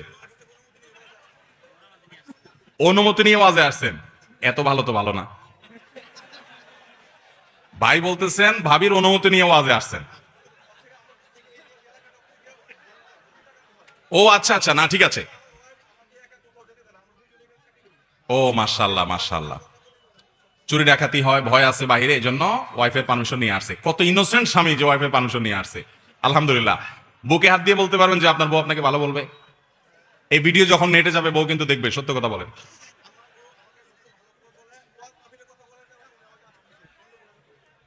Speaker 2: অনুমতি নিয়ে ওয়াজে আসছেন, এত ভালো তো ভালো না। ভাই বলতেছেন ভাবির অনুমতি নিয়ে ওয়াজে আসছেন। ও আচ্ছা আচ্ছা, না ঠিক আছে। ও মাশাআল্লাহ মাশাআল্লাহ। চুরি ডাকাতি হয়, ভয় আছে বাহিরে, এই জন্য ওয়াইফের পারমিশন নিয়ে আসছে। কত ইনোসেন্ট স্বামী যে ওয়াইফের পারমিশন নিয়ে আসছে, আলহামদুলিল্লাহ। বুকে হাত দিয়ে বলতে পারবেন যে আপনার বউ আপনাকে ভালো বলবে। এই ভিডিও যখন নেটে যাবে বউ কিন্তু দেখবে, সত্য কথা বলেন।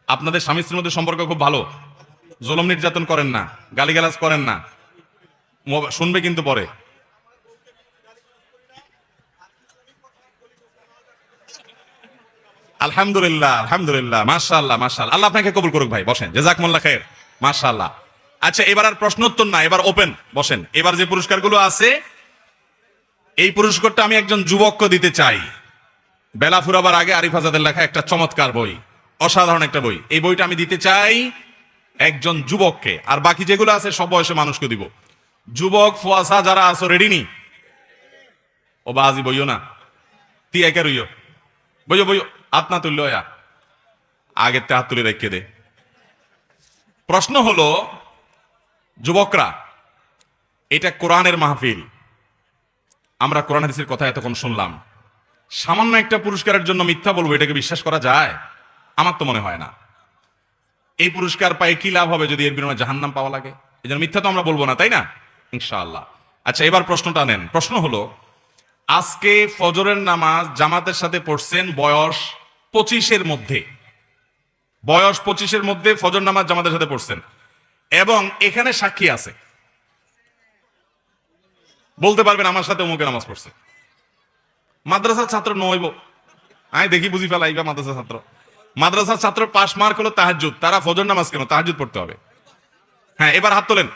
Speaker 2: আপনাদের স্বামী স্ত্রীর মধ্যে সম্পর্ক খুব ভালো, জুলুম নির্যাতন করেন না, গালিগালাজ করেন না, শুনবে কিন্তু পরে। আলহামদুলিল্লাহ, আলহামদুলিল্লাহ, মাশাআল্লাহ, মাশাআল্লাহ। আল্লাহ আপনাকে কবুল করুক ভাই, বসেন, জাযাকুমুল্লাহ খাইর, মাশাআল্লাহ। আচ্ছা, এবার আর প্রশ্নোত্তর না, এবার ওপেন, বসেন। এবার যে পুরস্কারগুলো আছে, এই পুরস্কারটা আমি একজন যুবককে দিতে চাই। বেলা ফুরাবার আগে আরিফ আজাদের লেখা একটা চমৎকার বই, অসাধারণ একটা বই। এই বইটা আমি দিতে চাই একজন যুবককে, আর বাকি যেগুলো আছে সব বয়সে মানুষকে দিব। যুবক ফুয়াশা যারা আছো রেডি নি? ও বাজি বইও না, তি একে রইও, বইও বইও, হাত না তুললো, আগের তে হাত তুলে রেখে দে। প্রশ্ন হলো, যুবকরা, এটা কোরআনের মাহফিল, আমরা কোরআন হাদিসের কথা এতক্ষণ শুনলাম। সামান্য একটা পুরস্কারের জন্য মিথ্যা বলবো, এটাকে বিশ্বাস করা যায়? আমার তো মনে হয় না। এই পুরস্কার পাই কি লাভ হবে যদি এর বিনিময়ে জাহান্নাম পাওয়া লাগে? এই জন্য মিথ্যা তো আমরা বলবো না, তাই না? ইনশাআল্লাহ। আচ্ছা, এবার প্রশ্নটা নেন। প্রশ্ন হলো, আজকে ফজরের নামাজ জামাতের সাথে পড়ছেন বয়স 25-এর মধ্যে, বয়স 25-এর মধ্যে ফজর নামাজ জামাতের সাথে পড়ছেন, এবং এখানে সাক্ষী আছে, বলতে পারবেন আমার সাথে অমুকে নামাজ পড়ছে। মাদ্রাসার ছাত্র নইব, আমি দেখি বুঝি ফেলাইবা মাদ্রাসার ছাত্র। মাদ্রাসার ছাত্র পাস মার্ক হলো তাহাজ্জুদ, তারা ফজর নামাজ কেন? তাহাজ্জুদ পড়তে হবে। হ্যাঁ, এবার হাত তোলেন।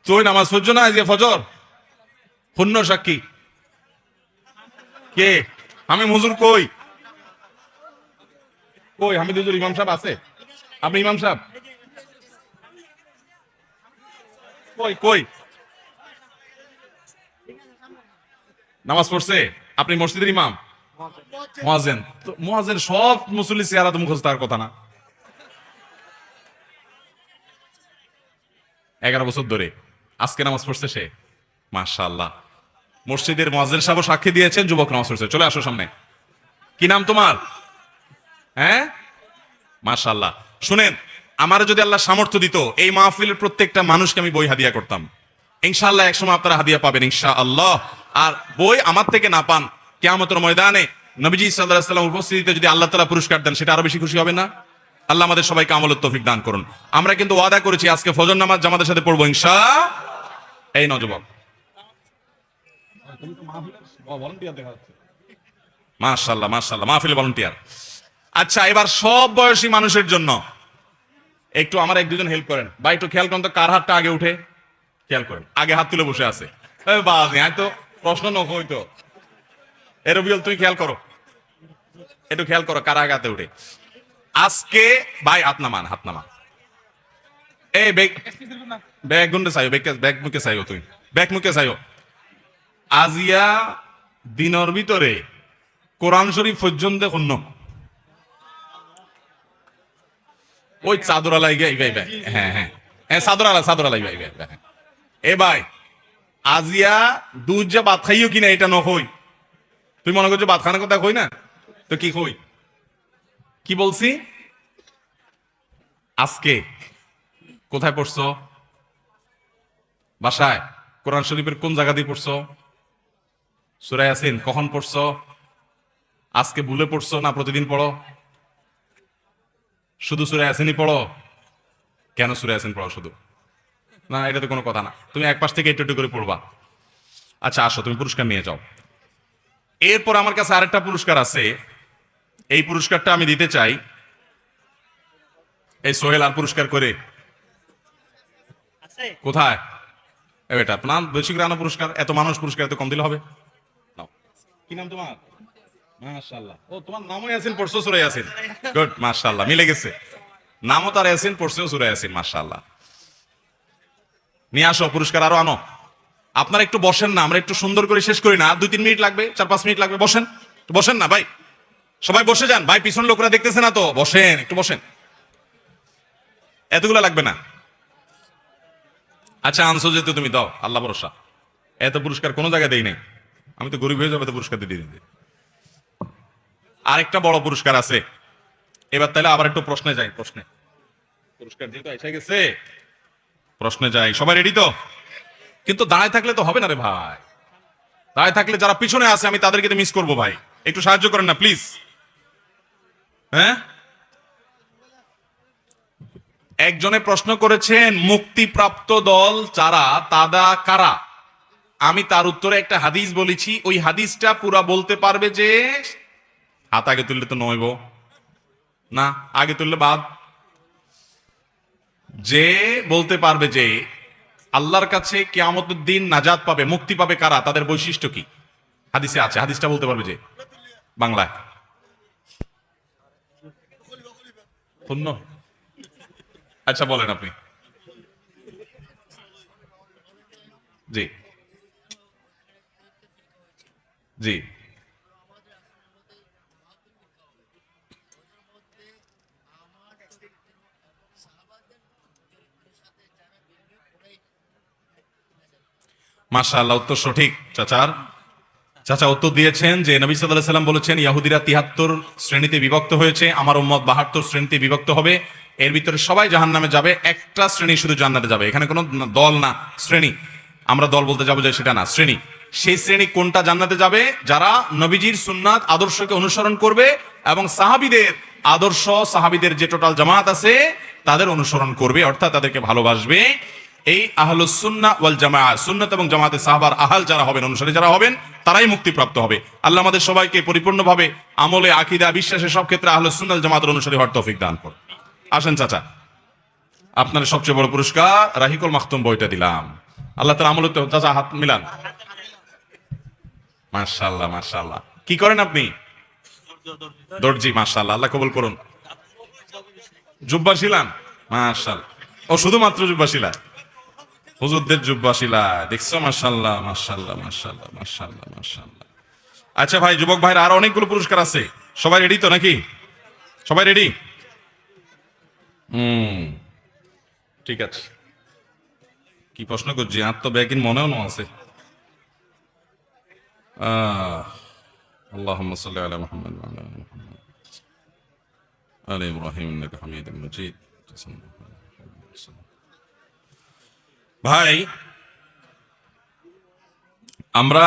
Speaker 2: তুই নামাজ পড়ছো না আজকে ফজর? শূন্য সাক্ষী কে? আমি হুজুর কই? কই হামিদ হুজুর? ইমাম সাহেব আছে? আপনি ইমাম সাহেব কই? কই নামাজ পড়ছে? আপনি মসজিদের ইমাম, মুয়াজ্জিন? তো মুয়াজ্জিন সব মুসল্লি চেহারা তো মুখস্থ তার কথা না। 11 বছর ধরে আজকে নামাজ পড়ছে সে, মাশাআল্লাহ। মসজিদের মুয়াজ্জিন সাহেব সাক্ষী দিয়েছেন যুবক নামাজ পড়ছে। চলে আসো সামনে। কি নাম তোমার? হ্যাঁ, মাশাআল্লাহ। শুনেন, আমার যদি আল্লাহ সামর্থ্য দিত, এই মাহফিলের প্রত্যেকটা মানুষকে আমি বই হাদিয়া করতাম। ইনশাআল্লাহ একসময় আপনারা হাদিয়া পাবেন ইনশাআল্লাহ। আর বই আমার থেকে না পান, কিয়ামতের ময়দানে নবীজি সাল্লাল্লাহু আলাইহি ওয়াসাল্লাম উপস্থিতিতে যদি আল্লাহ তাআলা পুরস্কার দেন, সেটা আরো বেশি খুশি হবে না? আল্লাহ আমাদের সবাইকে আমলের তৌফিক দান করুন। আমরা কিন্তু ওয়াদা করেছি আজকে ফজর নামাজ জামাতের সাথে পড়বো ইনশাআল্লাহ। এই নজবাব, মাশাআল্লাহ, মাশাআল্লাহ, মাহফিল ভলান্টিয়ার। আচ্ছা, এবার সব বয়সী মানুষের জন্য একটু আমার এক দুজন হেল্প করেন ভাই, একটু খেয়াল করেন তো কার হাতটা আগে উঠে। খেয়াল করেন, আগে হাত তুলে বসে আছে। তো প্রশ্ন নয় তো। রবিউল, তুমি খেয়াল করো, একটু খেয়াল করো কার আগে হাতে উঠে। আজকে ভাই হাত নামান, হাত নামান। এই ব্যাগ গুন্ডে চাইও, ব্যাগ মুখে চাইও, তুমি ব্যাগ মুখে চাইও। আজিয়া দিনের ভিতরে কোরআন শরীফ পর্যন্ত শূন্য। ওই চাদর আলাই গাই ভাই ভাই, হ্যাঁ হ্যাঁ হ্যাঁ, চাদর আলাই ভাই ভাই। এ ভাই, আজিয়া দুধ যা ভাত খাইও কিনা এটা নকই। তুই মনে করছো ভাত খানার কথা কই না? তো কি কই? কি বলছি? আজকে কোথায় পড়ছো? বাসায়? কোরআন শরীফের কোন জায়গা দিয়ে পড়ছো? সূরা ইয়াসিন কখন পড়ছো? আজকে ভুলে পড়ছো না প্রতিদিন পড়ো? শুধু সূরা ইয়াসিনই পড়ো? কেন সূরা ইয়াসিন পড়ো শুধু? না, এটা তো কোনো কথা না, তুমি এক পাশ থেকে একটু একটু করে পড়বা। আচ্ছা আসো, তুমি পুরস্কার নিয়ে যাও। এরপর আমার কাছে আরেকটা পুরস্কার আছে, এই পুরস্কারটা আমি দিতে চাই। এই সোহেল আর পুরস্কার করে কোথায়? এটা আপনার বেশি করে আনো পুরস্কার, এত মানুষ পুরস্কার এত কম দিলে হবে? নাও। কি নাম তোমার? মাশাআল্লাহ। ও, তোমার নামও ইয়াসিন, পড়ছো সূরা ইয়াসিন। গুড, মাশাআল্লাহ, মিলে গেছে। নামও তার ইয়াসিন, পড়ছেও সূরা ইয়াসিন, মাশাআল্লাহ। নিয়ে আসো পুরস্কার, আরো আনো। আপনারা একটু বসেন না, আমরা একটু সুন্দর করে শেষ করি না, 2-3 মিনিট লাগবে, 4-5 মিনিট লাগবে। বসেন, বসেন না ভাই, সবাই বসে যান ভাই, পিছন লোকরা দেখতেছে না তো, বসেন, একটু বসেন। এতগুলো লাগবে না। আচ্ছা, আনছো যেহেতু তুমি দাও, আল্লাহ ভরসা। এত পুরস্কার কোনো জায়গায় দেই নাই, আমি তো গরিব হয়ে যাবো এত পুরস্কার দিয়ে দিতে। আরেকটা বড় পুরস্কার আছে। এবার তাহলে আবার একটু প্রশ্নে যাই। প্রশ্নে পুরস্কার যেহেতু এসে গেছে, প্রশ্নে যাই। সবাই রেডি তো? কিন্তু দাঁড়ায় থাকলে তো হবে না রে ভাই। দাঁড়ায় থাকলে যারা পিছনে আছে আমি তাদেরকে মিস করবো ভাই। একটু সাহায্য করেন না প্লিজ। হ্যাঁ, একজনে প্রশ্ন করেছেন মুক্তিপ্রাপ্ত দল যারা তারা কারা। আমি তার উত্তরে একটা হাদিস বলেছি, ওই হাদিসটা পুরা বলতে পারবে যে, হাত আগে তুললে তো নইব না, আগে তুললে বাদ, যে বলতে পারবে যে আল্লাহর কাছে কিয়ামতের দিন নাজাত পাবে, মুক্তি পাবে কারা, তাদের বৈশিষ্ট্য কি হাদিসে আছে, হাদিসটা বলতে পারবে যে বাংলায়। শূন্য। আচ্ছা বলেন আপনি। জি জি। মাশাআল্লাহ, উত্তর সঠিক চাচার। চাচা উত্তর দিয়েছেন যে নবী সাল্লাল্লাহু আলাইহি সাল্লাম বলেছেন ইহুদিরা ৭৩ শ্রেণীতে বিভক্ত হয়েছে, আমার উম্মত ৭২ শ্রেণীতে বিভক্ত হবে, এর ভিতরে সবাই জাহান্নামে যাবে, একটা শ্রেণী শুধু জান্নাতে যাবে। এখানে কোনো দল না, শ্রেণী। আমরা দল বলতে যাবো যে সেটা না, শ্রেণী। সেই শ্রেণী কোনটা জান্নাতে যাবে? যারা নবীজির সুন্নাত আদর্শকে অনুসরণ করবে এবং সাহাবীদের আদর্শ, সাহাবীদের যে টোটাল জামাত আছে তাদের অনুসরণ করবে, অর্থাৎ তাদেরকে ভালোবাসবে। এই আহলুস সুন্নাহ ওয়াল জামাআহ, সুন্নাত এবং জামাতে সাহাবার আহাল যারা হবেন, অনুসারী যারা হবেন, তারাই মুক্তিপ্রাপ্ত হবে। আল্লাহ আমাদের সবাইকে পরিপূর্ণভাবে আমলে, আকীদা, বিশ্বাসে সব ক্ষেত্রে আহলুস সুন্নাহ ওয়াল জামাতের অনুসারী হওয়ার তৌফিক দান করুন। আসেন চাচা, আপনার সবচেয়ে বড় পুরস্কার রাহিকুল মাখতুম বইটা দিলাম। আল্লাহ তাআলা আমলে তো, চাচা হাত মিলান। মাশাআল্লাহ মাশাআল্লাহ। কি করেন আপনি? দর্জি। মাশাআল্লাহ, আল্লাহ কবুল করুন। জুব্বা শিলান? মাশাআল্লাহ। ও শুধুমাত্র জুব্বা শিলা? হুজুরদের জুব্বা শিলা দেখছো? মাশাআল্লাহ মাশাআল্লাহ মাশাআল্লাহ মাশাআল্লাহ মাশাআল্লাহ। আচ্ছা ভাই, যুবক ভাইরা আরো অনেকগুলো পুরস্কার আছে। সবাই রেডি তো নাকি? সবাই রেডি? ঠিক আছে। কি প্রশ্ন করছি, আর তো ব্যাকিন মনেও না আছে। আল্লাহুম্মা সাল্লি আলা মুহাম্মাদ ওয়া আলা আলি মুহাম্মাদ আলা ইব্রাহিম ইন্নাকা হামিদুম মাজিদ। ভাই, আমরা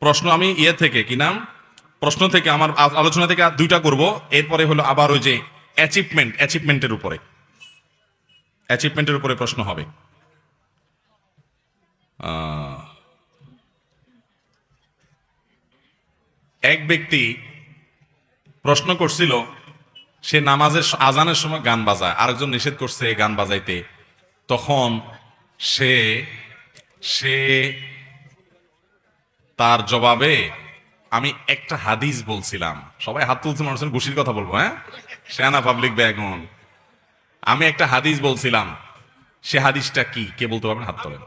Speaker 2: প্রশ্ন, আমি থেকে কি নাম, প্রশ্ন থেকে আমার আলোচনা থেকে দুইটা করব, এরপরে হলো আবার ওই যে অ্যাচিভমেন্টের উপরে প্রশ্ন হবে। এক ব্যক্তি প্রশ্ন করছিল, সে নামাজের আজানের সময় গান বাজায়, আরেকজন নিষেধ করছে গান বাজাইতে। তখন সে সে তার জবাবে, আমি একটা হাদিস বলছিলাম। সবাই হাত তুলছে, মানুষের ঘুষির কথা বলবো। হ্যাঁ, সেনা পাবলিক ব্যাগন। আমি একটা হাদিস বলছিলাম, সে হাদিসটা কি? কে বলতে পারবেন? হাত তোলেন।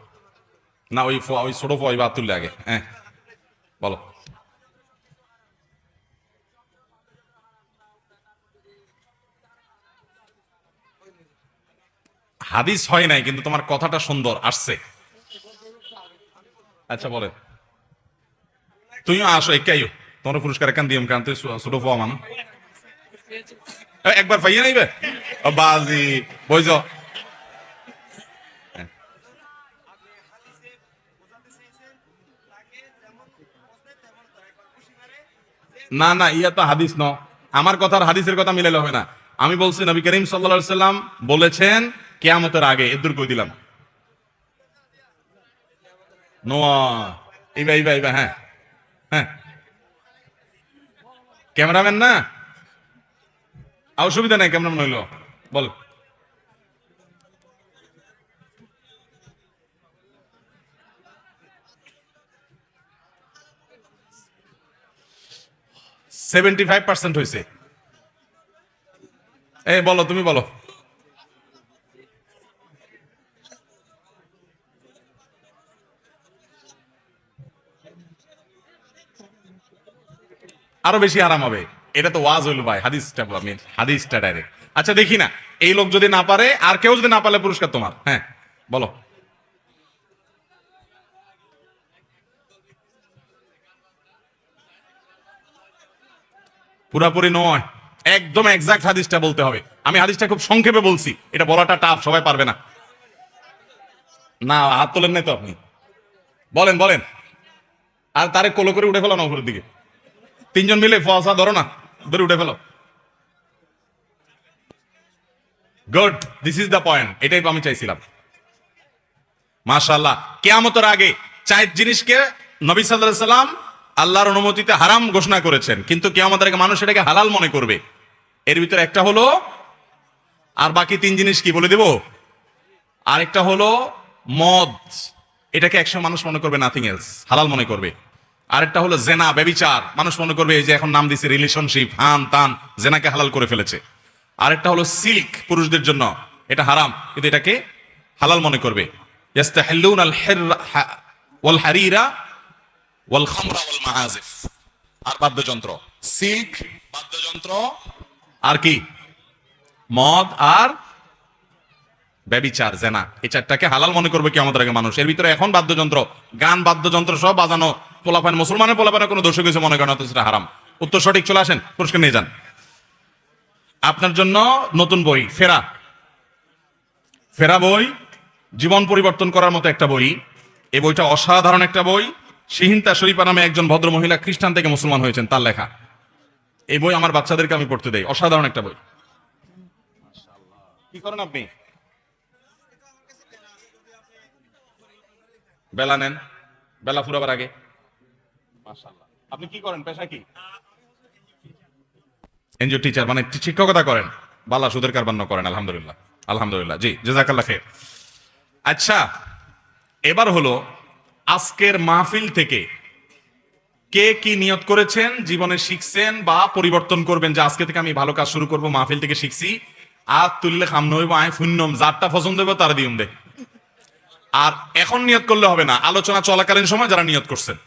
Speaker 2: না, ওই ছোট ফয় বা তুললে আগে। হ্যাঁ বলো। হাদিস হয় নাই, কিন্তু তোমার কথাটা সুন্দর আসছে। আচ্ছা বলেন। তুমিও আসো, একাইও তোমার পুরস্কার একান দিও, কারণ তুই ছোট ফোয়া মান। একবার পাইয়ে নাইবে বাজি বইজ। না না, ইয়া তো হাদিস ন, আমার কথার হাদিসের কথা মিলাইলে হবে না। আমি বলছি নবী করিম সাল্লাল্লাহু আলাইহি সাল্লাম বলেছেন কিয়ামতের আগে, এদুর কই দিলাম। নোয়া ইবা ইবা ইবা। হ্যাঁ হ্যাঁ, ক্যামেরাম্যান না, অসুবিধা নাই, ক্যামেরাম্যান হইলো। বল। $75% হয়েছে। এই বলো, তুমি বলো। আরো বেশি আরাম হবে। এটা তো ওয়াজ হইল ভাই, হাদিসটা ডাইরেক্ট। আচ্ছা দেখি না, এই লোক যদি না পারে, আর কেউ যদি না পারলে পুরস্কার তোমার। হ্যাঁ বলো।
Speaker 1: পুরাপুরি নয়, একদম এক্সাক্ট হাদিসটা বলতে হবে। আমি হাদিসটা খুব সংক্ষেপে বলছি, এটা বলাটা টাফ, সবাই পারবে না। না, হাত তোলেন নাই তো আপনি, বলেন বলেন। আর তারে কোলো করে উঠে ফেলো না উপরের দিকে, তিনজন মিলে ফসা ধরো না, ধরে উঠে ফেলো। Good, this is the point, এটাই আমি চাইছিলাম। মাশাআল্লাহ, কিয়ামতের আগে 4 জিনিসকে নবী সাল্লাল্লাহু আলাইহি সাল্লাম আল্লাহর অনুমতিতে হারাম ঘোষণা করেছেন, কিন্তু কিয়ামতের আগে মানুষ এটাকে হালাল মনে করবে। এর ভিতরে একটা হলো, আর বাকি 3 জিনিস কি বলে দেব? আরেকটা হলো মদ, এটাকে একসময় মানুষ মনে করবে নাথিং এলস, হালাল মনে করবে। আরেকটা হলো জেনা, ব্যভিচার, মানুষ মনে করবে এই যে এখন নাম দিছে রিলেশনশিপ, হান তান, জেনাকে হালাল করে ফেলেছে। আরেকটা হলো সিল্ক, পুরুষদের জন্য এটা হারাম, কিন্তু এটাকে হালাল মনে করবে। ইয়াস্তাহিল্লুন আল হিররা ওয়াল হারিরা ওয়াল খামরা ওয়াল মাআজিফ, আর বাদ্যযন্ত্র, সিল্ক, বাদ্যযন্ত্র, আর কি মদ আর ব্যভিচার, জেনা, এই 4টাকে হালাল মনে করবে কিয়ামতের আগে মানুষ। এর ভিতরে এখন বাদ্যযন্ত্র, গান বাদ্যযন্ত্র সব বাজানো, পোলাপান, মুসলমানের পোলাপানের কোনো দোষ কিছু মনে করে না, তো সেটা হারাম। উত্তর সঠিক, চলে আসেন, পুরস্কার নিয়ে যান। আপনার জন্য নতুন বই ফেরা, ফেরা বই জীবন পরিবর্তন করার মতো একটা বই। এই বইটা অসাধারণ একটা বই। শিহিন্তা শরীফা নামে একজন ভদ্র মহিলা খ্রিস্টান থেকে মুসলমান হয়েছেন, তার লেখা এই বই আমার বাচ্চাদেরকে আমি পড়তে দেই, অসাধারণ একটা বই। কি করেন আপনি? বেলা নেন, বেলা ফুরাবার আগে। মাশাআল্লাহ, আপনি কি করেন, পেশা কি? এনজিও টিচার, মানে শিক্ষকতা করেন। বালা সুদের কারবার করেন, আলহামদুলিল্লাহ আলহামদুলিল্লাহ, জি জাযাকাল্লাহ খাইর। আচ্ছা, এবার হলো আজকের মাহফিল থেকে কে কি নিয়ত করেছেন, জীবনে শিখছেন বা পরিবর্তন করবেন, যে আজকে থেকে আমি ভালো কাজ শুরু করব, মাহফিল থেকে শিখছি, আর তুললে খাম নইব, আয় শূন্যম, যারটা পছন্দ হবে তারা দিউম দে। আর এখন নিয়ত করলে হবে না, আলোচনা চলাকালীন সময় যারা নিয়ত করছেন,